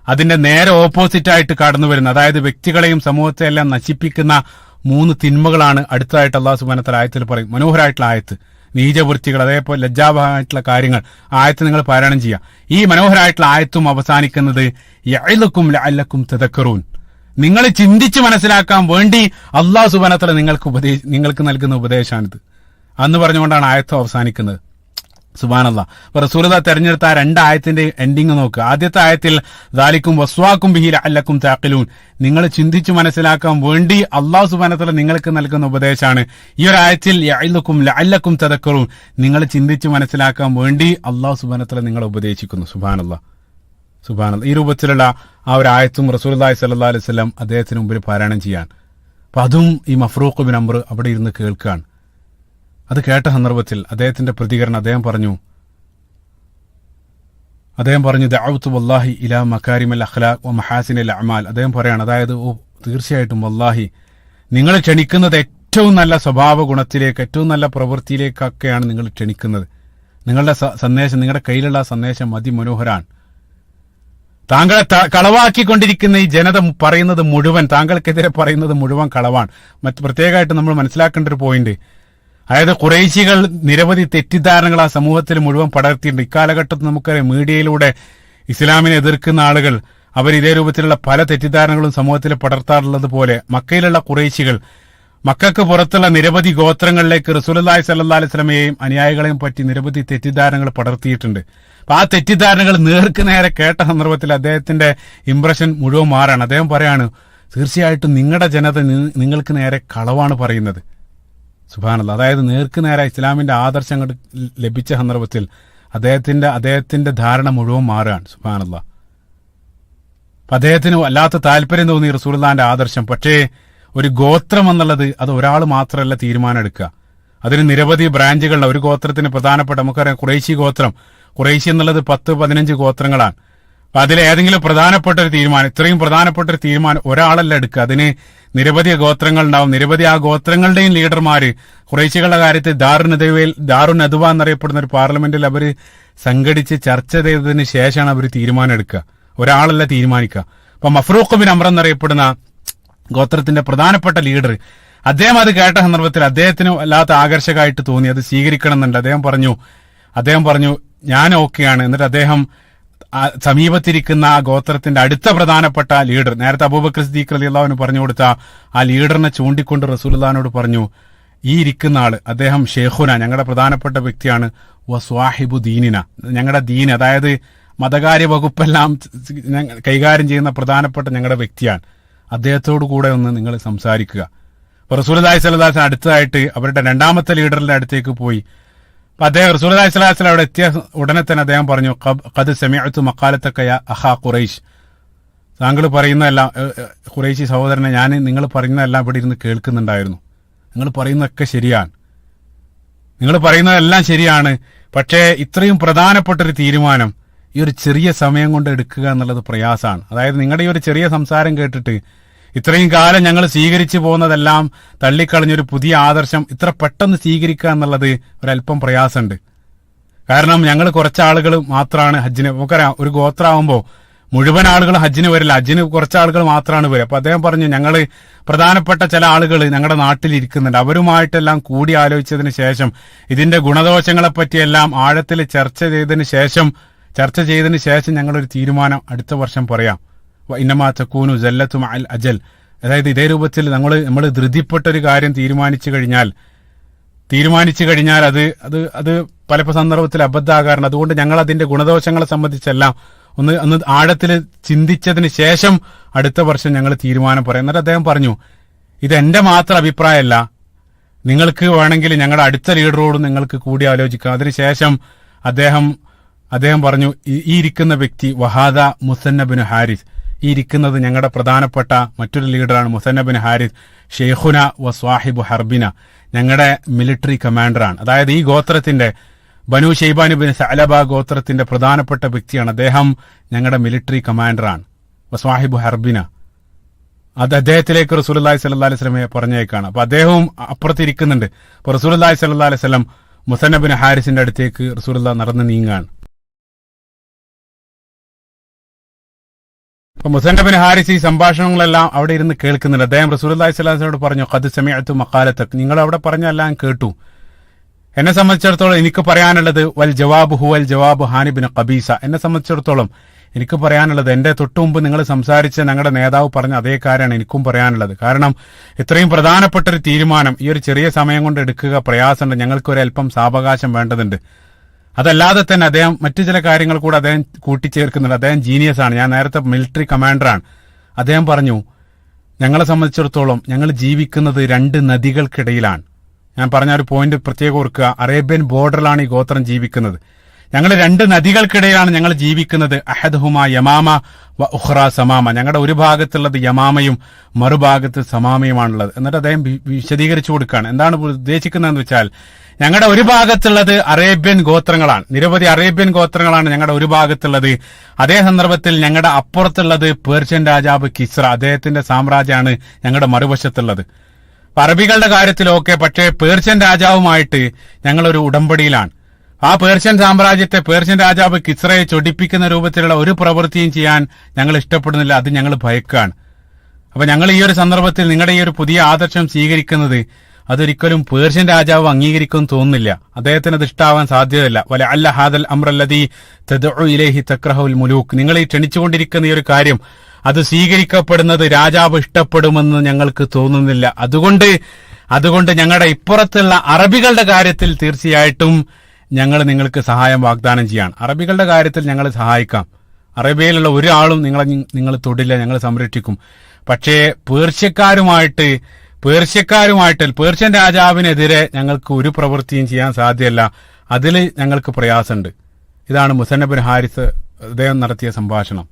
അതിന്റെ നേരെ ഓപ്പോസിറ്റ് ആയിട്ട് കടന്നു വരുന്നത്, അതായത് വ്യക്തികളെയും സമൂഹത്തെ എല്ലാം നശിപ്പിക്കുന്ന 3 തിന്മകളാണ് അടുത്തതായിട്ട് അല്ലാഹു സുബ്ഹാനഹു വ തആല ആയത്തിൽ പറയും. മനോഹരമായിട്ടുള്ള ആയത്ത്. നീചവൃത്തികൾ, അതേപോലെ ലജ്ജാവഹമായിട്ടുള്ള കാര്യങ്ങൾ ആയത്ത് നിങ്ങൾ പാരായണം ചെയ്യുക. ഈ മനോഹരമായിട്ടുള്ള ആയത്തും അവസാനിക്കുന്നത് യഅ്ലുക്കും ലഅല്ലക്കും തദക്കറൂൻ, നിങ്ങൾ ചിന്തിച്ച് മനസ്സിലാക്കാൻ വേണ്ടി അല്ലാഹു സുബ്ഹാനഹു വ തആല നിങ്ങൾക്ക് നൽകുന്ന ഉപദേശമാണിത് എന്ന് പറഞ്ഞുകൊണ്ടാണ് ആയത്ത് അവസാനിക്കുന്നത്. സുബ്ഹാനല്ലാഹ്. അപ്പൊ റസൂലുള്ളാഹി തെരഞ്ഞെടുത്ത ആ 2 ആയത്തിന്റെ എൻഡിങ് നോക്കുക. ആദ്യത്തെ ആയത്തിൽ ദാലിക്കും വസ്വാക്കും ബിഹി ലഅല്ലക്കും തഅഖിലൂൻ, നിങ്ങൾ ചിന്തിച്ചു മനസ്സിലാക്കാൻ വേണ്ടി അല്ലാഹു സുബ്ഹാനഹു വ തആല നിങ്ങൾക്ക് നൽകുന്ന ഉപദേശമാണ്. ഈ ഒരു ആയത്തിൽ യഅ്ലുക്കും ലഅല്ലക്കും തദക്കറൂൻ, നിങ്ങൾ ചിന്തിച്ചു മനസ്സിലാക്കാൻ വേണ്ടി അല്ലാഹു സുബ്ഹാനഹു വ തആല നിങ്ങളെ ഉപദേശിക്കുന്നു. സുബ്ഹാനല്ലാഹ്. ഈ രൂപത്തിലുള്ള ആ ഒരു ആയത്തും റസൂലുള്ളാഹി സ്വല്ലല്ലാഹു അലൈഹി വസല്ലം അദ്ദേഹത്തിന് മുമ്പിൽ പാരായണം ചെയ്യാൻ. അപ്പൊ അതും ഈ മഫ്റൂഖ് ബിൻ അംർ അവിടെ ഇരുന്ന് കേൾക്കുകയാണ്. അത് കേട്ട സന്ദർഭത്തിൽ അദ്ദേഹത്തിന്റെ പ്രതികരണം, അദ്ദേഹം പറഞ്ഞു ദഅവ്തു വല്ലാഹി ഇലാ മകാരിമിൽ അഖ്ലാഖ് വ മഹാസിനിൽ അഅമാൽ. അദ്ദേഹം പറയാണ്, അതായത് തീർച്ചയായിട്ടും വല്ലാഹി നിങ്ങൾ ക്ഷണിക്കുന്നത് ഏറ്റവും നല്ല സ്വഭാവ ഗുണത്തിലേക്ക്, ഏറ്റവും നല്ല പ്രവൃത്തിയിലേക്കൊക്കെയാണ് നിങ്ങൾ ക്ഷണിക്കുന്നത്. നിങ്ങളുടെ സന്ദേശം, നിങ്ങളുടെ കയ്യിലുള്ള സന്ദേശം അതിമനോഹരാണ്. താങ്കളെ കളവാക്കിക്കൊണ്ടിരിക്കുന്ന ഈ ജനത പറയുന്നത് മുഴുവൻ, താങ്കൾക്കെതിരെ പറയുന്നത് മുഴുവൻ കളവാണ്. പ്രത്യേകമായിട്ട് നമ്മൾ മനസ്സിലാക്കേണ്ട ഒരു പോയിന്റ്, അതായത് ഖുറൈശികൾ നിരവധി തെറ്റിദ്ധാരണകൾ ആ സമൂഹത്തിൽ മുഴുവൻ പടർത്തിയിട്ടുണ്ട്. ഇക്കാലഘട്ടത്തിൽ നമുക്കറിയാം മീഡിയയിലൂടെ ഇസ്ലാമിനെ എതിർക്കുന്ന ആളുകൾ അവർ ഇതേ രൂപത്തിലുള്ള പല തെറ്റിദ്ധാരണകളും സമൂഹത്തിൽ പടർത്താറുള്ളത് പോലെ മക്കയിലുള്ള ഖുറൈശികൾ മക്കൾക്ക് പുറത്തുള്ള നിരവധി ഗോത്രങ്ങളിലേക്ക് റസൂലുള്ളാഹി സ്വല്ലല്ലാഹു അലൈഹി വസല്ലമയെയും അനുയായികളെയും പറ്റി നിരവധി തെറ്റിദ്ധാരണകൾ പടർത്തിയിട്ടുണ്ട്. അപ്പൊ ആ തെറ്റിദ്ധാരണകൾ നേർക്ക് നേരെ കേട്ട സന്ദർഭത്തിൽ അദ്ദേഹത്തിന്റെ ഇംപ്രഷൻ മുഴുവൻ മാറാണ്. അദ്ദേഹം പറയാണ്, തീർച്ചയായിട്ടും നിങ്ങളുടെ ജനത നിങ്ങൾക്ക് നേരെ കളവാണ് പറയുന്നത്. സുബ്ഹാനല്ലാഹ്. അതായത് നേർക്ക് നേരെ ഇസ്ലാമിന്റെ ആദർശങ്ങൾ ലഭിച്ച സന്ദർഭത്തിൽ അദ്ദേഹത്തിന്റെ ധാരണ മുഴുവൻ മാറുകയാണ്. സുബ്ഹാനല്ലാഹ്. അദ്ദേഹത്തിന് വല്ലാത്ത താല്പര്യം തോന്നി റസൂലുള്ളാഹിന്റെ ആദർശം. പക്ഷേ ഒരു ഗോത്രം എന്നുള്ളത് അത് ഒരാൾ മാത്രമല്ല തീരുമാനം എടുക്കുക. അതിന് നിരവധി ബ്രാഞ്ചുകളുണ്ട്. ഒരു ഗോത്രത്തിന് പ്രധാനപ്പെട്ട, നമുക്കറിയാം ഖുറൈശി ഗോത്രം. ഖുറൈശി എന്നുള്ളത് 10-15 ഗോത്രങ്ങളാണ്. അപ്പൊ അതിൽ ഏതെങ്കിലും പ്രധാനപ്പെട്ട ഒരു തീരുമാനം, ഇത്രയും പ്രധാനപ്പെട്ട ഒരു തീരുമാനം ഒരാളല്ല എടുക്കുക, അതിന് നിരവധി ഗോത്രങ്ങൾ ഉണ്ടാവും. നിരവധി ആ ഗോത്രങ്ങളുടെയും ലീഡർമാര് ഖുറൈശികളുടെ കാര്യത്തിൽ ദാറുൻ നദ്വ എന്നറിയപ്പെടുന്ന ഒരു പാർലമെന്റിൽ അവര് സംഘടിച്ച് ചർച്ച ചെയ്തതിന് ശേഷമാണ് അവർ തീരുമാനം എടുക്കുക, ഒരാളല്ല തീരുമാനിക്കുക. അപ്പൊ മഫ്രൂഖ് ബിൻ അംർ എന്നറിയപ്പെടുന്ന ഗോത്രത്തിന്റെ പ്രധാനപ്പെട്ട ലീഡർ, അദ്ദേഹം അത് കേട്ട സന്ദർഭത്തിൽ അദ്ദേഹത്തിന് വല്ലാത്ത ആകർഷകമായിട്ട് തോന്നി, അത് സ്വീകരിക്കണം എന്നുണ്ട്. അദ്ദേഹം പറഞ്ഞു ഞാൻ ഓക്കെയാണ്. എന്നിട്ട് അദ്ദേഹം സമീപത്തിരിക്കുന്ന ആ ഗോത്രത്തിന്റെ അടുത്ത പ്രധാനപ്പെട്ട ലീഡർ, നേരത്തെ അബൂബക്കർ സിദ്ദീഖ് റളിയല്ലാഹു അൻഹു പറഞ്ഞു കൊടുത്ത ആ ലീഡറിനെ ചൂണ്ടിക്കൊണ്ട് റസൂലുള്ളാഹിനോട് പറഞ്ഞു, ഈ ഇരിക്കുന്ന ആള് അദ്ദേഹം ഷെയ്ഖുന, ഞങ്ങളുടെ പ്രധാനപ്പെട്ട വ്യക്തിയാണ്, വസ്വാഹിബു ദീനിന, ഞങ്ങളുടെ ദീൻ, അതായത് മതകാര്യ വകുപ്പെല്ലാം കൈകാര്യം ചെയ്യുന്ന പ്രധാനപ്പെട്ട ഞങ്ങളുടെ വ്യക്തിയാണ്, അദ്ദേഹത്തോടു കൂടെ ഒന്ന് നിങ്ങൾ സംസാരിക്കുക. അപ്പൊ റസൂലുള്ളാഹി സ്വല്ലല്ലാഹു അലൈഹി വസല്ലം അടുത്തതായിട്ട് അവരുടെ രണ്ടാമത്തെ ലീഡറിന്റെ അടുത്തേക്ക് പോയി. അപ്പൊ അദ്ദേഹം റസൂലുള്ളാഹി സ്വല്ലല്ലാഹു അലൈഹി വസല്ലം അവിടെ എത്തിയ ഉടനെ തന്നെ അദ്ദേഹം പറഞ്ഞു, ഖദ് സമിഅതു മഖാലതക യാ അഖാ ഖുറൈശ്, താങ്കൾ പറയുന്നതെല്ലാം, ഖുറൈശി സഹോദരനെ, ഞാൻ നിങ്ങൾ പറയുന്നതെല്ലാം ഇവിടെ ഇരുന്ന് കേൾക്കുന്നുണ്ടായിരുന്നു. നിങ്ങൾ പറയുന്നതൊക്കെ ശരിയാണ്, നിങ്ങൾ പറയുന്നതെല്ലാം ശരിയാണ്. പക്ഷേ ഇത്രയും പ്രധാനപ്പെട്ട ഒരു തീരുമാനം ഈ ഒരു ചെറിയ സമയം കൊണ്ട് എടുക്കുക എന്നുള്ളത് പ്രയാസമാണ്. അതായത് നിങ്ങളുടെ ഈ ഒരു ചെറിയ സംസാരം കേട്ടിട്ട് ഇത്രയും കാലം ഞങ്ങൾ സ്വീകരിച്ചു പോകുന്നതെല്ലാം തള്ളിക്കളഞ്ഞൊരു പുതിയ ആദർശം ഇത്ര പെട്ടെന്ന് സ്വീകരിക്കുക എന്നുള്ളത് ഒരല്പം പ്രയാസമുണ്ട്. കാരണം ഞങ്ങൾ കുറച്ചാളുകൾ മാത്രമാണ് ഹജ്ജിന്, നമുക്കറിയാം ഒരു ഗോത്രമാകുമ്പോൾ മുഴുവൻ ആളുകൾ ഹജ്ജിന് വരില്ല, ഹജ്ജിന് കുറച്ചാളുകൾ മാത്രമാണ് വരിക. അപ്പൊ അദ്ദേഹം പറഞ്ഞു, ഞങ്ങൾ പ്രധാനപ്പെട്ട ചില ആളുകൾ ഞങ്ങളുടെ നാട്ടിൽ ഇരിക്കുന്നുണ്ട്, അവരുമായിട്ടെല്ലാം കൂടി ആലോചിച്ചതിന് ശേഷം ഇതിന്റെ ഗുണദോഷങ്ങളെ പറ്റിയെല്ലാം ആഴത്തിൽ ചർച്ച ചെയ്തതിന് ശേഷം ഞങ്ങളൊരു തീരുമാനം അടുത്ത വർഷം പറയാം. ഇന്നമാ തകൂനു സല്ലത്തും അൽ അജൽ, അതായത് ഇതേ രൂപത്തിൽ നമ്മൾ ധൃതിപ്പെട്ടൊരു കാര്യം തീരുമാനിച്ചു കഴിഞ്ഞാൽ അത് പല സന്ദർഭത്തിൽ അബദ്ധമാകാറുണ്ട്. അതുകൊണ്ട് ഞങ്ങൾ അതിന്റെ ഗുണദോഷങ്ങളെ സംബന്ധിച്ചെല്ലാം ഒന്ന് ആഴത്തിൽ ചിന്തിച്ചതിന് ശേഷം അടുത്ത വർഷം ഞങ്ങൾ തീരുമാനം പറയാം. എന്നിട്ട് അദ്ദേഹം പറഞ്ഞു, ഇത് എന്റെ മാത്രം അഭിപ്രായമല്ല, നിങ്ങൾക്ക് വേണമെങ്കിൽ ഞങ്ങളുടെ അടുത്ത ലീഡറോടും നിങ്ങൾക്ക് കൂടി ആലോചിക്കാം. അതിനുശേഷം അദ്ദേഹം പറഞ്ഞു, ഈ ഇരിക്കുന്ന വ്യക്തി വഹാദ മുസന്ന ബിൻ ഹാരിസ്, ഈ ഇരിക്കുന്നത് ഞങ്ങളുടെ പ്രധാനപ്പെട്ട മറ്റൊരു ലീഡറാണ്, മുസന്ന ബിൻ ഹാരിസ് ഷെയ്ഖുന വ സ്വാഹിബു ഹർബിന, ഞങ്ങളുടെ മിലിറ്ററി കമാൻഡറാണ്. അതായത് ഈ ഗോത്രത്തിന്റെ ബനു ഷെയ്ബാൻ ബിൻ സഅലബ ഗോത്രത്തിന്റെ പ്രധാനപ്പെട്ട വ്യക്തിയാണ്, അദ്ദേഹം ഞങ്ങളുടെ മിലിറ്ററി കമാൻഡറാണ്, വസ്വാഹിബു ഹർബിന. അത് അദ്ദേഹത്തിലേക്ക് റസൂലുള്ളാഹി സ്വല്ലല്ലാഹു അലൈഹി വസല്ലമയെ പറഞ്ഞേക്കാണ്. അപ്പൊ അദ്ദേഹവും അപ്പുറത്തിരിക്കുന്നുണ്ട്. അപ്പൊ റസൂലുള്ളാഹി സ്വല്ലല്ലാഹു അലൈഹി വസല്ലം മുസന്ന ബിൻ ഹാരിസിന്റെ അടുത്തേക്ക് റസൂലുള്ളാഹി നടന്ന് നീങ്ങാണ്. അപ്പൊ മുസന്ന ബിൻ ഹാരിസ് ഈ സംഭാഷണങ്ങളെല്ലാം അവിടെ ഇരുന്ന് കേൾക്കുന്നുണ്ട്. അദ്ദേഹം റസൂലുള്ളാഹി സ്വല്ലല്ലാഹു അലൈഹി വസല്ലമയോട് പറഞ്ഞു, ഖദ് സമിഅതു മഖാലതക്, നിങ്ങൾ അവിടെ പറഞ്ഞെല്ലാം കേട്ടു. എന്നെ സംബന്ധിച്ചിടത്തോളം എനിക്ക് പറയാനുള്ളത് വൽ ജവാബ് ഹുവൽ ജവാബ് ഹാനി ബിൻ ഖബീസ, എന്നെ സംബന്ധിച്ചിടത്തോളം എനിക്ക് പറയാനുള്ളത് എന്റെ തൊട്ടു മുമ്പ് നിങ്ങൾ സംസാരിച്ച ഞങ്ങളുടെ നേതാവ് പറഞ്ഞ അതേ കാര്യമാണ് എനിക്കും പറയാനുള്ളത്. കാരണം ഇത്രയും പ്രധാനപ്പെട്ട ഒരു തീരുമാനം ഈ ഒരു ചെറിയ സമയം കൊണ്ട് എടുക്കുക പ്രയാസമുണ്ട്, ഞങ്ങൾക്ക് ഒരല്പം സാവകാശം വേണ്ടതുണ്ട്. അതല്ലാതെ തന്നെ അദ്ദേഹം മറ്റു ചില കാര്യങ്ങൾ കൂടെ അദ്ദേഹം കൂട്ടിച്ചേർക്കുന്നുണ്ട്. അദ്ദേഹം ജീനിയസ് ആണ്, ഞാൻ നേരത്തെ മിലിറ്ററി കമാൻഡറാണ്. അദ്ദേഹം പറഞ്ഞു, ഞങ്ങളെ സംബന്ധിച്ചിടത്തോളം ഞങ്ങൾ ജീവിക്കുന്നത് രണ്ട് നദികൾക്കിടയിലാണ്. ഞാൻ പറഞ്ഞ ഒരു പോയിന്റ് പ്രത്യേകം ഓർക്കുക, അറേബ്യൻ ബോർഡറിലാണ് ഈ ഗോത്രം ജീവിക്കുന്നത്. ഞങ്ങൾ രണ്ട് നദികൾക്കിടയിലാണ് ഞങ്ങൾ ജീവിക്കുന്നത്. അഹദ്ഹുമ യമാമ വ ഉഖ്റ സമാമ, ഞങ്ങളുടെ ഒരു ഭാഗത്തുള്ളത് യമാമയും മറുഭാഗത്ത് സമാമയുമാണുള്ളത്. എന്നിട്ട് അദ്ദേഹം വിശദീകരിച്ചു കൊടുക്കുകയാണ് എന്താണ് ഉദ്ദേശിക്കുന്നതെന്ന് വെച്ചാൽ, ഞങ്ങളുടെ ഒരു ഭാഗത്തുള്ളത് അറേബ്യൻ ഗോത്രങ്ങളാണ്, നിരവധി അറേബ്യൻ ഗോത്രങ്ങളാണ് ഞങ്ങളുടെ ഒരു ഭാഗത്തുള്ളത്. അതേ സന്ദർഭത്തിൽ ഞങ്ങളുടെ അപ്പുറത്തുള്ളത് പേർഷ്യൻ രാജാവ് കിസ്ര, അദ്ദേഹത്തിന്റെ സാമ്രാജ്യമാണ് ഞങ്ങളുടെ മറുവശത്തുള്ളത്. അറബികളുടെ കാര്യത്തിലൊക്കെ, പക്ഷേ പേർഷ്യൻ രാജാവുമായിട്ട് ഞങ്ങളൊരു ഉടമ്പടിയിലാണ്. ആ പേർഷ്യൻ സാമ്രാജ്യത്തെ പേർഷ്യൻ രാജാവ് കിസ്രയെ ചൊടിപ്പിക്കുന്ന രൂപത്തിലുള്ള ഒരു പ്രവൃത്തിയും ചെയ്യാൻ ഞങ്ങൾ ഇഷ്ടപ്പെടുന്നില്ല, അത് ഞങ്ങൾ ഭയക്കാണ്. അപ്പൊ ഞങ്ങൾ ഈ ഒരു സന്ദർഭത്തിൽ നിങ്ങളുടെ ഈ ഒരു പുതിയ ആദർശം സ്വീകരിക്കുന്നത് അതൊരിക്കലും പേർഷ്യൻ രാജാവ് അംഗീകരിക്കുമെന്ന് തോന്നുന്നില്ല, അദ്ദേഹത്തിന് അത് ഇഷ്ടാവാൻ സാധ്യതയില്ല. വല അല്ല ഹാദൽ അംറല്ലദീ തദ്ഉ ഇലൈഹി തക്റഹുൽ മുലൂക്ക്, നിങ്ങൾ ഈ ക്ഷണിച്ചുകൊണ്ടിരിക്കുന്ന ഈ ഒരു കാര്യം അത് സ്വീകരിക്കപ്പെടുന്നത് രാജാവ് ഇഷ്ടപ്പെടുമെന്ന് ഞങ്ങൾക്ക് തോന്നുന്നില്ല. അതുകൊണ്ട് ഞങ്ങളുടെ ഇപ്പുറത്തുള്ള അറബികളുടെ കാര്യത്തിൽ തീർച്ചയായിട്ടും ഞങ്ങൾ നിങ്ങൾക്ക് സഹായം വാഗ്ദാനം ചെയ്യാണ്. അറബികളുടെ കാര്യത്തിൽ ഞങ്ങൾ സഹായിക്കാം, അറേബ്യയിലുള്ള ഒരാളും നിങ്ങൾ തൊടില്ല, ഞങ്ങൾ സംരക്ഷിക്കും. പക്ഷേ പേർഷ്യൻ രാജാവിനെതിരെ ഞങ്ങൾക്ക് ഒരു പ്രവൃത്തിയും ചെയ്യാൻ സാധ്യമല്ല, അതിൽ ഞങ്ങൾക്ക് പ്രയാസമുണ്ട്. ഇതാണ് മുസന്ന ബിൻ ഹാരിസ് അദ്ദേഹം നടത്തിയ സംഭാഷണം.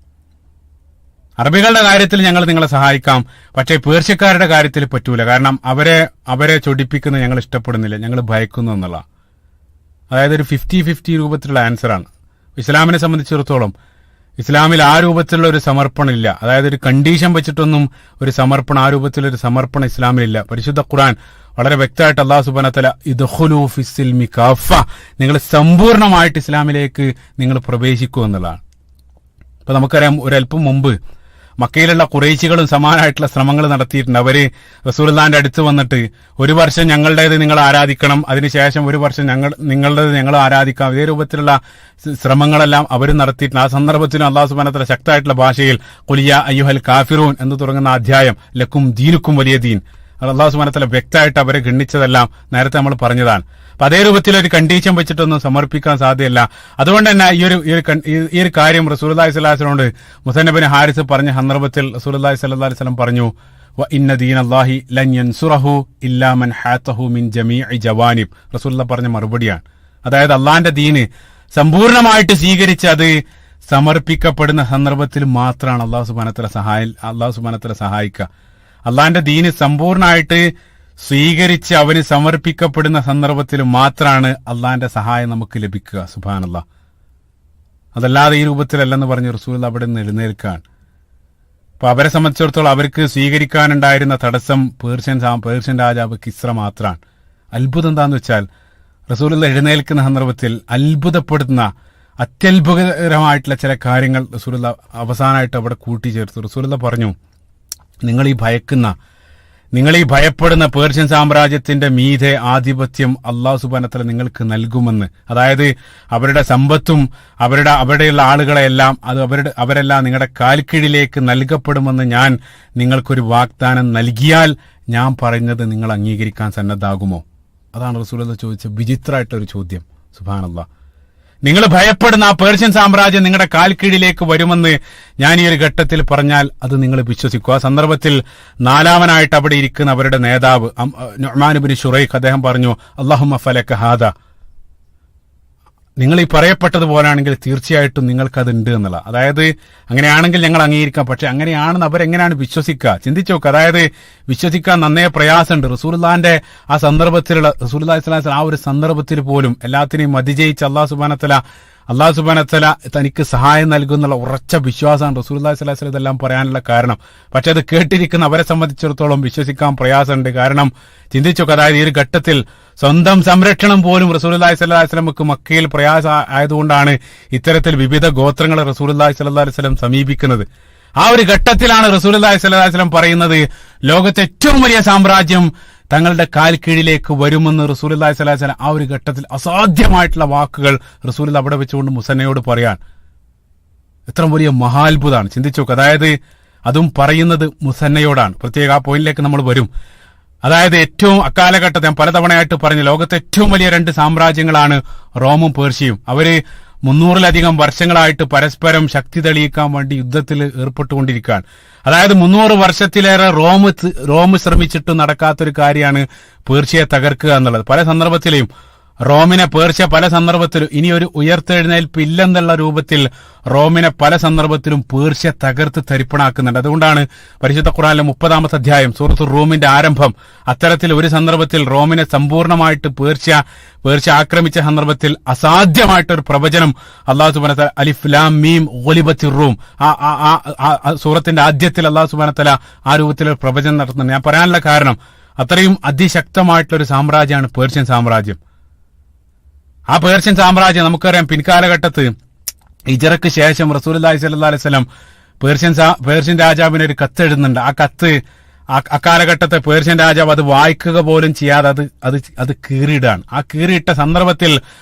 അറബികളുടെ കാര്യത്തിൽ ഞങ്ങൾ നിങ്ങളെ സഹായിക്കാം, പക്ഷേ പേർഷ്യക്കാരുടെ കാര്യത്തിൽ പറ്റൂല, കാരണം അവരെ ചൊടിപ്പിക്കുന്നത് ഞങ്ങൾ ഇഷ്ടപ്പെടുന്നില്ല, ഞങ്ങൾ ഭയക്കുന്നു എന്നുള്ള. അതായത് ഒരു 50-50 രൂപത്തിലുള്ള ആൻസറാണ്. ഇസ്ലാമിനെ സംബന്ധിച്ചിടത്തോളം ഇസ്ലാമിൽ ആ രൂപത്തിലുള്ള ഒരു സമർപ്പണം ഇല്ല. അതായത് ഒരു കണ്ടീഷൻ വെച്ചിട്ടൊന്നും ഒരു സമർപ്പണം, ആ രൂപത്തിലൊരു സമർപ്പണം ഇസ്ലാമിലില്ല. പരിശുദ്ധ ഖുർആൻ വളരെ വ്യക്തമായിട്ട് അല്ലാഹു സുബ്ഹാനഹു വ തആല ഇദ്ഖുലൂ ഫിസ്സിൽമി കാഫ, നിങ്ങൾ സമ്പൂർണ്ണമായിട്ട് ഇസ്ലാമിലേക്ക് നിങ്ങൾ പ്രവേശിക്കൂ എന്നുള്ളതാണ്. ഇപ്പൊ നമുക്കറിയാം, ഒരല്പം മുമ്പ് മക്കയിലുള്ള ഖുറൈശികളും സമാനമായിട്ടുള്ള ശ്രമങ്ങൾ നടത്തിയിട്ടുണ്ട്. അവര് റസൂലുള്ളാഹിന്റെ അടുത്ത് വന്നിട്ട് 1 വർഷം ഞങ്ങളുടേത് നിങ്ങൾ ആരാധിക്കണം, അതിനുശേഷം 1 വർഷം നിങ്ങളുടേത് ഞങ്ങൾ ആരാധിക്കാം, ഇതേ രൂപത്തിലുള്ള ശ്രമങ്ങളെല്ലാം അവർ നടത്തിയിട്ടുണ്ട്. ആ സന്ദർഭത്തിലും അല്ലാഹു സുബ്ഹാനഹു വ തആല ശക്തമായിട്ടുള്ള ഭാഷയിൽ ഖുൽ യാ അയ്യുഹൽ കാഫിറൂൻ എന്ന് തുടങ്ങുന്ന അധ്യായം, ലക്കും ദീനുക്കും വലിയ ദീൻ, അല്ലാഹു സുബ്ഹാനഹു വ തആല വ്യക്തമായിട്ട് അവരെ ഗണ്ണിച്ചതെല്ലാം നേരത്തെ നമ്മൾ പറഞ്ഞതാണ്. അപ്പൊ അതേ രൂപത്തിലൊരു കണ്ടീഷൻ വെച്ചിട്ടൊന്നും സമർപ്പിക്കാൻ സാധ്യമല്ല. അതുകൊണ്ട് തന്നെ ഈ ഒരു കാര്യം റസൂലുള്ളാഹി സ്വല്ലല്ലാഹു അലൈഹി വസല്ലം മുസന്ന ബിൻ ഹാരിസ് പറഞ്ഞ സന്ദർഭത്തിൽ റസൂലുള്ളാഹി സ്വല്ലല്ലാഹു അലൈഹി വസല്ലം പറഞ്ഞു, വ ഇന്ന ദീനല്ലാഹി ലൻ യൻസുറഹു ഇല്ലാ മൻ ഹാതഹു മിൻ ജമീഇ ജവാനിബ്. റസൂലുള്ളാഹി പറഞ്ഞ മറുപടിയാണ്. അതായത് അള്ളാന്റെ ദീന് സമ്പൂർണ്ണമായിട്ട് സ്വീകരിച്ച് അത് സമർപ്പിക്കപ്പെടുന്ന സന്ദർഭത്തിൽ മാത്രമാണ് അല്ലാഹു സുബ്ഹാനഹു വ തആല സഹായിക്കുക. അള്ളാന്റെ ദീന് സമ്പൂർണ്ണമായിട്ട് സ്വീകരിച്ച് അവന് സമർപ്പിക്കപ്പെടുന്ന സന്ദർഭത്തിൽ മാത്രമാണ് അള്ളാന്റെ സഹായം നമുക്ക് ലഭിക്കുക. സുബ്ഹാനല്ലാഹ്. അതല്ലാതെ ഈ രൂപത്തിലല്ലെന്ന് പറഞ്ഞ് റസൂൽ അവിടെ നിന്ന് എഴുന്നേൽക്കാൻ. അപ്പൊ അവരെ സംബന്ധിച്ചിടത്തോളം അവർക്ക് സ്വീകരിക്കാനുണ്ടായിരുന്ന തടസ്സം പേർഷ്യൻ രാജാവ് കിസ്ര മാത്രമാണ്. അത്ഭുതം എന്താന്ന് വെച്ചാൽ, റസൂൽ എഴുന്നേൽക്കുന്ന സന്ദർഭത്തിൽ അത്ഭുതപ്പെടുന്ന അത്യത്ഭുതകരമായിട്ടുള്ള ചില കാര്യങ്ങൾ റസൂൽ അവസാനമായിട്ട് അവിടെ കൂട്ടിച്ചേർത്തു. റസൂൽ പറഞ്ഞു, നിങ്ങൾ ഈ ഭയപ്പെടുന്ന പേർഷ്യൻ സാമ്രാജ്യത്തിന്റെ മീതെ ആധിപത്യം അല്ലാഹു സുബ്ഹാനഹു വ തആല നിങ്ങൾക്ക് നൽകുമെന്ന്. അതായത് അവരുടെ സമ്പത്തും അവിടെയുള്ള ആളുകളെല്ലാം അവരെല്ലാം നിങ്ങളുടെ കാൽക്കീഴിലേക്ക് നൽകപ്പെടുമെന്ന് ഞാൻ നിങ്ങൾക്കൊരു വാഗ്ദാനം നൽകിയാൽ ഞാൻ പറയുന്നത് നിങ്ങൾ അംഗീകരിക്കാൻ സന്നദ്ധാകുമോ? അതാണ് റസൂലുള്ളാഹി ചോദിച്ച വിചിത്രമായിട്ടൊരു ചോദ്യം. സുബ്ഹാനല്ലാഹ്. നിങ്ങൾ ഭയപ്പെടുന്ന ആ പേർഷ്യൻ സാമ്രാജ്യം നിങ്ങളുടെ കാൽക്കീഴിലേക്ക് വരുമെന്ന് ഞാൻ ഈ ഒരു ഘട്ടത്തിൽ പറഞ്ഞാൽ അത് നിങ്ങൾ വിശ്വസിക്കുക. ആ സന്ദർഭത്തിൽ 4ാമനായിട്ട് അവിടെ ഇരിക്കുന്ന അവരുടെ നേതാവ് നുഅ്മാൻ ഇബ്നു ശുറൈഖ്, അദ്ദേഹം പറഞ്ഞു, അല്ലാഹുമ്മ ഫലക ഹാദാ, നിങ്ങൾ ഈ പറയപ്പെട്ടതുപോലാണെങ്കിൽ തീർച്ചയായിട്ടും നിങ്ങൾക്കതുണ്ട് എന്നുള്ള. അതായത് അങ്ങനെയാണെങ്കിൽ ഞങ്ങൾ അംഗീകരിക്കാം. പക്ഷെ അങ്ങനെയാണെന്ന് അവരെങ്ങനെയാണ് വിശ്വസിക്കുക? ചിന്തിച്ചു നോക്കുക. അതായത് വിശ്വസിക്കാൻ നന്നേ പ്രയാസമുണ്ട്. റസൂലുള്ളാഹിന്റെ ആ സന്ദർഭത്തിലുള്ള റസൂലുള്ളാഹി സ്വല്ലല്ലാഹു അലൈഹി വസല്ലം ആ ഒരു സന്ദർഭത്തിൽ പോലും എല്ലാത്തിനെയും അതിജയിച്ച് അല്ലാഹു സുബ്ഹാനഹു വ തആല തനിക്ക് സഹായം നൽകുന്നുള്ള ഉറച്ച വിശ്വാസമാണ് റസൂലുള്ളാഹി സ്വല്ലല്ലാഹു അലൈഹി വസല്ലം ഇതെല്ലാം പറയാനുള്ള കാരണം. പക്ഷെ അത് കേട്ടിരിക്കുന്ന അവരെ സംബന്ധിച്ചിടത്തോളം വിശ്വസിക്കാൻ പ്രയാസമുണ്ട്. കാരണം ചിന്തിച്ചു, അതായത് ഈ ഒരു ഘട്ടത്തിൽ സ്വന്തം സംരക്ഷണം പോലും റസൂലുള്ളാഹി സ്വല്ലല്ലാഹു അലൈഹി വസല്ലമക്ക് മക്കയിൽ പ്രയാസം ആയതുകൊണ്ടാണ് ഇത്തരത്തിൽ വിവിധ ഗോത്രങ്ങൾ റസൂലുള്ളാഹി സ്വല്ലല്ലാഹു അലൈഹി വസല്ലം സമീപിക്കുന്നത്. ആ ഒരു ഘട്ടത്തിലാണ് റസൂലുള്ളാഹി സ്വല്ലല്ലാഹു അലൈഹി വസല്ലം പറയുന്നത്, ലോകത്തെ ഏറ്റവും വലിയ സാമ്രാജ്യം തങ്ങളുടെ കാൽ കീഴിലേക്ക് വരുമെന്ന് റസൂലുള്ളാഹി സ്വല്ലല്ലാഹു അലൈഹി വസല്ലം ആ ഒരു ഘട്ടത്തിൽ അസാധ്യമായിട്ടുള്ള വാക്കുകൾ റസൂൽ അവിടെ വെച്ചുകൊണ്ട് മുസന്നയോട് പറയാൻ. എത്ര വലിയ മഹാത്ഭുതമാണ്, ചിന്തിച്ചു നോക്ക്. അതായത് അതും പറയുന്നത് മുസന്നയോടാണ്. പ്രത്യേക ആ പോയിന്റിലേക്ക് നമ്മൾ വരും. അതായത് ഏറ്റവും അക്കാലഘട്ടത്തെ ഞാൻ പലതവണയായിട്ട് പറഞ്ഞു, ലോകത്തെ ഏറ്റവും വലിയ 2 സാമ്രാജ്യങ്ങളാണ് റോമും പേർഷ്യയും. അവര് 300-ലധികം വർഷങ്ങളായിട്ട് പരസ്പരം ശക്തി തെളിയിക്കാൻ വേണ്ടി യുദ്ധത്തിൽ ഏർപ്പെട്ടുകൊണ്ടിരിക്കുകയാണ്. അതായത് 300 വർഷത്തിലേറെ റോം ശ്രമിച്ചിട്ട് നടക്കാത്തൊരു കാര്യമാണ് പേർഷ്യയെ തകർക്കുക എന്നുള്ളത്. പല സന്ദർഭത്തിലെയും പേർഷ്യ പല സന്ദർഭത്തിലും ഇനി ഒരു ഉയർത്തെഴുന്നേൽപ്പ് ഇല്ലെന്നുള്ള രൂപത്തിൽ റോമിനെ പല സന്ദർഭത്തിലും പേർഷ്യ തകർത്ത് തരിപ്പണാക്കുന്നുണ്ട്. അതുകൊണ്ടാണ് പരിശുദ്ധ ഖുർആനിലെ 30-ാമത്തെ അധ്യായം സൂറത്തുർ റൂമിന്റെ ആരംഭം അത്തരത്തിൽ ഒരു സന്ദർഭത്തിൽ റോമിനെ സമ്പൂർണ്ണമായിട്ട് പേർഷ്യ ആക്രമിച്ച സന്ദർഭത്തിൽ അസാധ്യമായിട്ടൊരു പ്രവചനം അല്ലാഹു സുബ്ഹാനഹു വ തആല അലിഫ് ലാം മീം ഗുലിബത്തിർ റൂം ആ സൂറത്തിന്റെ ആദ്യത്തിൽ അല്ലാഹു സുബ്ഹാനഹു വ തആല ആ രൂപത്തിലൊരു പ്രവചനം നടത്തുന്നുണ്ട്. ഞാൻ പറയാനുള്ള കാരണം, അത്രയും അതിശക്തമായിട്ടുള്ള ഒരു സാമ്രാജ്യമാണ് പേർഷ്യൻ സാമ്രാജ്യം. ആ പേർഷ്യൻ സാമ്രാജ്യം നമുക്കറിയാം, പിൻകാലഘട്ടത്ത് ഹിജ്റയ്ക്ക് ശേഷം റസൂലുള്ളാഹി സ്വല്ലല്ലാഹു അലൈഹി വസല്ലം പേർഷ്യൻ രാജാവിന് ഒരു കത്ത് എഴുതുന്നുണ്ട്. ആ കത്ത് അക്കാലഘട്ടത്തെ പേർഷ്യൻ രാജാവ് അത് വായിക്കുക പോലും ചെയ്യാതെ അത് കീറിയിടാണ്. ആ കീറിയിട്ട സന്ദർഭത്തിൽ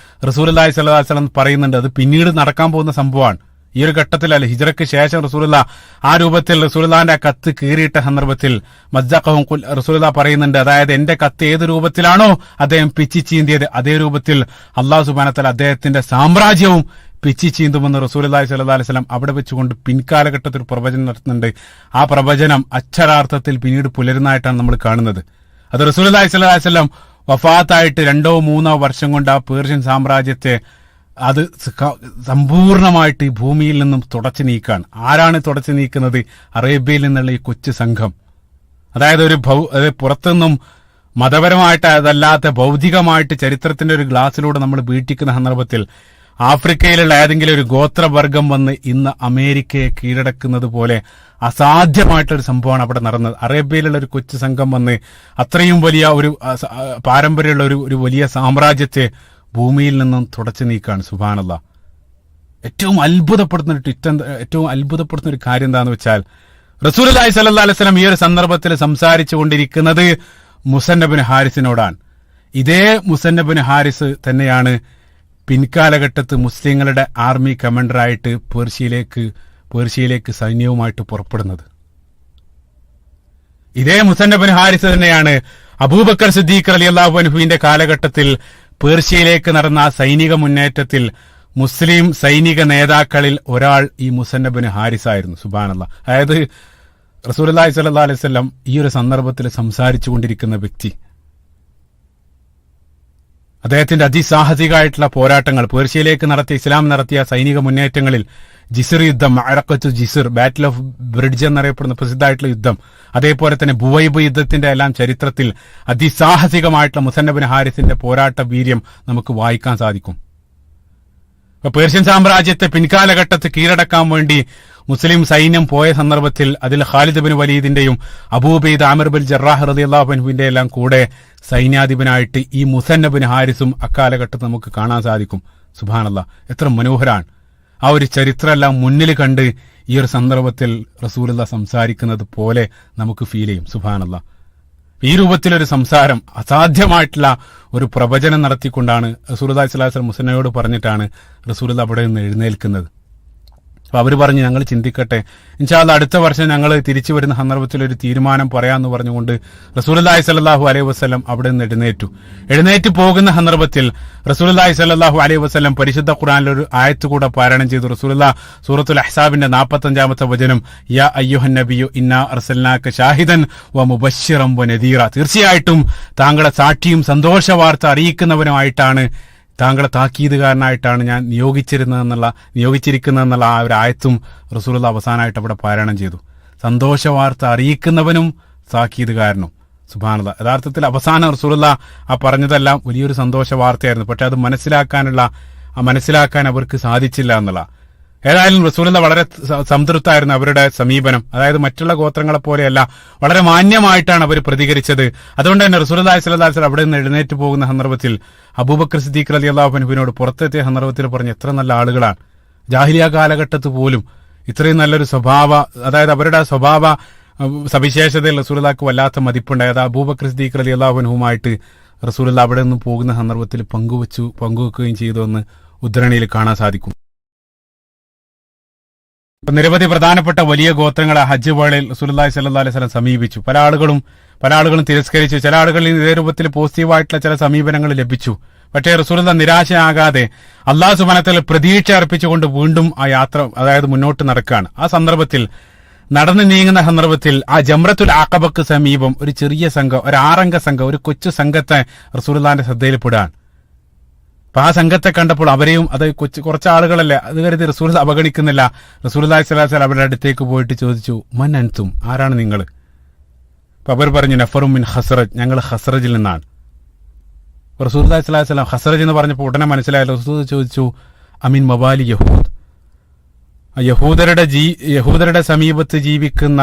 റസൂലുള്ളാഹി സ്വല്ലല്ലാഹു അലൈഹി വസല്ലം പറയുന്നുണ്ട്, അത് പിന്നീട് നടക്കാൻ പോകുന്ന സംഭവമാണ്. ഈ ഒരു ഘട്ടത്തിലല്ല, ഹിജ്റയ്ക്ക് ശേഷം റസൂലുള്ളാഹ് ആ രൂപത്തിൽ റസൂലുള്ളാഹിന്റെ ആ കത്ത് കീറിയിട്ട സന്ദർഭത്തിൽ മസ്ദഖഹും റസൂലുള്ളാഹ് പറയുന്നുണ്ട്, അതായത് എന്റെ കത്ത് ഏത് രൂപത്തിലാണോ അദ്ദേഹം പിച്ചി ചീന്തിയത് അതേ രൂപത്തിൽ അല്ലാഹു സുബ്ഹാനഹു വ തആല അദ്ദേഹത്തിന്റെ സാമ്രാജ്യവും പിച്ചി ചീന്തുമെന്ന് റസൂലുള്ളാഹി സ്വല്ലല്ലാഹു അലൈഹി വസല്ലം അവിടെ വെച്ചുകൊണ്ട് പിൻകാലഘട്ടത്തിൽ പ്രവചനം നടത്തുന്നുണ്ട്. ആ പ്രവചനം അക്ഷരാർത്ഥത്തിൽ പിന്നീട് പുലരുന്നതായിട്ടാണ് നമ്മൾ കാണുന്നത്. അത് റസൂലുള്ളാഹി സ്വല്ലല്ലാഹു അലൈഹി വസല്ലം വഫാത്തായിട്ട് 2-3 വർഷം കൊണ്ട് ആ പേർഷ്യൻ സാമ്രാജ്യത്തെ അത് സമ്പൂർണമായിട്ട് ഈ ഭൂമിയിൽ നിന്നും തുടച്ചു നീക്കാൻ. ആരാണ് തുടച്ചു നീക്കുന്നത്? അറേബ്യയിൽ നിന്നുള്ള ഈ കൊച്ചു സംഘം. അതായത് പുറത്തുനിന്നും മതപരമായിട്ട് അതല്ലാത്ത ഭൗതികമായിട്ട് ചരിത്രത്തിന്റെ ഒരു ഗ്ലാസ്സിലൂടെ നമ്മൾ വീട്ടിക്കുന്ന സന്ദർഭത്തിൽ ആഫ്രിക്കയിലുള്ള ഏതെങ്കിലും ഒരു ഗോത്രവർഗം വന്ന് ഇന്ന് അമേരിക്കയെ കീഴടക്കുന്നത് പോലെ അസാധ്യമായിട്ടൊരു സംഭവമാണ് അവിടെ നടന്നത്. അറേബ്യയിലുള്ള ഒരു കൊച്ചു സംഘം വന്ന് അത്രയും വലിയ ഒരു പാരമ്പര്യമുള്ള ഒരു വലിയ സാമ്രാജ്യത്തെ ഭൂമിയിൽ നിന്നും തുടച്ചു നീക്കാണ്. സുബ്ഹാനല്ലാഹ്. ഏറ്റവും അത്ഭുതപ്പെടുത്തുന്ന ഒരു കാര്യം എന്താന്ന് വെച്ചാൽ, റസൂലുള്ളാഹി സ്വല്ലല്ലാഹു അലൈഹി വസല്ലം ഈ ഒരു സന്ദർഭത്തിൽ സംസാരിച്ചു കൊണ്ടിരിക്കുന്നത് മുസന്ന ബിൻ ഹാരിസിനോടാണ്. ഇതേ മുസന്ന ബിൻ ഹാരിസ് തന്നെയാണ് പിൻകാലഘട്ടത്ത് മുസ്ലിങ്ങളുടെ ആർമി കമാൻഡറായിട്ട് പേർഷ്യയിലേക്ക് സൈന്യവുമായിട്ട് പുറപ്പെടുന്നത്. ഇതേ മുസന്ന ബിൻ ഹാരിസ് തന്നെയാണ് അബൂബക്കർ സിദ്ദീഖ് റളിയല്ലാഹു അൻഹുവിന്റെ കാലഘട്ടത്തിൽ പേർഷ്യയിലേക്ക് നടന്ന ആ സൈനിക മുന്നേറ്റത്തിൽ മുസ്ലിം സൈനിക നേതാക്കളിൽ ഒരാൾ ഈ മുസന്ന ബിൻ ഹാരിസ് ആയിരുന്നു. സുബ്ഹാനല്ലാഹ്. അതായത് റസൂലുള്ളാഹി സ്വല്ലല്ലാഹു അലൈഹി വസല്ലം ഈ ഒരു സന്ദർഭത്തിൽ സംസാരിച്ചു കൊണ്ടിരിക്കുന്ന വ്യക്തി, അദ്ദേഹത്തിന്റെ അതിസാഹസികമായിട്ടുള്ള പോരാട്ടങ്ങൾ, പേർഷ്യയിലേക്ക് ഇസ്ലാം നടത്തിയ സൈനിക മുന്നേറ്റങ്ങളിൽ ജിസിർ യുദ്ധം, മഅറഖത്തു ജിസിർ, ബാറ്റിൽ ഓഫ് ബ്രിഡ്ജ് എന്നറിയപ്പെടുന്ന പ്രസിദ്ധമായിട്ടുള്ള യുദ്ധം, അതേപോലെ തന്നെ ബുവൈബ് യുദ്ധത്തിന്റെ എല്ലാം ചരിത്രത്തിൽ അതിസാഹസികമായിട്ടുള്ള മുസന്ന ബിൻ ഹാരിസിന്റെ പോരാട്ട വീര്യം നമുക്ക് വായിക്കാൻ സാധിക്കും. പേർഷ്യൻ സാമ്രാജ്യത്തെ പിൻകാലഘട്ടത്തിൽ കീഴടക്കാൻ വേണ്ടി മുസ്ലിം സൈന്യം പോയ സന്ദർഭത്തിൽ അതിൽ ഖാലിദ് ബിൻ വലീദിന്റെയും Abu Ubaida Amir bin Jarrah റളിയല്ലാഹു അൻഹുവിന്റെ എല്ലാം കൂടെ സൈന്യാധിപനായിട്ട് ഈ മുസന്ന ബിൻ ഹാരിസും അക്കാലഘട്ടത്തിൽ നമുക്ക് കാണാൻ സാധിക്കും. സുബ്ഹാനല്ലാഹ്. എത്ര മനോഹരാണ്. ആ ഒരു ചരിത്രമെല്ലാം മുന്നിൽ കണ്ട് ഈ ഒരു സന്ദർഭത്തിൽ റസൂലുള്ളാഹി സംസാരിക്കുന്നത് പോലെ നമുക്ക് ഫീൽ ചെയ്യും. സുബ്ഹാനല്ലാഹ്. ഈ രൂപത്തിലൊരു സംസാരം, അസാധ്യമായിട്ടുള്ള ഒരു പ്രവചനം നടത്തിക്കൊണ്ടാണ് റസൂലുള്ളാഹി സ്വല്ലല്ലാഹു അലൈഹി വസല്ലം മുസന്നയോട് പറഞ്ഞിട്ടാണ് റസൂലുള്ളാഹി അവിടെ നിന്ന് എഴുന്നേൽക്കുന്നത്. അപ്പൊ അവർ പറഞ്ഞു, ഞങ്ങൾ ചിന്തിക്കട്ടെ, ഇൻഷാ അല്ലാഹ് അടുത്ത വർഷം ഞങ്ങൾ തിരിച്ചു വരുന്ന സന്ദർഭത്തിൽ ഒരു തീരുമാനം പറയാമെന്ന് പറഞ്ഞുകൊണ്ട് റസൂലുള്ളാഹി സ്വല്ലല്ലാഹു അലൈഹി വസല്ലം അവിടെ നിന്ന് എഴുന്നേറ്റ് പോകുന്ന സന്ദർഭത്തിൽ റസൂലുള്ളാഹി സ്വല്ലല്ലാഹു അലൈഹി വസല്ലം പരിശുദ്ധ ഖുർആനിൽ ഒരു ആയത്ത് കൂടെ പാരായണം ചെയ്തു. റസൂലുള്ളാഹി സൂറത്തുൽ അഹ്സാബിന്റെ 45-ാമത്തെ വചനം, യാ അയ്യുഹൻ നബിയു ഇന്നാ അർസൽനാക ഷാഹിദൻ വ മുബശ്ശിറൻ വ നദീറ, തീർച്ചയായിട്ടും താങ്കളെ സാക്ഷിയും സന്തോഷ വാർത്ത അറിയിക്കുന്നവനുമായിട്ടാണ്, താങ്കളെ താക്കീതുകാരനായിട്ടാണ് ഞാൻ നിയോഗിച്ചിരിക്കുന്നതെന്നുള്ള ആ ഒരു ആയത്തും റസൂലുള്ളാഹി അവസാനമായിട്ട് അവിടെ പാരായണം ചെയ്തു. സന്തോഷ വാർത്ത അറിയിക്കുന്നവനും താക്കീതുകാരനും. സുബ്ഹാനല്ലാഹ്. യഥാർത്ഥത്തിൽ അവസാനം റസൂലുള്ളാഹി ആ പറഞ്ഞതെല്ലാം വലിയൊരു സന്തോഷ വാർത്തയായിരുന്നു. പക്ഷെ അത് മനസ്സിലാക്കാൻ അവർക്ക് സാധിച്ചില്ല എന്നുള്ള. ഏതായാലും റസൂലുള്ളാഹി വളരെ സംതൃപ്തമായിരുന്നു അവരുടെ സമീപനം. അതായത് മറ്റുള്ള ഗോത്രങ്ങളെ പോലെയല്ല, വളരെ മാന്യമായിട്ടാണ് അവർ പ്രതികരിച്ചത്. അതുകൊണ്ട് തന്നെ റസൂലുള്ളാഹി സ്വല്ലല്ലാഹു അലൈഹി വസല്ലം അവിടെ നിന്ന് എഴുന്നേറ്റ് പോകുന്ന സന്ദർഭത്തിൽ അബൂബക്കർ സിദ്ദീഖ് റളിയല്ലാഹു അൻഹുവിനോട് പുറത്തെത്തിയ സന്ദർഭത്തിൽ പറഞ്ഞു, എത്ര നല്ല ആളുകളാണ്. ജാഹിലിയ കാലഘട്ടത്ത് പോലും ഇത്രയും നല്ലൊരു അതായത് അവരുടെ സ്വഭാവ സവിശേഷതയിൽ റസൂലുള്ളാഹിക്ക് വല്ലാത്ത മതിപ്പുണ്ടായത് അബൂബക്കർ സിദ്ദീഖ് റളിയല്ലാഹു അൻഹുമായിട്ട് റസൂലുള്ളാഹി അവിടെ നിന്ന് പോകുന്ന സന്ദർഭത്തിൽ പങ്കുവെക്കുകയും ചെയ്തു എന്ന് ഉദ്ധരണിയിൽ കാണാൻ സാധിക്കും. നിരവധി പ്രധാനപ്പെട്ട വലിയ ഗോത്രങ്ങളെ ഹജ്ജ് വേളയിൽ റസൂലുള്ളാഹി സ്വല്ലല്ലാഹു അലൈഹി വസല്ലം സമീപിച്ചു. പല ആളുകളും തിരസ്കരിച്ചു. ചില ആളുകളിൽ ഇതേ രൂപത്തിൽ പോസിറ്റീവായിട്ടുള്ള ചില സമീപനങ്ങൾ ലഭിച്ചു. പക്ഷേ റസൂലുള്ളാഹി നിരാശയാകാതെ അല്ലാഹു സുബ്ഹാനഹു വ തആല പ്രതീക്ഷ അർപ്പിച്ചുകൊണ്ട് വീണ്ടും ആ യാത്ര, അതായത് മുന്നോട്ട് നടക്കുകയാണ്. ആ സന്ദർഭത്തിൽ നടന്നു നീങ്ങുന്ന സന്ദർഭത്തിൽ ആ ജംറത്തുൽ അഖബക്ക് സമീപം ഒരു ചെറിയ സംഘം, ഒരു 6 അംഗ സംഘം, ഒരു കൊച്ചു സംഘത്തെ റസൂലുള്ളാഹിന്റെ ശ്രദ്ധയിൽപ്പെടുകയാണ്. അപ്പൊ ആ സംഘത്തെ കണ്ടപ്പോൾ അവരെയും, അത് കുറച്ച് ആളുകളല്ലേ, അത് കരുതി റസൂലുള്ളാഹി അവഗണിക്കുന്നില്ല. റസൂലുള്ളാഹി സ്വല്ലല്ലാഹു അലൈഹി വസല്ലം അവരുടെ അടുത്തേക്ക് പോയിട്ട് ചോദിച്ചു, മൻ അൻതും, ആരാണ് നിങ്ങൾ? അപ്പൊ അവർ പറഞ്ഞു, നഫറും മിൻ ഖസ്റജ്, ഞങ്ങൾ ഖസ്റജിൽ നിന്നാണ്. റസൂലുള്ളാഹി സ്വല്ലല്ലാഹു അലൈഹി വസല്ലം ഖസ്റജ് എന്ന് പറഞ്ഞപ്പോൾ ഉടനെ മനസ്സിലായല്ലോ. റസൂൽ ചോദിച്ചു, അമിൻ മവാലി യഹൂദ്, യഹൂദരുടെ സമീപത്ത് ജീവിക്കുന്ന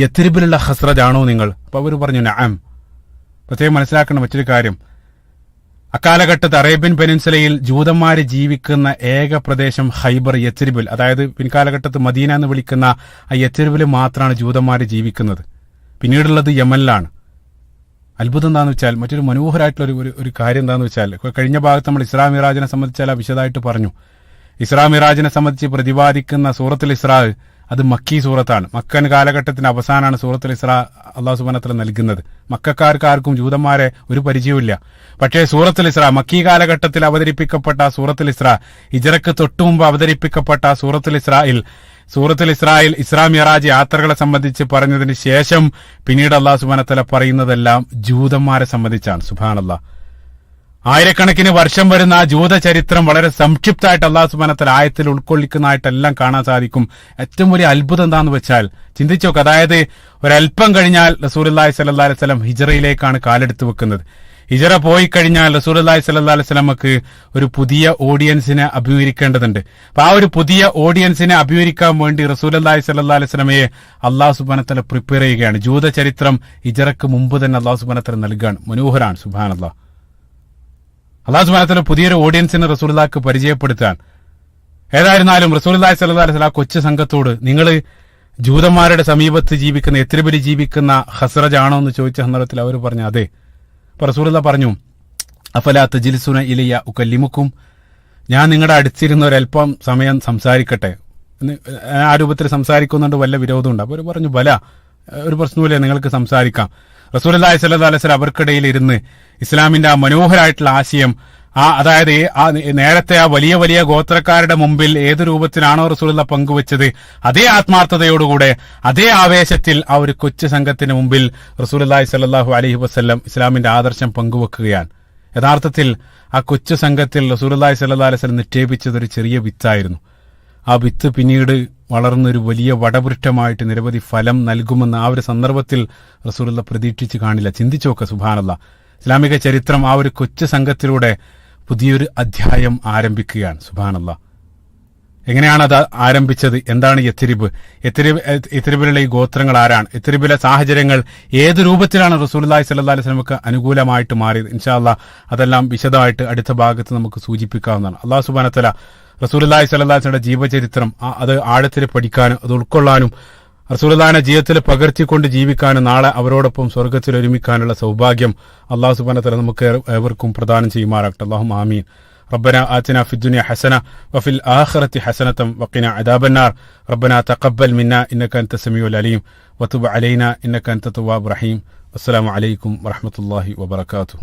യത്രിബിലുള്ള ഖസ്റജ് ആണോ നിങ്ങൾ? അപ്പൊ അവർ പറഞ്ഞു നഅം. പ്രത്യേകം മനസ്സിലാക്കണം മറ്റൊരു കാര്യം, അക്കാലഘട്ടത്ത് അറേബ്യൻ പെനിൻസുലയിൽ ജൂതന്മാര് ജീവിക്കുന്ന ഏക പ്രദേശം ഖൈബർ, യത്രിബിൽ, അതായത് പിൻകാലഘട്ടത്ത് മദീന എന്ന് വിളിക്കുന്ന ആ യത്രിബിൽ മാത്രമാണ് ജൂതന്മാര് ജീവിക്കുന്നത്. പിന്നീടുള്ളത് യമനിലാണ്. അത്ഭുതം എന്താന്ന് വെച്ചാൽ, മറ്റൊരു മനോഹരമായിട്ടുള്ള ഒരു കാര്യം എന്താന്ന് വെച്ചാൽ, കഴിഞ്ഞ ഭാഗത്ത് നമ്മൾ ഇസ്രാ മിറാജിനെ സംബന്ധിച്ചാൽ വിശദമായിട്ട് പറഞ്ഞു. ഇസ്രാ മിറാജിനെ സംബന്ധിച്ച് പ്രതിപാദിക്കുന്ന സൂറത്തുൽ ഇസ്രാ അത് മക്കി സൂറത്താണ്. മക്കൻ കാലഘട്ടത്തിന്റെ അവസാനമാണ് സൂറത്തുൽ ഇസ്രാ അല്ലാഹു സുബ്ഹാനഹു വ തആല നൽകുന്നത്. മക്കക്കാർക്കാർക്കും ജൂതന്മാരെ ഒരു പരിചയവുമില്ല. പക്ഷേ സൂറത്തുൽ ഇസ്രാ, മക്കി കാലഘട്ടത്തിൽ അവതരിപ്പിക്കപ്പെട്ട സൂറത്തുൽ ഇസ്രാ, ഹിജ്റക്ക് തൊട്ടുമുമ്പ് അവതരിപ്പിക്കപ്പെട്ട സൂറത്തുൽ ഇസ്രായിൽ ഇസ്രാ മിറാജ് യാത്രകളെ സംബന്ധിച്ച് പറഞ്ഞതിന് ശേഷം പിന്നീട് അല്ലാഹു സുബ്ഹാനഹു വ തആല പറയുന്നതെല്ലാം ജൂതന്മാരെ സംബന്ധിച്ചാണ്. സുബ്ഹാനല്ലാഹ്. ആയിരക്കണക്കിന് വർഷം വരുന്ന ആ ജൂത ചരിത്രം വളരെ സംക്ഷിപ്തമായിട്ട് അല്ലാഹു സുബ്ഹാനഹു വ തആല ആയത്തിൽ ഉൾക്കൊള്ളിക്കുന്നതായിട്ടെല്ലാം കാണാൻ സാധിക്കും. ഏറ്റവും വലിയ അത്ഭുതം എന്താന്ന് വെച്ചാൽ, ചിന്തിച്ചോക്ക്, അതായത് ഒരല്പം കഴിഞ്ഞാൽ റസൂലുള്ളാഹി സ്വല്ലല്ലാഹു അലൈഹി വസല്ലം ഹിജ്റയിലേക്കാണ് കാലെടുത്ത് വെക്കുന്നത്. ഹിജറ പോയി കഴിഞ്ഞാൽ റസൂലുള്ളാഹി സ്വല്ലല്ലാഹു അലൈഹി വസല്ലമക്ക് ഒരു പുതിയ ഓഡിയൻസിനെ അഭിമുഖീകരിക്കേണ്ടതുണ്ട്. അപ്പൊ ആ ഒരു പുതിയ ഓഡിയൻസിനെ അഭിമുഖീകരിക്കാൻ വേണ്ടി റസൂലുള്ളാഹി സ്വല്ലല്ലാഹു അലൈഹി വസല്ലമയെ അല്ലാഹു സുബ്ഹാനഹു വ തആല പ്രിപ്പയർ ചെയ്യുകയാണ്. ജൂത ചരിത്രം ഹിജറക്ക് മുമ്പ് തന്നെ അല്ലാഹു സുബ്ഹാനഹു വ തആല നൽകുകയാണ്. മനോഹരാണ്. സുബ്ഹാനല്ലാഹ്. അല്ലാഹു സുബ്ഹാനഹു വ തആല പുതിയൊരു ഓഡിയൻസിനെ റസൂലുള്ളാഹിക്ക് പരിചയപ്പെടുത്താൻ. ഏതായിരുന്നാലും റസൂലുള്ളാഹി സ്വല്ലല്ലാഹു അലൈഹി വസല്ലം കൊച്ചു സംഘത്തോട്, നിങ്ങൾ ജൂതന്മാരുടെ സമീപത്ത് ജീവിക്കുന്ന, യത്രിബിൽ ജീവിക്കുന്ന ഖസ്റജ് ആണോ എന്ന് ചോദിച്ച സന്ദർഭത്തിൽ അവർ പറഞ്ഞു അതെ. അപ്പൊ റസൂലുള്ളാഹി പറഞ്ഞു, അഫലാ തജ്ലിസുന ഇലയ്യ ഉകല്ലിമുക്കും, ഞാൻ നിങ്ങളുടെ അടുത്തിരുന്ന ഒരല്പം സമയം സംസാരിക്കട്ടെ. ആ രൂപത്തിൽ സംസാരിക്കുന്നുണ്ട്, വല്ല വിരോധമുണ്ട്? അപ്പോൾ അവർ പറഞ്ഞു ബല, ഒരു പ്രശ്നവുമില്ല, നിങ്ങൾക്ക് സംസാരിക്കാം. റസൂലുള്ളാഹി സ്വല്ലല്ലാഹു അലൈഹി വസല്ലം അവർക്കിടയിൽ ഇരുന്ന് ഇസ്ലാമിന്റെ ആ മനോഹരമായിട്ടുള്ള ആശയം, അതായത് ആ നേരത്തെ ആ വലിയ വലിയ ഗോത്രക്കാരുടെ മുമ്പിൽ ഏത് രൂപത്തിലാണോ റസൂലുള്ളാഹി പങ്കുവെച്ചത്, അതേ ആത്മാർത്ഥതയോടുകൂടെ അതേ ആവേശത്തിൽ ആ ഒരു കൊച്ചു സംഘത്തിന് മുമ്പിൽ റസൂലുള്ളാഹി സ്വല്ലല്ലാഹു അലൈഹി വസല്ലം ഇസ്ലാമിന്റെ ആദർശം പങ്കുവെക്കുകയാണ്. യഥാർത്ഥത്തിൽ ആ കൊച്ചു സംഘത്തിൽ റസൂലുള്ളാഹി സ്വല്ലല്ലാഹു അലൈഹി വസല്ലം നിക്ഷേപിച്ചത് ഒരു ചെറിയ വിത്തായിരുന്നു. ആ വിത്ത് പിന്നീട് വളർന്നൊരു വലിയ വടവൃക്ഷമായിട്ട് നിരവധി ഫലം നൽകുമെന്ന് ആ ഒരു സന്ദർഭത്തിൽ റസൂലുള്ളാഹി പ്രതീക്ഷിച്ച് കാണില്ല. ചിന്തിച്ചു നോക്കുക. സുബ്ഹാനല്ലാഹ്. ഇസ്ലാമിക ചരിത്രം ആ ഒരു കൊച്ചു സംഘത്തിലൂടെ പുതിയൊരു അധ്യായം ആരംഭിക്കുകയാണ്. സുബ്ഹാനല്ലാഹ്. എങ്ങനെയാണ് അത് ആരംഭിച്ചത്? എന്താണ് യത്രിബ്? യത്രിബിലുള്ള ഈ ഗോത്രങ്ങൾ ആരാണ്? യത്രിബിലെ സാഹചര്യങ്ങൾ ഏത് രൂപത്തിലാണ് റസൂലുള്ളാഹി സ്വല്ലല്ലാഹു അലൈഹി വസല്ലമക്ക് അനുകൂലമായിട്ട് മാറിയത്? ഇൻഷാ അല്ലാഹ് അതെല്ലാം വിശദമായിട്ട് അടുത്ത ഭാഗത്ത് നമുക്ക് സൂചിപ്പിക്കാവുന്നതാണ്. അല്ലാഹു സുബ്ഹാനഹു വ തആല റസൂലുള്ളാഹി സ്വല്ലല്ലാഹു അലൈഹി വസല്ലമയുടെ ജീവചരിത്രം അത് ആഴത്തിൽ പഠിക്കാനും അത് ഉൾക്കൊള്ളാനും റസൂലുള്ളാഹിനെ ജീവിതത്തിൽ പകർത്തിക്കൊണ്ട് ജീവിക്കാനും നാളെ അവരോടൊപ്പം സ്വർഗ്ഗത്തിൽ ഒരുമിക്കാനുള്ള സൗഭാഗ്യം അല്ലാഹു സുബ്ഹാനഹു വ തആല നമുക്ക് ഏവർക്കും പ്രദാനം ചെയ്യുമാറാകട്ടെ. അല്ലാഹുമ്മ ആമീൻ. ربنا آتنا في الدنيا حسنة وفي الآخرة حسنة وقنا عذاب النار. ربنا تقبل منا إنك أنت السميع العليم وتب علينا إنك أنت التواب الرحيم. السلام عليكم ورحمة الله وبركاته.